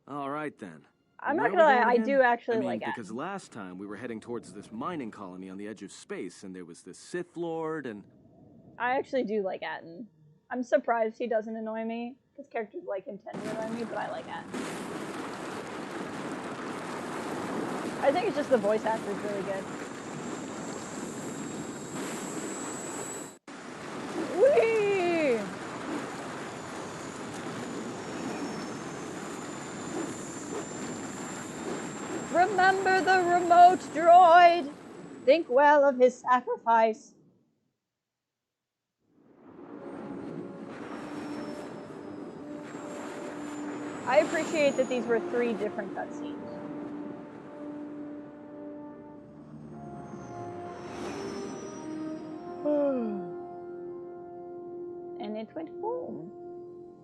All right, then. I'm Where not are we gonna lie, going I again? do actually I mean, like Atten. because last time we were heading towards this mining colony on the edge of space, and there was this Sith Lord, and... I actually do like Atten. I'm surprised he doesn't annoy me, because characters like him tend to annoy me, but I like Atten. I think it's just the voice actor is really good. Whee! Remember the remote droid! Think well of his sacrifice. I appreciate that these were 3 different cutscenes. And it went boom.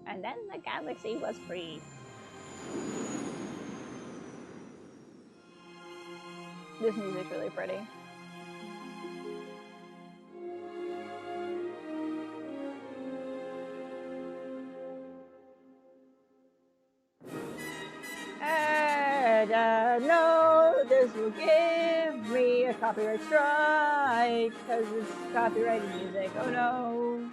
And then the galaxy was free. This music's really pretty. And no, this will give me a copyright strike, because it's copyrighted music. Oh no.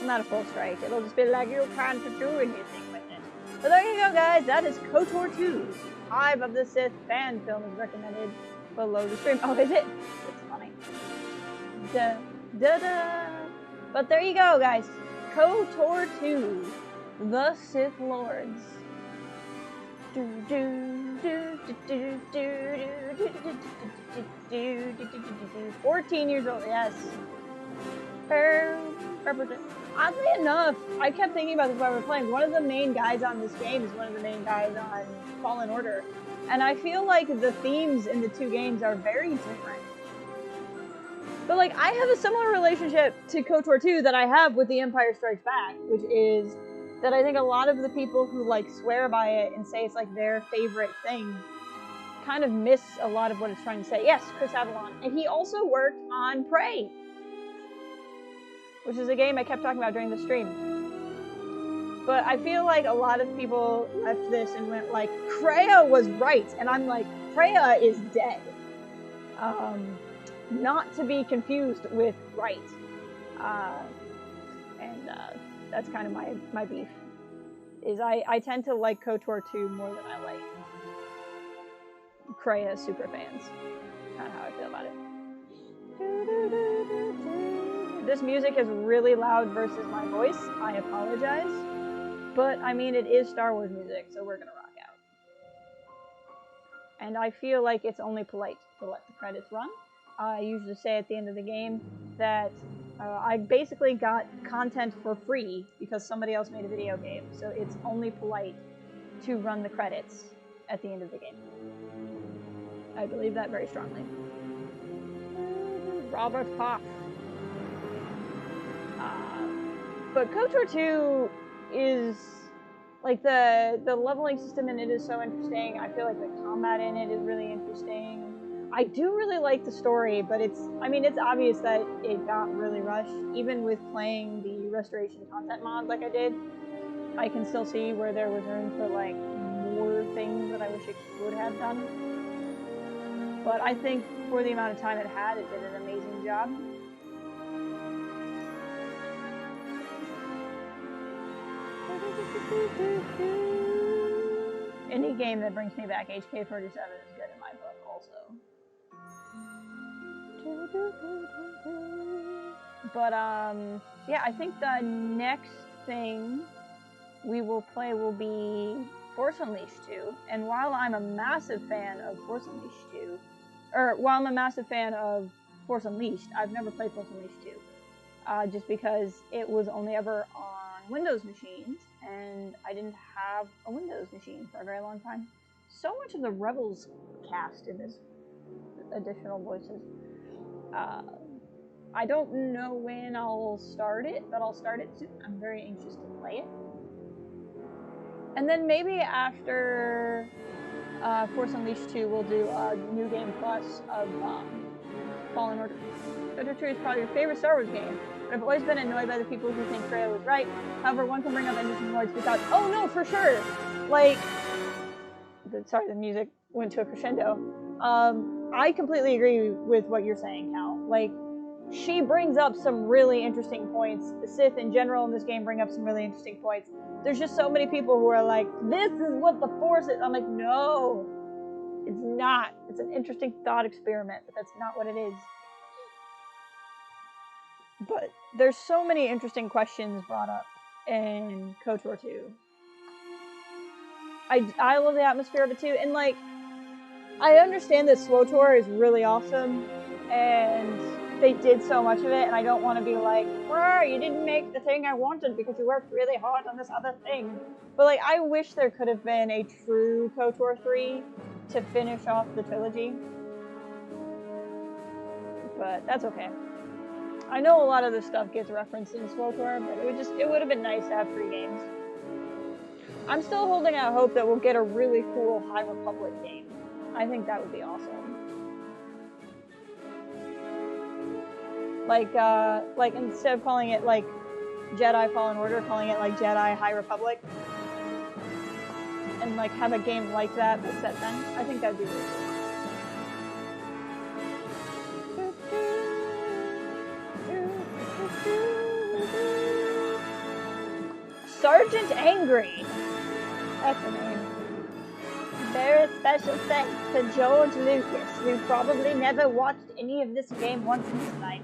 Not a full strike. It'll just be like, you can't do anything with it. But there you go, guys. That is KotOR 2. Hive of the Sith fan film is recommended below the stream. Oh, is it? It's funny. Da, da, da. But there you go, guys. KotOR 2. The Sith Lords. 14 years old, yes. Oddly enough, I kept thinking about this while we were playing. One of the main guys on this game is one of the main guys on Fallen Order. And I feel like the themes in the two games are very different. But, like, I have a similar relationship to KotOR 2 that I have with The Empire Strikes Back, which is that I think a lot of the people who, like, swear by it and say it's, like, their favorite thing kind of miss a lot of what it's trying to say. Yes, Chris Avalon. And he also worked on Prey, which is a game I kept talking about during the stream. But I feel like a lot of people left this and went like, Kreia was right. And I'm like, Kreia is dead. Not to be confused with right. That's kind of my beef. Is I tend to like KotOR 2 more than I like Kreia super fans. Kind of how I feel about it. This music is really loud versus my voice. I apologize. But, I mean, it is Star Wars music, so we're gonna rock out. And I feel like it's only polite to let the credits run. I usually say at the end of the game that I basically got content for free because somebody else made a video game, so it's only polite to run the credits at the end of the game. I believe that very strongly. Robert Fox. But KotOR 2 is, like, the leveling system in it is so interesting. I feel like the combat in it is really interesting. I do really like the story, but it's obvious that it got really rushed. Even with playing the restoration content mod like I did, I can still see where there was room for, like, more things that I wish it would have done. But I think for the amount of time it had, it did an amazing job. Any game that brings me back HK47 is good in my book, also. But, yeah, I think the next thing we will play will be Force Unleashed 2. And while I'm a massive fan of Force Unleashed 2, while I'm a massive fan of Force Unleashed, I've never played Force Unleashed 2. Just because it was only ever on Windows machines, and I didn't have a Windows machine for a very long time. So much of the Rebels cast in this additional voices. I don't know when I'll start it, but I'll start it soon. I'm very anxious to play it. And then maybe after Force Unleashed 2, we'll do a New Game Plus of Fallen Order. KotOR 2 is probably your favorite Star Wars game, but I've always been annoyed by the people who think Kreia was right. However, one can bring up interesting points without, oh no, for sure! Like, sorry, the music went to a crescendo. I completely agree with what you're saying, Cal. Like, she brings up some really interesting points. The Sith in general in this game bring up some really interesting points. There's just so many people who are like, this is what the Force is. I'm like, no, it's not. It's an interesting thought experiment, but that's not what it is. But there's so many interesting questions brought up in KotOR 2. I love the atmosphere of it too, and like, I understand that SWTOR is really awesome, and they did so much of it, and I don't want to be like, you didn't make the thing I wanted because you worked really hard on this other thing. But like, I wish there could have been a true KotOR 3 to finish off the trilogy. But that's okay. I know a lot of this stuff gets referenced in SWTOR, but it would have been nice to have 3 games. I'm still holding out hope that we'll get a really cool High Republic game. I think that would be awesome. Like instead of calling it like Jedi Fallen Order, calling it like Jedi High Republic, and like have a game like that but set then. I think that'd be really cool. Sergeant Angry. That's the name. Very special thanks to George Lucas, who probably never watched any of this game once in his life.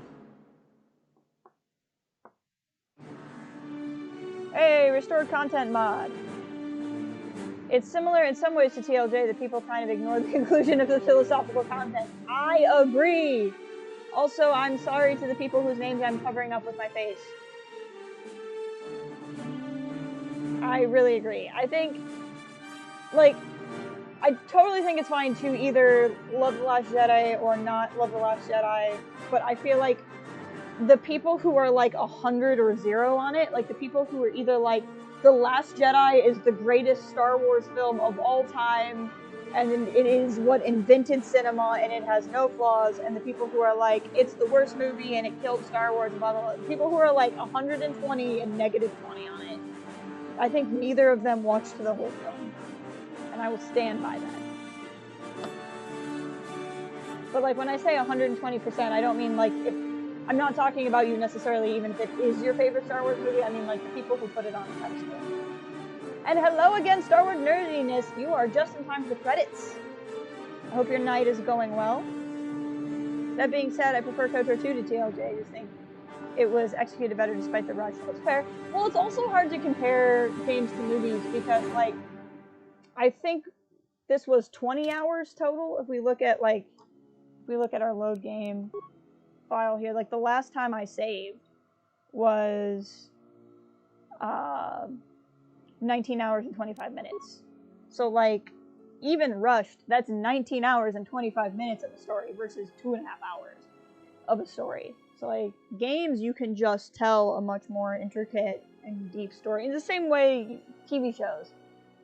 Hey, restored content mod. It's similar in some ways to TLJ that people kind of ignore the inclusion of the philosophical content. I agree. Also, I'm sorry to the people whose names I'm covering up with my face. I really agree. I think, like, I totally think it's fine to either love The Last Jedi or not love The Last Jedi, but I feel like the people who are like 100 or 0 on it, like the people who are either like, The Last Jedi is the greatest Star Wars film of all time, and it is what invented cinema and it has no flaws, and the people who are like, it's the worst movie and it killed Star Wars, blah, blah, blah. The people who are like 120 and negative 20 on it. I think neither of them watched the whole film. And I will stand by that. But like when I say 120%, I don't mean like if I'm not talking about you necessarily even if it is your favorite Star Wars movie. I mean like the people who put it on a pedestal. And hello again, Star Wars nerdiness. You are just in time for the credits. I hope your night is going well. That being said, I prefer KotOR 2 to TLJ. I just think it was executed better despite the rush. That's fair. Well, it's also hard to compare games to movies because, like, I think this was 20 hours total. If we look at our load game file here, like the last time I saved was 19 hours and 25 minutes. So, like, even rushed, that's 19 hours and 25 minutes of a story versus 2.5 hours of a story. So, like, games, you can just tell a much more intricate and deep story. In the same way TV shows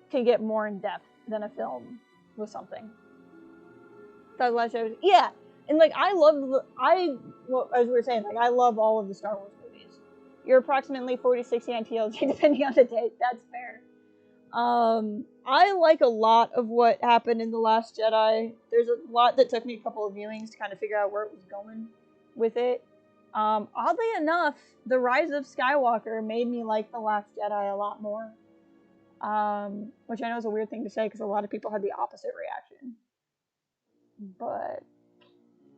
can get more in depth than a film with something. The last show, yeah. And, like, well, as we were saying, like, I love all of the Star Wars movies. You're approximately 40-60 on TLJ, depending on the date. That's fair. I like a lot of what happened in The Last Jedi. There's a lot that took me a couple of viewings to kind of figure out where it was going with it. Oddly enough, The Rise of Skywalker made me like The Last Jedi a lot more. Which I know is a weird thing to say because a lot of people had the opposite reaction. But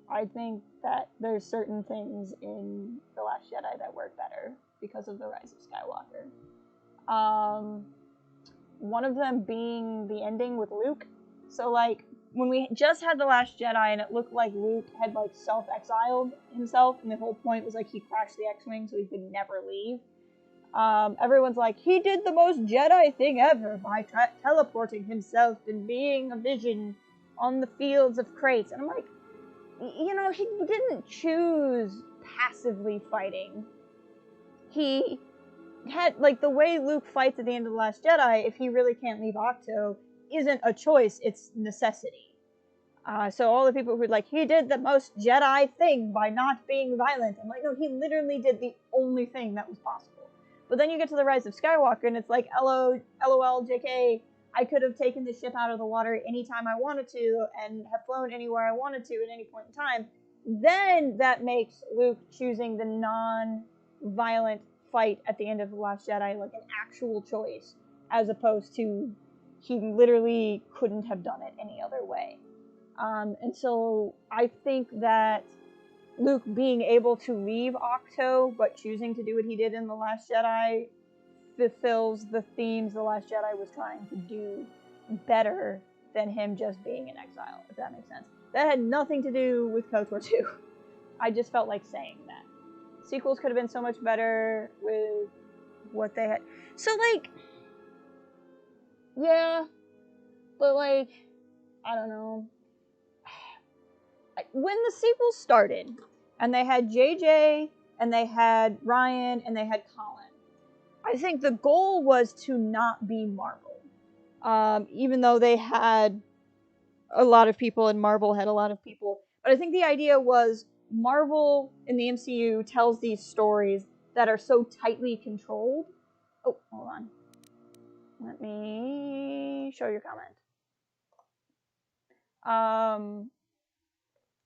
I think that there's certain things in The Last Jedi that work better because of The Rise of Skywalker. One of them being the ending with Luke. So, like, when we just had The Last Jedi and it looked like Luke had, like, self-exiled himself, and the whole point was, like, he crashed the X-Wing so he could never leave. Everyone's like, he did the most Jedi thing ever by teleporting himself and being a vision on the fields of Crates. And I'm like, you know, he didn't choose passively fighting. He had, like, the way Luke fights at the end of The Last Jedi, if he really can't leave Octo, isn't a choice, it's necessity. So all the people who are like, he did the most Jedi thing by not being violent. I'm like, no, he literally did the only thing that was possible. But then you get to The Rise of Skywalker, and it's like, LOL, JK, I could have taken the ship out of the water anytime I wanted to, and have flown anywhere I wanted to at any point in time. Then that makes Luke choosing the non-violent fight at the end of The Last Jedi like an actual choice, as opposed to he literally couldn't have done it any other way. And so I think that Luke being able to leave Octo but choosing to do what he did in The Last Jedi fulfills the themes The Last Jedi was trying to do better than him just being in exile, if that makes sense. That had nothing to do with KotOR 2. I just felt like saying that. Sequels could have been so much better with what they had. So, like, yeah, but, like, I don't know. When the sequels started, and they had JJ, and they had Ryan, and they had Colin, I think the goal was to not be Marvel. Even though they had a lot of people, and Marvel had a lot of people. But I think the idea was Marvel in the MCU tells these stories that are so tightly controlled. Oh, hold on. Let me show your comment.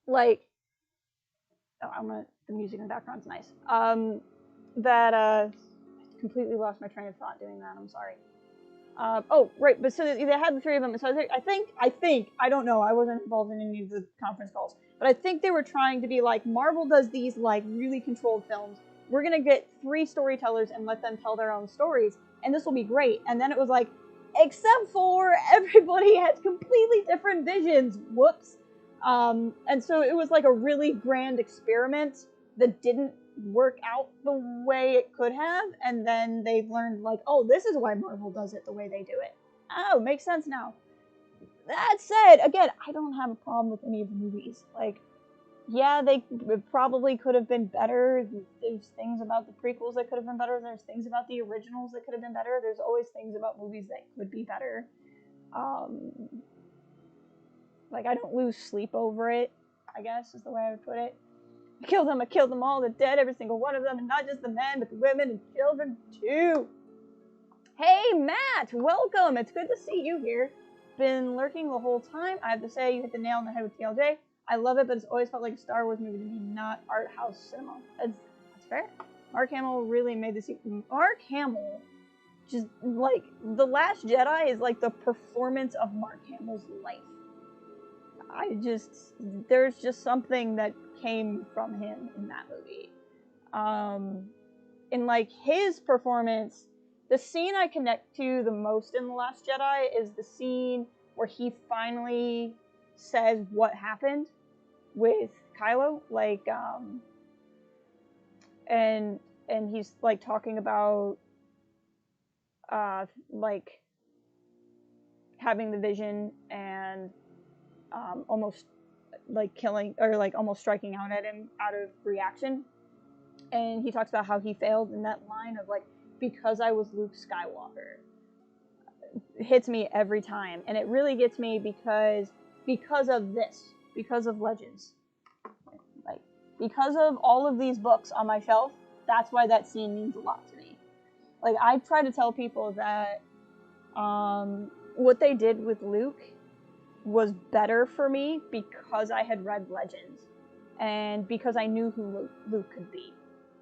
Like, oh, the music in the background's nice. I completely lost my train of thought doing that. I'm sorry. Oh, right, but so they had the three of them. So I think, I don't know, I wasn't involved in any of the conference calls, but I think they were trying to be like, Marvel does these, like, really controlled films. We're gonna get 3 storytellers and let them tell their own stories, and this will be great. And then it was like, except for everybody has completely different visions. Whoops. And so it was like a really grand experiment that didn't work out the way it could have, and then they've learned, like, oh, this is why Marvel does it the way they do it. Oh, makes sense now. That said, again, I don't have a problem with any of the movies. Like, yeah, they probably could have been better. There's things about the prequels that could have been better. There's things about the originals that could have been better. There's always things about movies that could be better. Like, I don't lose sleep over it, I guess is the way I would put it. I killed them all, they're dead, every single one of them, and not just the men, but the women and children too. Hey, Matt, welcome. It's good to see you here. Been lurking the whole time. I have to say, you hit the nail on the head with TLJ. I love it, but it's always felt like a Star Wars movie to me, not art house cinema. That's fair. Mark Hamill really made this. Mark Hamill, just like The Last Jedi, is like the performance of Mark Hamill's life. There's just something that came from him in that movie. In like his performance, the scene I connect to the most in The Last Jedi is the scene where he finally says what happened with Kylo, like, and he's like talking about like having the vision and almost like killing, or like almost striking out at him out of reaction. And he talks about how he failed in that line of like, because I was Luke Skywalker. It hits me every time, and it really gets me because of this, because of Legends, like because of all of these books on my shelf. That's why that scene means a lot to me. Like, I try to tell people that what they did with Luke was better for me because I had read Legends and because I knew who Luke could be.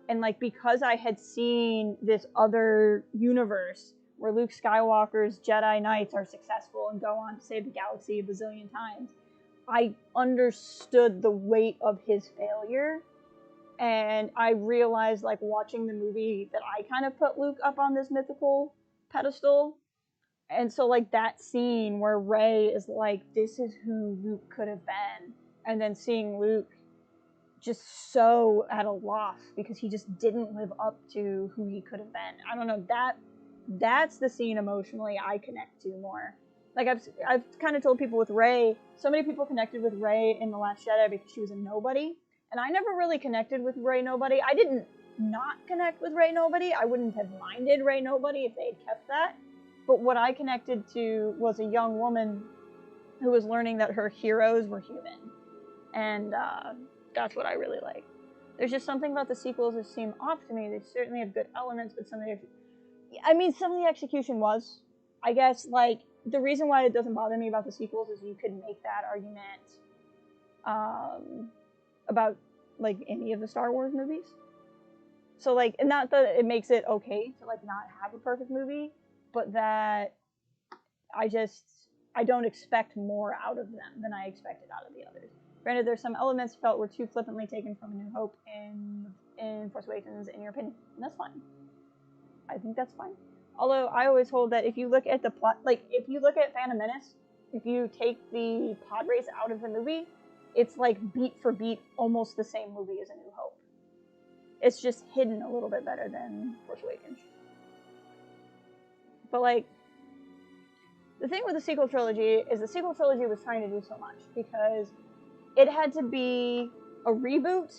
And like, because I had seen this other universe where Luke Skywalker's Jedi Knights are successful and go on to save the galaxy a bazillion times, I understood the weight of his failure. And I realized, like, watching the movie, that I kind of put Luke up on this mythical pedestal. And so, like, that scene where Rey is like, this is who Luke could have been. And then seeing Luke just so at a loss because he just didn't live up to who he could have been. I don't know, that's the scene emotionally I connect to more. Like, I've kind of told people with Rey, so many people connected with Rey in The Last Jedi because she was a nobody. And I never really connected with Rey Nobody. I didn't not connect with Rey Nobody. I wouldn't have minded Rey Nobody if they had kept that. But what I connected to was a young woman who was learning that her heroes were human. And that's what I really like. There's just something about the sequels that seem off to me. They certainly have good elements, but some of the execution was. I guess, like, the reason why it doesn't bother me about the sequels is you could make that argument about, like, any of the Star Wars movies. So, like, not that it makes it okay to, like, not have a perfect movie, but that I don't expect more out of them than I expected out of the others. Granted, there's some elements felt were too flippantly taken from A New Hope in Force Awakens, in your opinion, and that's fine. I think that's fine. Although, I always hold that if you look at the plot, like, if you look at Phantom Menace, if you take the pod race out of the movie, it's like beat for beat almost the same movie as A New Hope. It's just hidden a little bit better than Force Awakens. But, like, the thing with the sequel trilogy is the sequel trilogy was trying to do so much because it had to be a reboot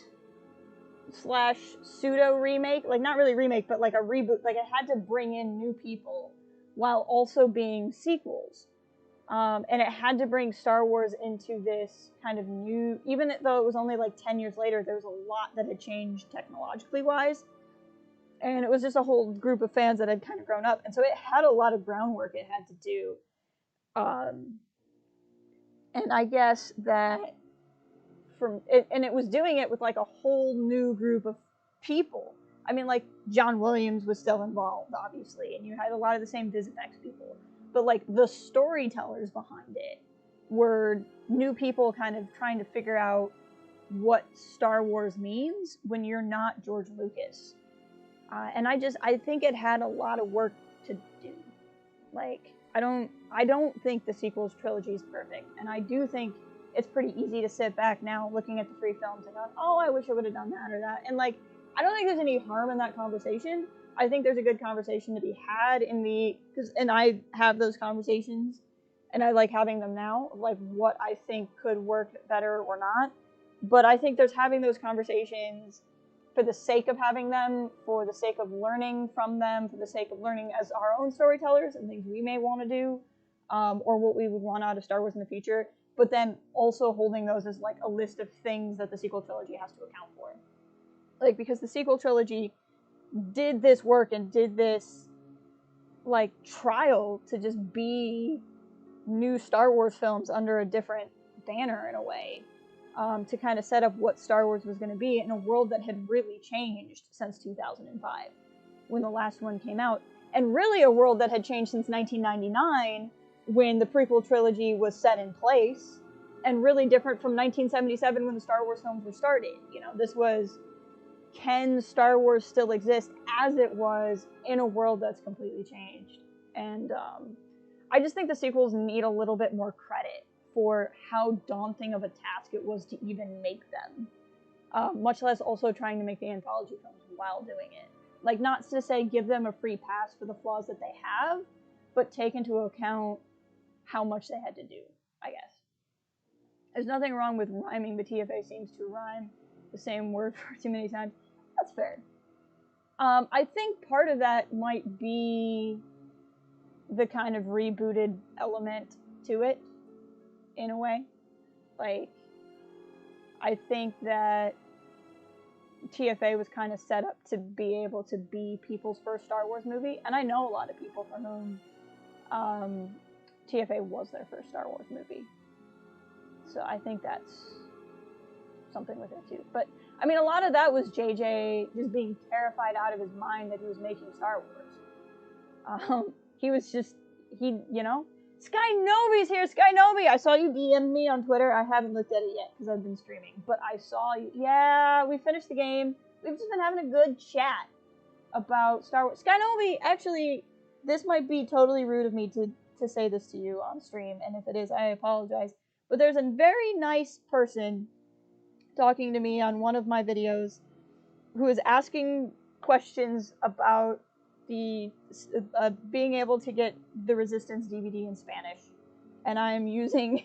/ pseudo remake, like, not really remake, but like a reboot. Like, it had to bring in new people while also being sequels. And it had to bring Star Wars into this kind of new, even though it was only like 10 years later, there was a lot that had changed technologically wise. And it was just a whole group of fans that had kind of grown up. And so it had a lot of groundwork it had to do. And I guess that it was doing it with like a whole new group of people. I mean, like, John Williams was still involved, obviously, and you had a lot of the same VisFX people. But, like, the storytellers behind it were new people kind of trying to figure out what Star Wars means when you're not George Lucas. And I think it had a lot of work to do. Like, I don't think the sequels trilogy is perfect, and I do think it's pretty easy to sit back now looking at the 3 films and going, oh, I wish I would have done that or that. And like, I don't think there's any harm in that conversation. I think there's a good conversation to be had and I have those conversations, and I like having them now, like what I think could work better or not. But I think there's having those conversations for the sake of having them, for the sake of learning from them, for the sake of learning as our own storytellers and things we may want to do, or what we would want out of Star Wars in the future, but then also holding those as like a list of things that the sequel trilogy has to account for. Like, because the sequel trilogy did this work and did this like trial to just be new Star Wars films under a different banner in a way, to kind of set up what Star Wars was going to be in a world that had really changed since 2005 when the last one came out, and really a world that had changed since 1999 when the prequel trilogy was set in place, and really different from 1977 when the Star Wars films were started. You know, this was, can Star Wars still exist as it was in a world that's completely changed? And I just think the sequels need a little bit more credit for how daunting of a task it was to even make them. Much less also trying to make the anthology films while doing it. Like, not to say give them a free pass for the flaws that they have, but take into account how much they had to do, I guess. There's nothing wrong with rhyming, but TFA seems to rhyme the same word for too many times. That's fair. I think part of that might be the kind of rebooted element to it, in a way. Like, I think that TFA was kind of set up to be able to be people's first Star Wars movie, and I know a lot of people for whom TFA was their first Star Wars movie. So I think that's something with it too. But I mean, a lot of that was JJ just being terrified out of his mind that he was making Star Wars. He was just, you know, Sky Nobi's here. Sky Nobi, I saw you DM me on Twitter. I haven't looked at it yet because I've been streaming, but I saw you. Yeah, we finished the game. We've just been having a good chat about Star Wars. Sky Nobi, actually, this might be totally rude of me to say this to you on stream, and if it is, I apologize. But there's a very nice person talking to me on one of my videos who is asking questions about the being able to get the Resistance DVD in Spanish, and I'm using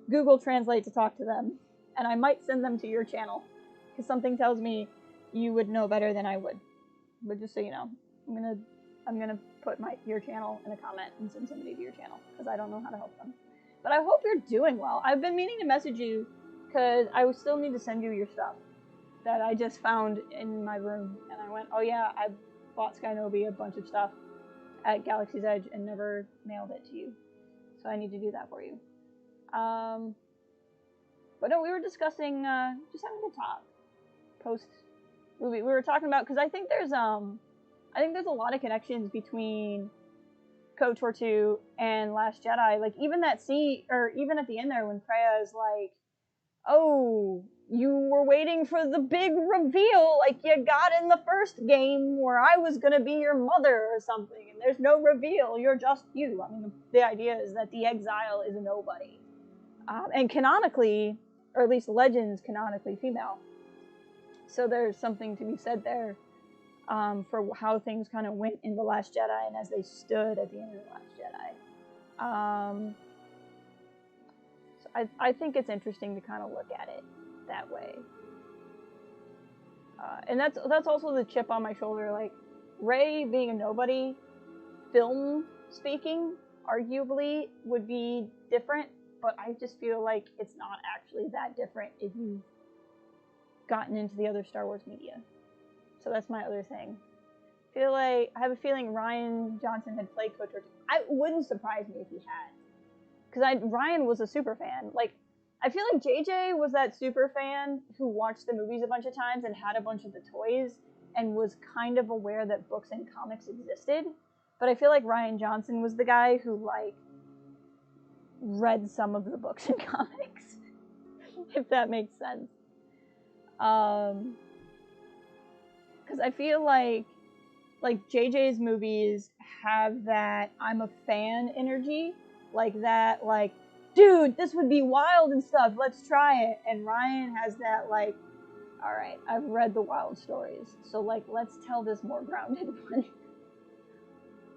Google Translate to talk to them, and I might send them to your channel because something tells me you would know better than I would. But just so you know, I'm gonna put your channel in a comment and send somebody to your channel because I don't know how to help them. But I hope you're doing well. I've been meaning to message you because I would still need to send you your stuff that I just found in my room, and I went, oh yeah, I bought Sky Nobi a bunch of stuff at Galaxy's Edge and never mailed it to you. So I need to do that for you. But no, we were discussing just having a good talk post movie. We were talking about, because I think there's a lot of connections between KotOR 2 and Last Jedi. Like, even that scene, or even at the end there when Freya is like, oh, you were waiting for the big reveal like you got in the first game where I was gonna be your mother or something, and there's no reveal, you're just you. I mean, the idea is that the exile is a nobody. And canonically, or at least Legends canonically female. So there's something to be said there for how things kind of went in The Last Jedi and as they stood at the end of The Last Jedi. So I think it's interesting to kind of look at it that way. And that's also the chip on my shoulder. Like, Rey being a nobody, film speaking, arguably would be different, but I just feel like it's not actually that different if you've gotten into the other Star Wars media. So that's my other thing. I have a feeling Rian Johnson had played KotOR. It wouldn't surprise me if he had, because Ryan was a super fan. Like, I feel like JJ was that super fan who watched the movies a bunch of times and had a bunch of the toys and was kind of aware that books and comics existed. But I feel like Rian Johnson was the guy who, like, read some of the books and comics, if that makes sense. Because I feel like JJ's movies have that I'm a fan energy, like that, like, dude, this would be wild and stuff. Let's try it. And Ryan has that, like, all right, I've read the wild stories, so, like, let's tell this more grounded one.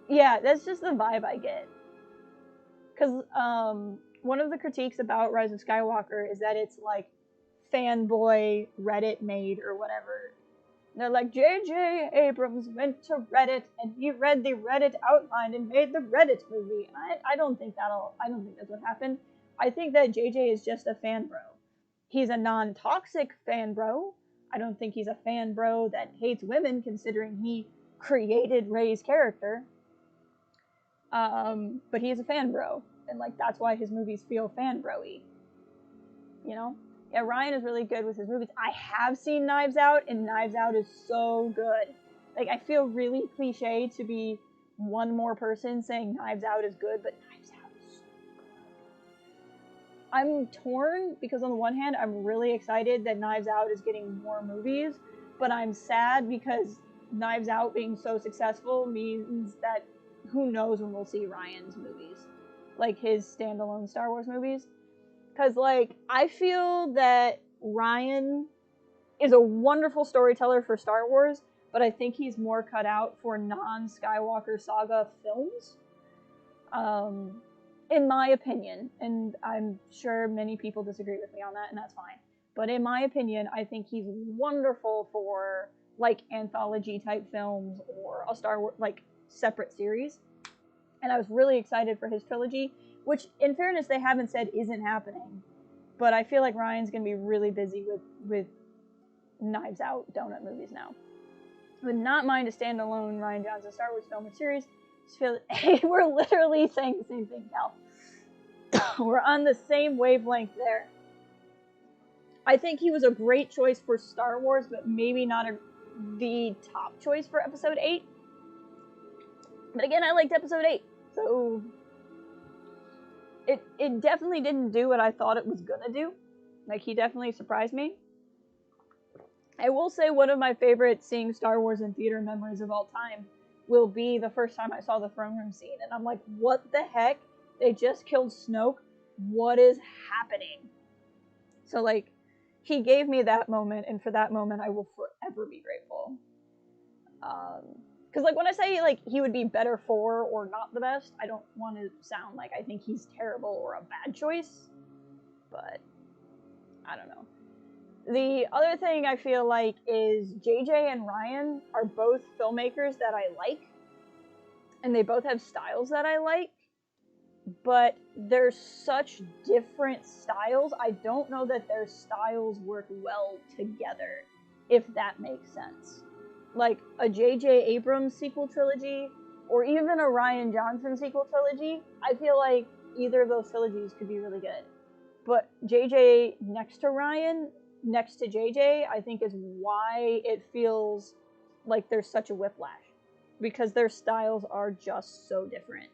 Yeah, that's just the vibe I get. Because one of the critiques about Rise of Skywalker is that it's, like, fanboy Reddit made or whatever. They're like, J.J. Abrams went to Reddit and he read the Reddit outline and made the Reddit movie. I don't think that's what happened. I think that J.J. is just a fan bro. He's a non-toxic fan bro. I don't think he's a fan bro that hates women, considering he created Rey's character. But he's a fan bro, and, like, that's why his movies feel fan bro-y. You know? Yeah, Ryan is really good with his movies. I have seen Knives Out, and Knives Out is so good. Like, I feel really cliche to be one more person saying Knives Out is good, but Knives Out is so good. I'm torn, because on the one hand, I'm really excited that Knives Out is getting more movies, but I'm sad because Knives Out being so successful means that who knows when we'll see Ryan's movies. Like, his standalone Star Wars movies. Because, like, I feel that Ryan is a wonderful storyteller for Star Wars, but I think he's more cut out for non-Skywalker saga films. In my opinion, and I'm sure many people disagree with me on that, and that's fine. But in my opinion, I think he's wonderful for, like, anthology-type films or a Star Wars, like, separate series. And I was really excited for his trilogy, which, in fairness, they haven't said isn't happening. But I feel like Ryan's going to be really busy with Knives Out donut movies now. Would not mind a standalone Rian Johnson Star Wars film or series. Just feel we're literally saying the same thing now. We're on the same wavelength there. I think he was a great choice for Star Wars, but maybe not the top choice for Episode 8. But again, I liked Episode 8, so it definitely didn't do what I thought it was gonna do. Like, he definitely surprised me. I will say one of my favorite seeing Star Wars in theater memories of all time will be the first time I saw the throne room scene, and I'm like, what the heck? They just killed Snoke? What is happening? So, like, he gave me that moment, and for that moment, I will forever be grateful. Because, like, when I say, like, he would be better for or not the best, I don't want to sound like I think he's terrible or a bad choice. But, I don't know. The other thing I feel like is JJ and Ryan are both filmmakers that I like. And they both have styles that I like. But they're such different styles, I don't know that their styles work well together, if that makes sense. Like, a J.J. Abrams sequel trilogy, or even a Rian Johnson sequel trilogy, I feel like either of those trilogies could be really good. But J.J. next to Ryan, next to J.J., I think is why it feels like there's such a whiplash. Because their styles are just so different.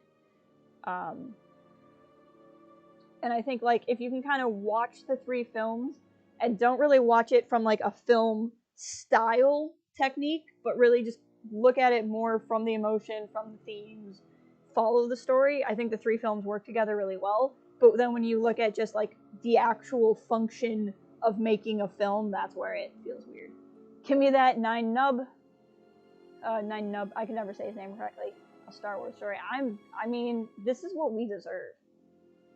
And I think, like, if you can kind of watch the three films and don't really watch it from, like, a film style technique, but really just look at it more from the emotion, from the themes, follow the story, I think the three films work together really well. But then when you look at just, like, the actual function of making a film, that's where it feels weird. Give me that Nine Nub, I can never say his name correctly, a Star Wars story. I mean, this is what we deserve.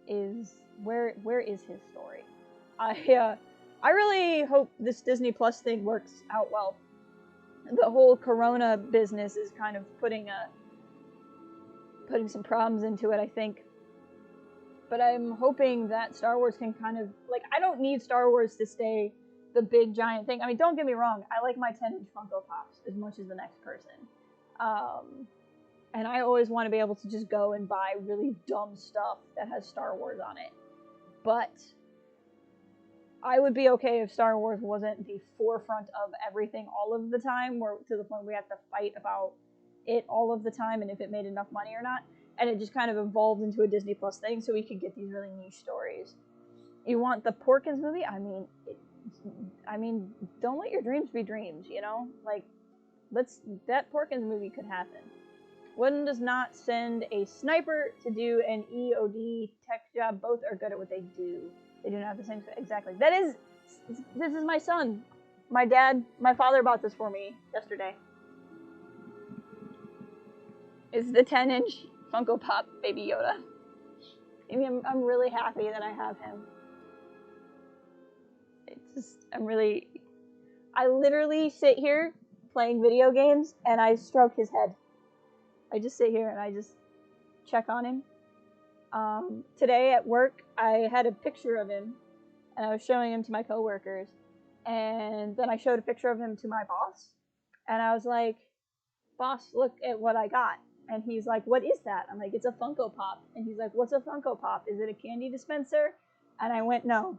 Is where is his story? I really hope this Disney Plus thing works out well. The whole Corona business is kind of putting some problems into it, I think. But I'm hoping that Star Wars can kind of, like, I don't need Star Wars to stay the big giant thing. I mean, don't get me wrong, I like my 10-inch Funko Pops as much as the next person. And I always want to be able to just go and buy really dumb stuff that has Star Wars on it. But I would be okay if Star Wars wasn't the forefront of everything all of the time, where to the point we have to fight about it all of the time and if it made enough money or not. And it just kind of evolved into a Disney Plus thing so we could get these really niche stories. You want the Porkins movie? I mean, don't let your dreams be dreams, you know? Like, that Porkins movie could happen. One does not send a sniper to do an EOD tech job. Both are good at what they do. They do not have the same... Exactly. This is my son. My father bought this for me yesterday. It's the 10-inch Funko Pop Baby Yoda. I mean, I'm really happy that I have him. I literally sit here playing video games and I stroke his head. I just sit here and I just check on him. Today at work, I had a picture of him and I was showing him to my coworkers. And then I showed a picture of him to my boss. And I was like, boss, look at what I got. And he's like, what is that? I'm like, it's a Funko Pop. And he's like, what's a Funko Pop? Is it a candy dispenser? And I went, no.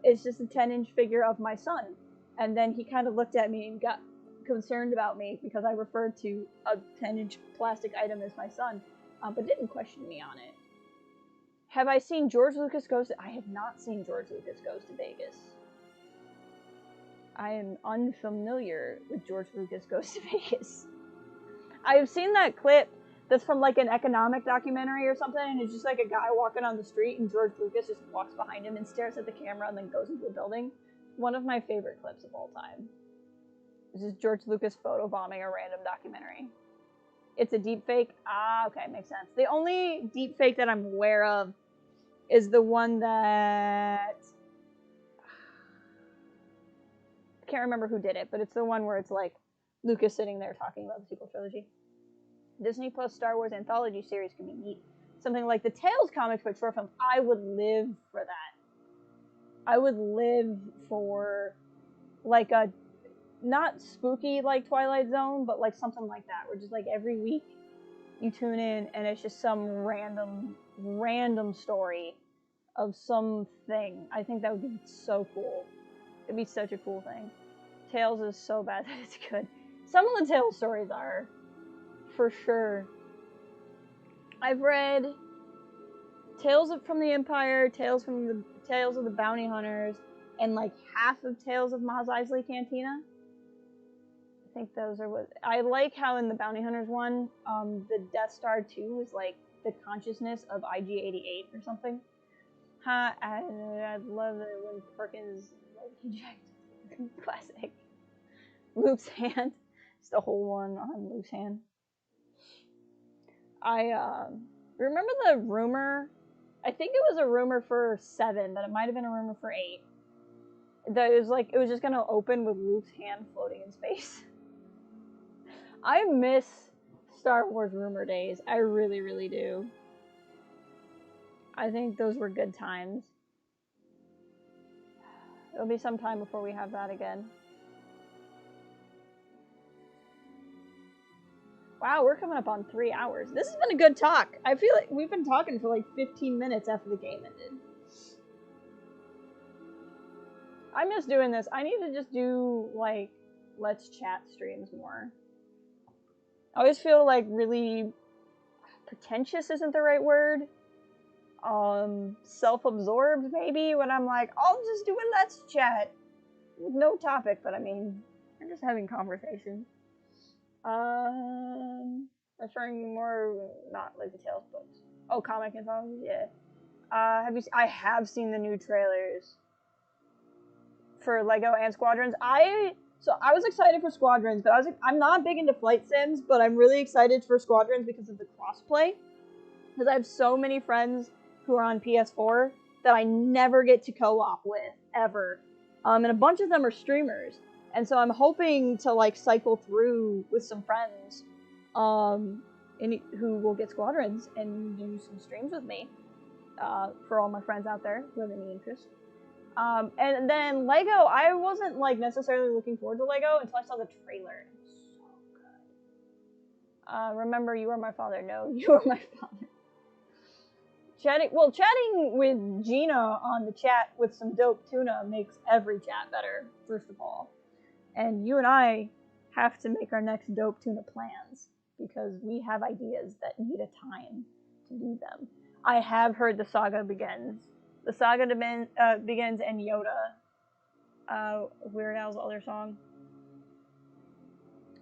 It's just a 10-inch figure of my son. And then he kind of looked at me and got concerned about me because I referred to a 10-inch plastic item as my son, but didn't question me on it. Have I seen George Lucas Goes to... I have not seen George Lucas Goes to Vegas. I am unfamiliar with George Lucas Goes to Vegas. I've seen that clip that's from like an economic documentary or something, and it's just like a guy walking on the street and George Lucas just walks behind him and stares at the camera and then goes into a building. One of my favorite clips of all time. This is George Lucas photobombing a random documentary. It's a deep fake. Ah, okay, makes sense. The only deep fake that I'm aware of is the one that... I can't remember who did it, but it's the one where it's like Lucas sitting there talking about the sequel trilogy. Disney Plus Star Wars anthology series could be neat. Something like the Tales comics, but short films. I would live for that. I would live for like a not spooky like Twilight Zone, but like something like that, where just like every week you tune in and it's just some random story of something. I think that would be so cool. It'd be such a cool thing. Tales is so bad that it's good. Some of the Tales stories are, for sure. I've read Tales from the Empire, Tales of the Bounty Hunters, and like half of Tales of Mos Eisley Cantina. I think those are what... I like how in the Bounty Hunters one, the Death Star 2 is like the consciousness of IG-88 or something. I love it when Perkins like eject. Classic. Luke's hand. It's the whole one on Luke's hand. I remember the rumor. I think it was a rumor for 7, but it might have been a rumor for 8. That it was like it was just gonna open with Luke's hand floating in space. I miss Star Wars rumor days. I really, really do. I think those were good times. It'll be some time before we have that again. Wow, we're coming up on 3 hours. This has been a good talk. I feel like we've been talking for like 15 minutes after the game ended. I miss doing this. I need to just do, like, Let's Chat streams more. I always feel like really pretentious isn't the right word. Self-absorbed, maybe, when I'm like, I'll just do a Let's Chat. With no topic, but I mean, we're just having conversations. Referring more, not like the Tales books. Oh, comic anthologies, yeah. I have seen the new trailers for Lego and Squadrons. I was excited for Squadrons, but I'm not big into flight sims, but I'm really excited for Squadrons because of the crossplay. Because I have so many friends who are on PS4 that I never get to co-op with, ever. And a bunch of them are streamers. And so I'm hoping to, like, cycle through with some friends who will get Squadrons and do some streams with me. For all my friends out there who have any interest. And then Lego, I wasn't, like, necessarily looking forward to Lego until I saw the trailer. It was so good. Remember, you are my father. No, you are my father. Chatting with Gina on the chat with some dope tuna makes every chat better, first of all. And you and I have to make our next dope tuna plans, because we have ideas that need a time to do them. I have heard The Saga Begins. The Saga Begins and Yoda. Weird Al's other song.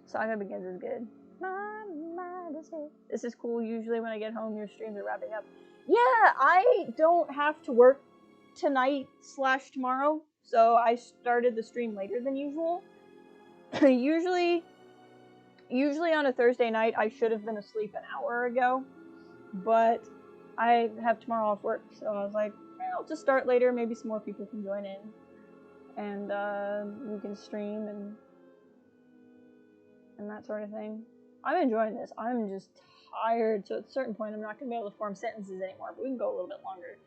Saga Begins is good. My mind is hit. This is cool. Usually when I get home, your streams are wrapping up. Yeah, I don't have to work tonight/tomorrow, so I started the stream later than usual. usually on a Thursday night, I should have been asleep an hour ago, but I have tomorrow off work, so I was like, I'll just start later. Maybe some more people can join in, and we can stream and that sort of thing. I'm enjoying this. I'm just tired, so at a certain point I'm not going to be able to form sentences anymore, but we can go a little bit longer.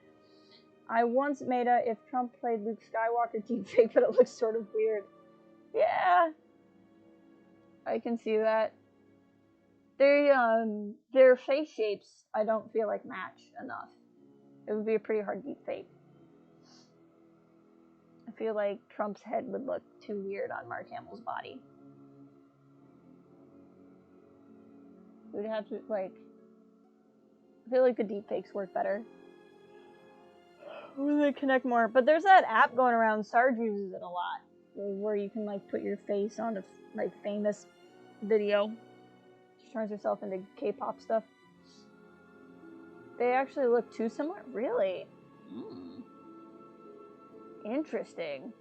I once made a if Trump played Luke Skywalker deepfake, but it looks sort of weird. Yeah, I can see that. Their face shapes I don't feel like match enough. It would be a pretty hard deepfake. I feel like Trump's head would look too weird on Mark Hamill's body. We'd have to, like, I feel like the deepfakes work better. Where they connect more. But there's that app going around, Sarge uses it a lot, where you can, like, put your face on a, like, famous video. She turns herself into K-pop stuff. They actually look too similar? Really? Interesting.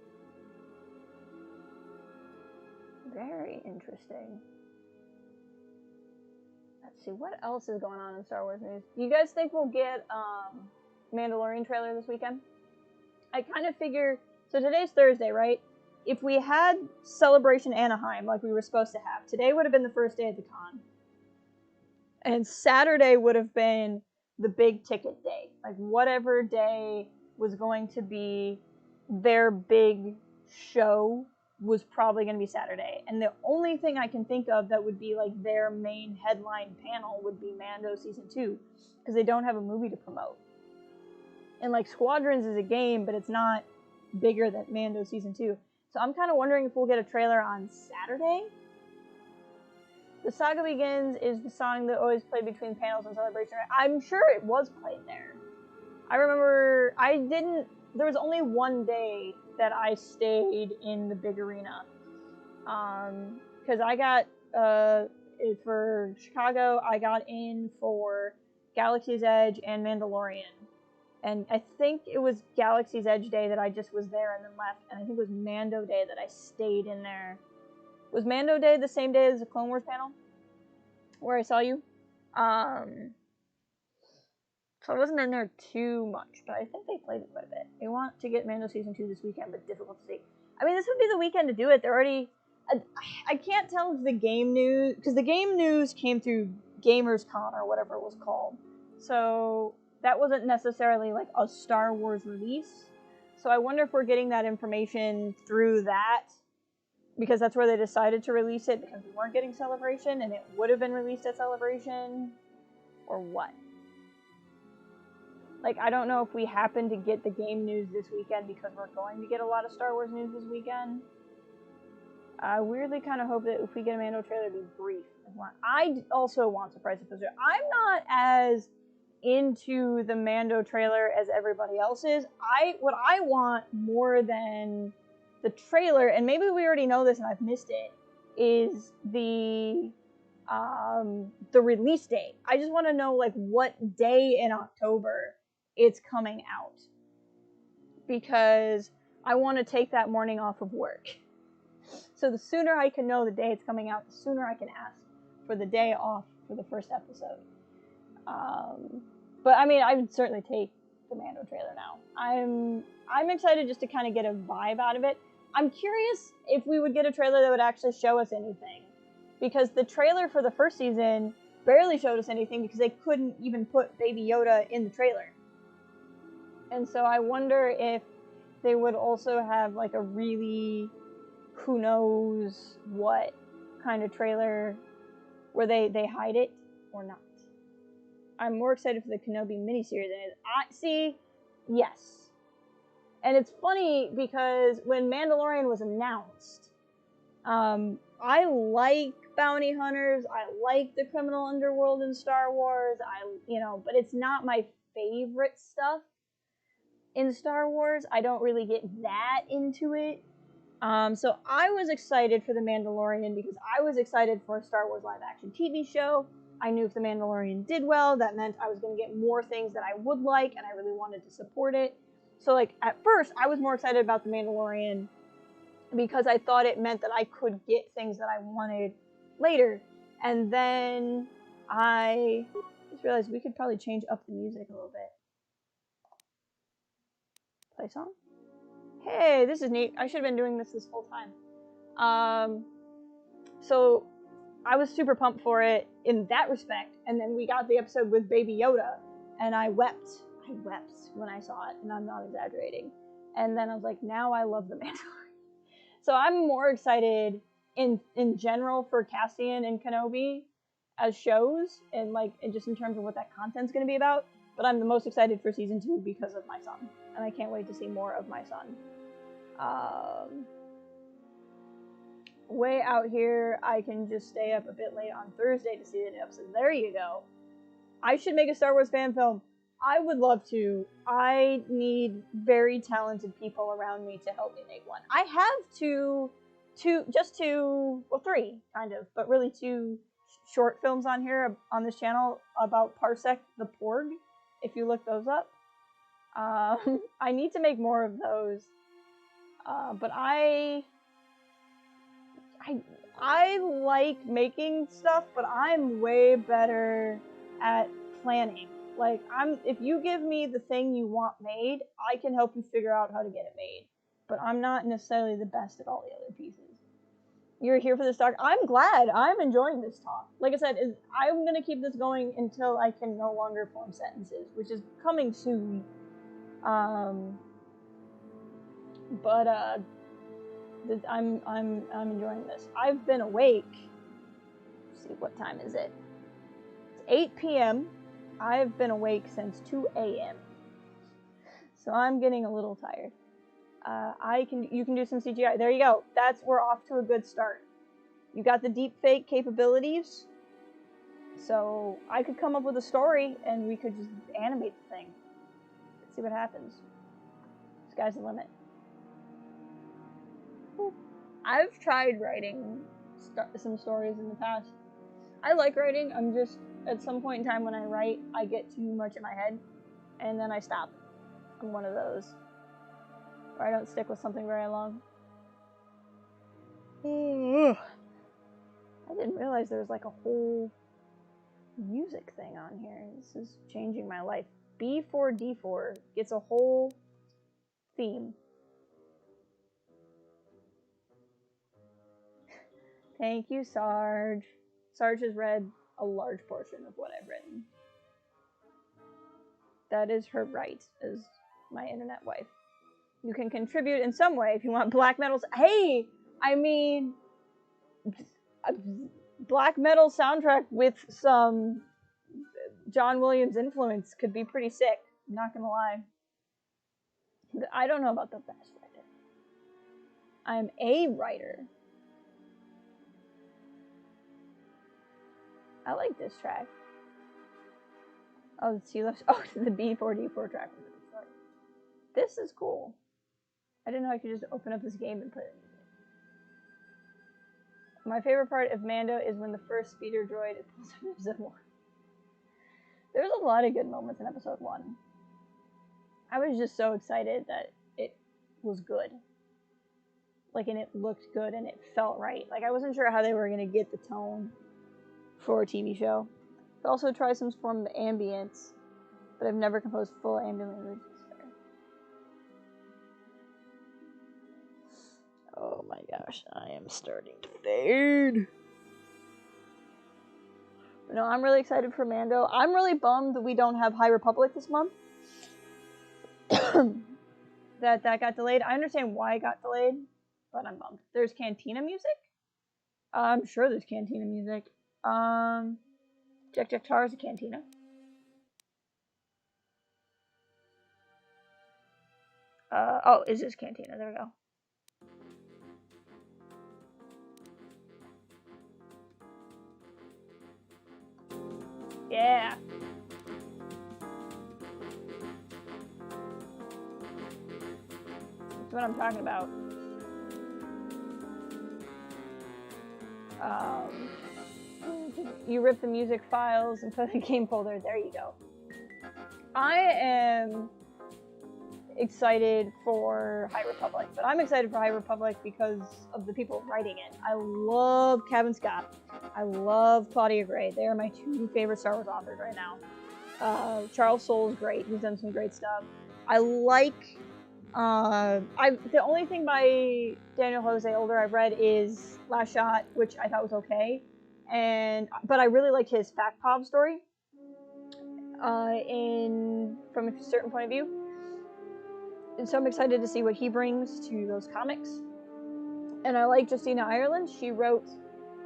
Very interesting. Let's see, what else is going on in Star Wars news? Do you guys think we'll get Mandalorian trailer this weekend? I kind of figure, so today's Thursday, right? If we had Celebration Anaheim like we were supposed to have, today would have been the first day of the con. And Saturday would have been the big ticket day. Like whatever day was going to be their big show was probably going to be Saturday. And the only thing I can think of that would be like their main headline panel would be Mando Season 2. Because they don't have a movie to promote. And like Squadrons is a game, but it's not bigger than Mando Season 2. So I'm kind of wondering if we'll get a trailer on Saturday. The Saga Begins is the song that always played between panels and Celebration. I'm sure it was played there. I remember there was only one day that I stayed in the big arena. Because I got, for Chicago, I got in for Galaxy's Edge and Mandalorian. And I think it was Galaxy's Edge Day that I just was there and then left. And I think it was Mando Day that I stayed in there. Was Mando Day the same day as the Clone Wars panel? Where I saw you? So I wasn't in there too much, but I think they played it quite a bit. They want to get Mando Season 2 this weekend, but difficult to see. I mean, this would be the weekend to do it. They're already... I can't tell if the game news... Because the game news came through GamersCon or whatever it was called. So that wasn't necessarily like a Star Wars release. So I wonder if we're getting that information through that. Because that's where they decided to release it, because we weren't getting Celebration, and it would have been released at Celebration, or what? Like, I don't know if we happen to get the game news this weekend because we're going to get a lot of Star Wars news this weekend. I weirdly kind of hope that if we get a Mando trailer, it'll be brief. I also want Surprise Episode. I'm not as into the Mando trailer as everybody else is. What I want more than the trailer, and maybe we already know this and I've missed it, is the release date. I just want to know like what day in October it's coming out, because I want to take that morning off of work. So the sooner I can know the day it's coming out, the sooner I can ask for the day off for the first episode. But I mean, I would certainly take the Mando trailer now. I'm excited just to kind of get a vibe out of it. I'm curious if we would get a trailer that would actually show us anything. Because the trailer for the first season barely showed us anything because they couldn't even put Baby Yoda in the trailer. And so I wonder if they would also have like a really who knows what kind of trailer where they hide it or not. I'm more excited for the Kenobi miniseries than it is. Yes. And it's funny because when Mandalorian was announced, I like bounty hunters. I like the criminal underworld in Star Wars. But it's not my favorite stuff in Star Wars. I don't really get that into it. So I was excited for The Mandalorian because I was excited for a Star Wars live-action TV show. I knew if The Mandalorian did well, that meant I was going to get more things that I would like, and I really wanted to support it. So, like, at first, I was more excited about The Mandalorian because I thought it meant that I could get things that I wanted later. And then I just realized we could probably change up the music a little bit. Play song? Hey, this is neat. I should have been doing this whole time. So I was super pumped for it in that respect, and then we got the episode with Baby Yoda, and I wept. I wept when I saw it, and I'm not exaggerating. And then I was like, now I love The Mandalorian. So I'm more excited in general for Cassian and Kenobi as shows, and just in terms of what that content's going to be about. But I'm the most excited for season 2 because of my son, and I can't wait to see more of my son. Way out here, I can just stay up a bit late on Thursday to see the new episode. There you go. I should make a Star Wars fan film. I would love to. I need very talented people around me to help me make one. I have three, kind of, but really 2 short films on here, on this channel, about Parsec the Porg, if you look those up. I need to make more of those. But I like making stuff, but I'm way better at planning. Like, if you give me the thing you want made, I can help you figure out how to get it made. But I'm not necessarily the best at all the other pieces. You're here for this talk. I'm glad. I'm enjoying this talk. Like I said, I'm going to keep this going until I can no longer form sentences, which is coming soon. I'm enjoying this. I've been awake. Let's see, what time is it? It's 8 p.m. I've been awake since 2 a.m. So I'm getting a little tired. You can do some CGI. There you go. We're off to a good start. You got the deepfake capabilities. So I could come up with a story and we could just animate the thing. See what happens. Sky's the limit. I've tried writing some stories in the past. I like writing. I'm just, at some point in time when I write, I get too much in my head, and then I stop. I'm one of those. Or I don't stick with something very long. I didn't realize there was like a whole music thing on here. This is changing my life. B4D4 gets a whole theme. Thank you, Sarge. Sarge has read a large portion of what I've written. That is her right as my internet wife. You can contribute in some way if you want black metals. Hey, I mean, a black metal soundtrack with some John Williams influence could be pretty sick. I'm not gonna lie. I don't know about the best writer. I'm a writer. I like this track. Oh, the B4D4 track. This is cool. I didn't know I could just open up this game and put it in music. My favorite part of Mando is when the first speeder droid is in episode 1. There's a lot of good moments in episode 1. I was just so excited that it was good. Like, and it looked good and it felt right. Like, I wasn't sure how they were going to get the tone for a TV show. But also try some form of ambience, but I've never composed full ambient language. Oh my gosh, I am starting to fade. No, I'm really excited for Mando. I'm really bummed that we don't have High Republic this month. that got delayed. I understand why it got delayed, but I'm bummed. There's Cantina music? I'm sure there's Cantina music. Jack Jack Tar is a Cantina. Oh, is this Cantina? There we go. Yeah. That's what I'm talking about. You rip the music files and put a game folder. There you go. I am excited for High Republic, but I'm excited for High Republic because of the people writing it. I love Kevin Scott. I love Claudia Gray. They are my two favorite Star Wars authors right now. Charles Soule's great. He's done some great stuff. I like. The only thing by Daniel Jose Older I've read is Last Shot, which I thought was okay, but I really like his Factpov story. From a certain point of view. And so I'm excited to see what he brings to those comics. And I like Justina Ireland. She wrote...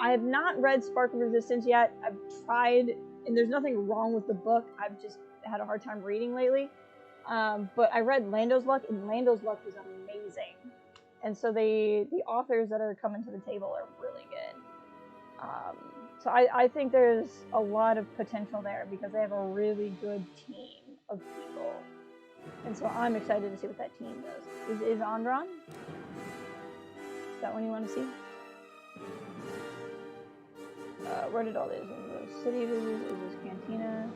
I have not read Spark of Resistance yet. I've tried, and there's nothing wrong with the book. I've just had a hard time reading lately. But I read Lando's Luck, and Lando's Luck was amazing. And so the authors that are coming to the table are really good. So I think there's a lot of potential there because they have a really good team of people. And so I'm excited to see what that team does. Is Andron? Is that one you want to see? Where did all this? Is this city visits? Is this cantina?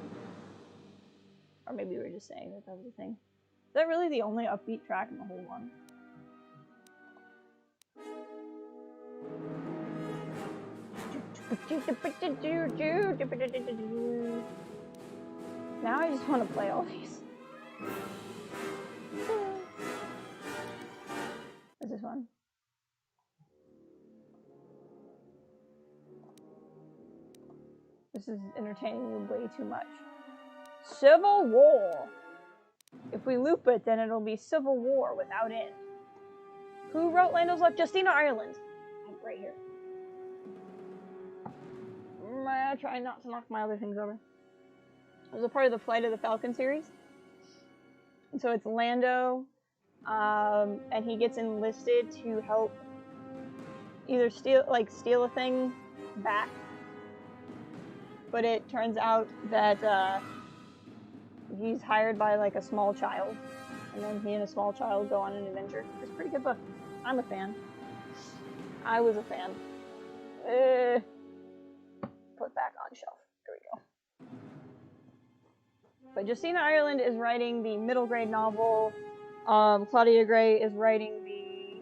Or maybe we were just saying that was a thing. Is that really the only upbeat track in the whole one? Now I just want to play all these. What's this one? This is entertaining me way too much. Civil War. If we loop it, then it'll be Civil War without end. Who wrote Lando's Luck? Justina Ireland. Right here. I'm trying not to knock my other things over. It was a part of the Flight of the Falcon series. And so it's Lando, and he gets enlisted to help either steal a thing back. But it turns out that he's hired by like a small child, and then he and a small child go on an adventure. It's a pretty good book. I'm a fan. I was a fan. Put back on shelf. There we go. But Justina Ireland is writing the middle grade novel. Claudia Gray is writing the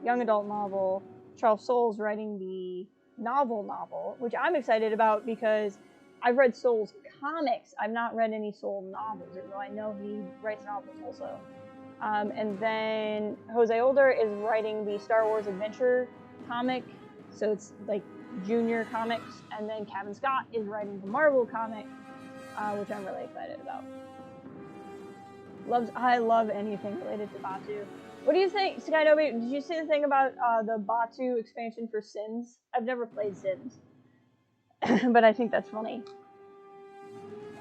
young adult novel. Charles Soule's writing the novel, which I'm excited about because I've read Soule's comics. I've not read any Soule novels, even though I know he writes novels also. And then Jose Older is writing the Star Wars Adventure comic, so it's like junior comics. And then Kevin Scott is writing the Marvel comic, which I'm really excited about. I love anything related to Batu. What do you think, Skydobi? Did you see the thing about the Batu expansion for Sins? I've never played Sins, but I think that's funny.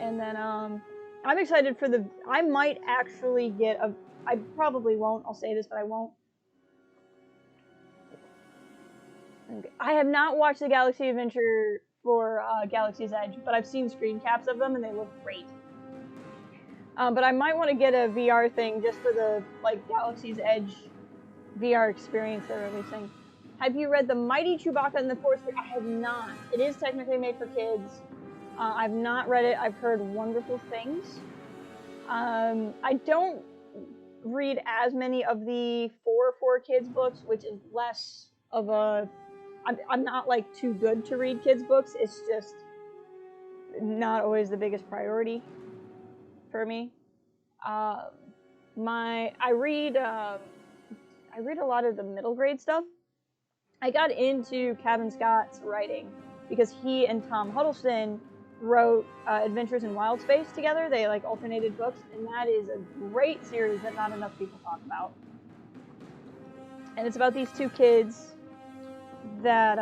And then I'm excited for I might actually get I probably won't. I'll say this, but I won't. I have not watched the Galaxy Adventure for Galaxy's Edge, but I've seen screen caps of them and they look great. But I might want to get a VR thing just for the Galaxy's Edge VR experience they're releasing. Have you read The Mighty Chewbacca and the Force? I have not. It is technically made for kids. I've not read it. I've heard wonderful things. I don't read as many of the for kids books, which is less of a... I'm not too good to read kids books. It's just not always the biggest priority for me. I read a lot of the middle grade stuff. I got into Kevin Scott's writing because he and Tom Huddleston wrote Adventures in Wild Space together. They alternated books, and that is a great series that not enough people talk about. And it's about these two kids that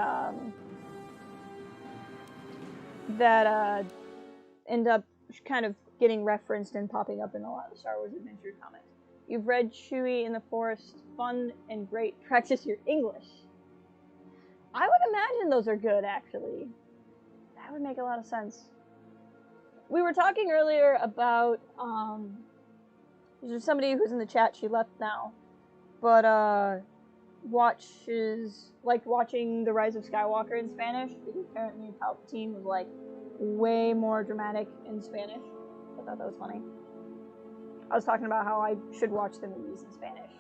end up kind of getting referenced and popping up in a lot of Star Wars Adventure comics. You've read Chewie in the Forest, fun and great. Practice your English. I would imagine those are good, actually. That would make a lot of sense. We were talking earlier about, there's somebody who's in the chat, she left now, but liked watching The Rise of Skywalker in Spanish, because apparently Palpatine was like way more dramatic in Spanish. I thought that was funny. I was talking about how I should watch the movies in Spanish,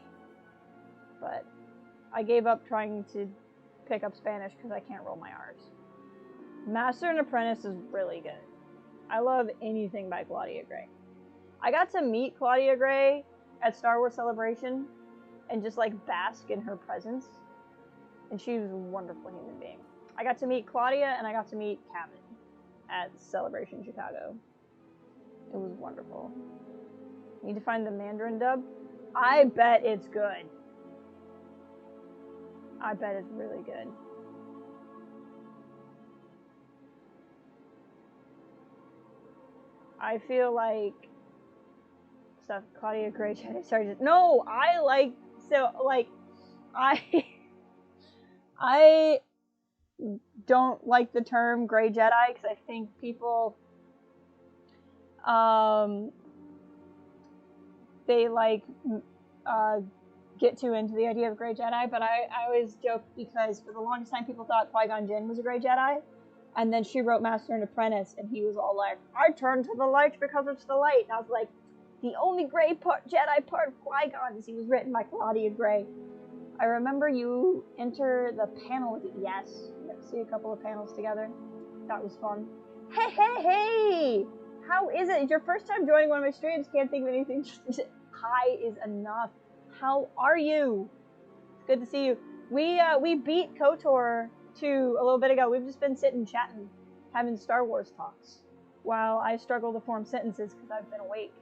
but I gave up trying to pick up Spanish because I can't roll my R's. Master and Apprentice is really good. I love anything by Claudia Gray. I got to meet Claudia Gray at Star Wars Celebration and just like bask in her presence, and she was a wonderful human being. I got to meet Claudia and I got to meet Kevin at Celebration Chicago. It was wonderful. Need to find the Mandarin dub? I bet it's good. I bet it's really good. I feel like stuff Claudia Gray Jedi. Sorry, no, I I don't like the term Gray Jedi because I think people they get too into the idea of Gray Jedi, but I always joke because for the longest time people thought Qui-Gon Jinn was a Gray Jedi. And then she wrote Master and Apprentice, and he was all like, I turn to the light because it's the light. And I was like, the only Gray Jedi part of Qui-Gon is he was written by Claudia Gray. I remember you enter the panel with Yes. You got to see a couple of panels together. That was fun. Hey! How is it? It's your first time joining one of my streams. Can't think of anything. Hi is enough. How are you? It's good to see you. We beat KotOR a little bit ago. We've just been sitting chatting, having Star Wars talks, while I struggle to form sentences because I've been awake.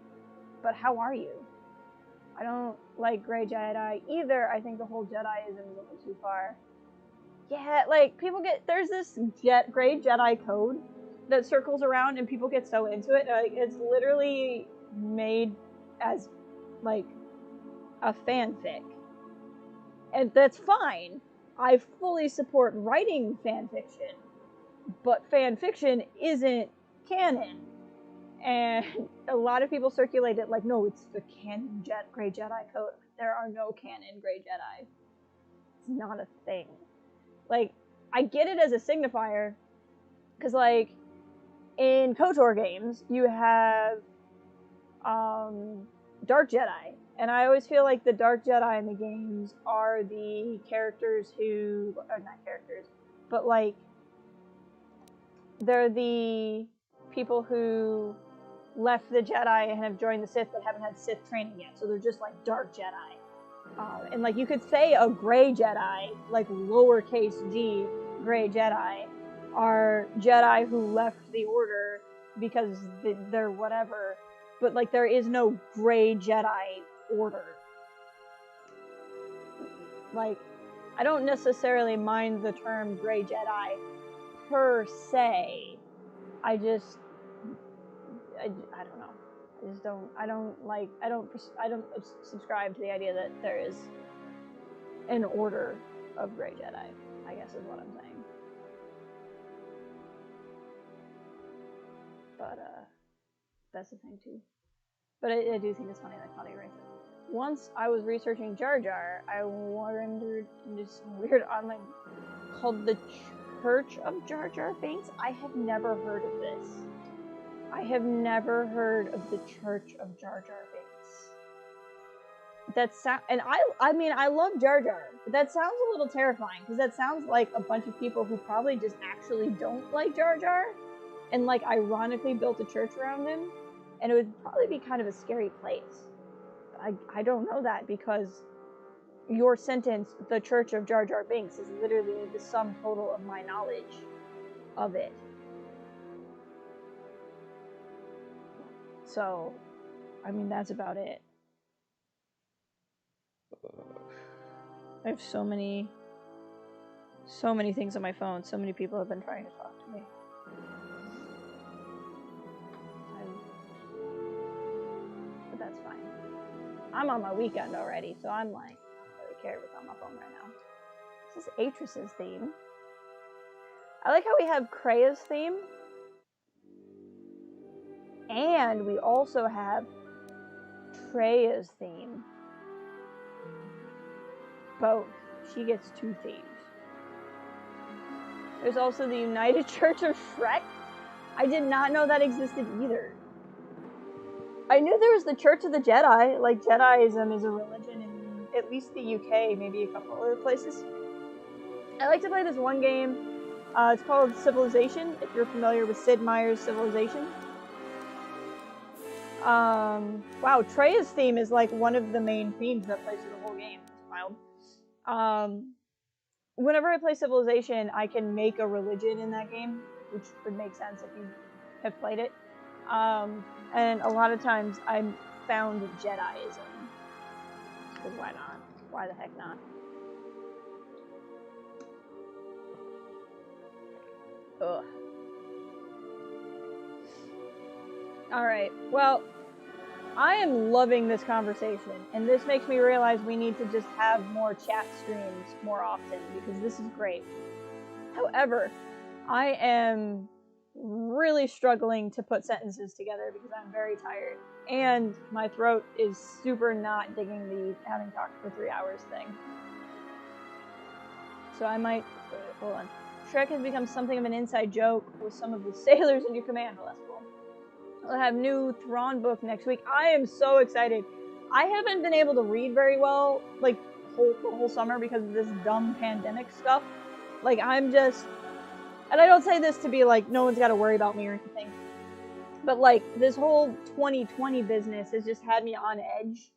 But how are you? I don't like Gray Jedi either. I think the whole Jedi is a little too far. Yeah, like, there's this Gray Jedi code that circles around and people get so into it. Like, it's literally made as, like, a fanfic. And that's fine. I fully support writing fanfiction, but fanfiction isn't canon. And a lot of people circulate it like, no, it's the canon Gray Jedi code. There are no canon Gray Jedi. It's not a thing. Like, I get it as a signifier, because, like, in KotOR games, you have Dark Jedi. And I always feel like the Dark Jedi in the games are the characters who... Or not characters, but, like, they're the people who left the Jedi and have joined the Sith but haven't had Sith training yet. So they're just, like, Dark Jedi. And, like, you could say a Gray Jedi, like, lowercase g, Gray Jedi, are Jedi who left the Order because they're whatever. But, like, there is no Gray Jedi Order. Like, I don't necessarily mind the term Gray Jedi per se. I don't know. I don't subscribe to the idea that there is an order of Gray Jedi, I guess is what I'm saying. But, that's the thing too. But I do think it's funny that Claudia Gray said. Once I was researching Jar Jar, I wandered into some weird online called the Church of Jar Jar Binks. I have never heard of this. I have never heard of the Church of Jar Jar Binks. And I mean, I love Jar Jar, but that sounds a little terrifying, because that sounds like a bunch of people who probably just actually don't like Jar Jar, and, like, ironically built a church around him, and it would probably be kind of a scary place. But I don't know that, because your sentence, the Church of Jar Jar Binks, is literally the sum total of my knowledge of it. So, I mean, that's about it. I have so many things on my phone. So many people have been trying to talk to me. But that's fine. I'm on my weekend already, so I'm like, I don't really care what's on my phone right now. This is Atris's theme. I like how we have Krea's theme. And we also have Treya's theme. Both. she gets 2 themes. There's also the United Church of Shrek. I did not know that existed either. I knew there was the Church of the Jedi. Like, Jediism is a religion in at least the UK, maybe a couple other places. I like to play this one game. It's called Civilization, if you're familiar with Sid Meier's Civilization. Wow, Treya's theme is like one of the main themes that plays through the whole game. It's wild. Whenever I play Civilization, I can make a religion in that game, which would make sense if you have played it. And a lot of times I found Jediism. Because why not? Why the heck not? Ugh. Alright, well, I am loving this conversation, and this makes me realize we need to just have more chat streams more often, because this is great. However, I am really struggling to put sentences together because I'm very tired, and my throat is super not digging the having talked for 3 hours thing. So I might... hold on. Shrek has become something of an inside joke with some of the sailors in your command. Well, that's cool. I'll have new Thrawn book next week. I am so excited. I haven't been able to read very well, like, the whole summer because of this dumb pandemic stuff. Like, I'm just... And I don't say this to be like, no one's got to worry about me or anything. But, like, this whole 2020 business has just had me on edge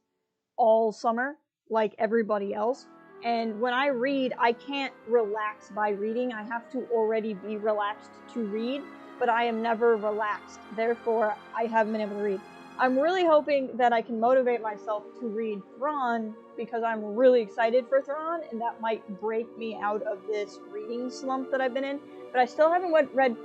all summer, like everybody else. And when I read, I can't relax by reading. I have to already be relaxed to read, but I am never relaxed. Therefore, I haven't been able to read. I'm really hoping that I can motivate myself to read Thrawn, because I'm really excited for Thrawn, and that might break me out of this reading slump that I've been in. But I still haven't read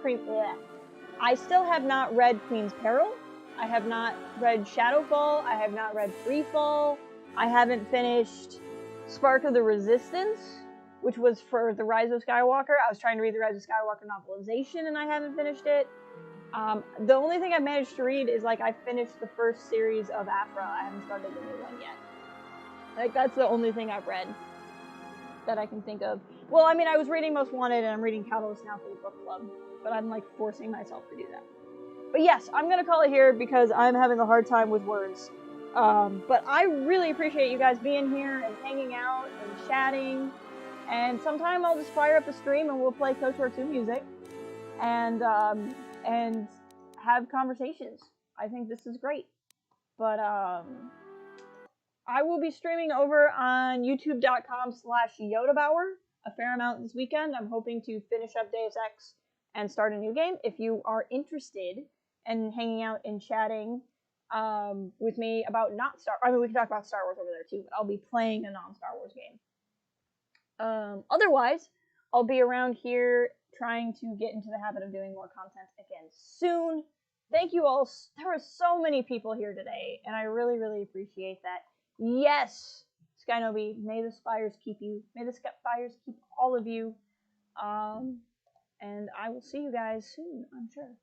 I still have not read Queen's Peril. I have not read Shadowfall. I have not read Freefall. I haven't finished Spark of the Resistance, which was for The Rise of Skywalker. I was trying to read The Rise of Skywalker novelization, and I haven't finished it. The only thing I've managed to read is, like, I finished the first series of Afra. I haven't started the new one yet. Like, that's the only thing I've read that I can think of. Well, I mean, I was reading Most Wanted, and I'm reading Catalyst now for the book club, but I'm, like, forcing myself to do that. But yes, I'm gonna call it here because I'm having a hard time with words. But I really appreciate you guys being here and hanging out and chatting. And sometime I'll just fire up a stream and we'll play KotOR 2 music and have conversations. I think this is great. But I will be streaming over on youtube.com/YodaBauer a fair amount this weekend. I'm hoping to finish up Deus Ex and start a new game. If you are interested in hanging out and chatting with me about we can talk about Star Wars over there too, but I'll be playing a non-Star Wars game. Otherwise, I'll be around here trying to get into the habit of doing more content again soon. Thank you all. There were so many people here today, and I really, really appreciate that. Yes, Skynobi, may the spires keep you. May the spires keep all of you. And I will see you guys soon, I'm sure.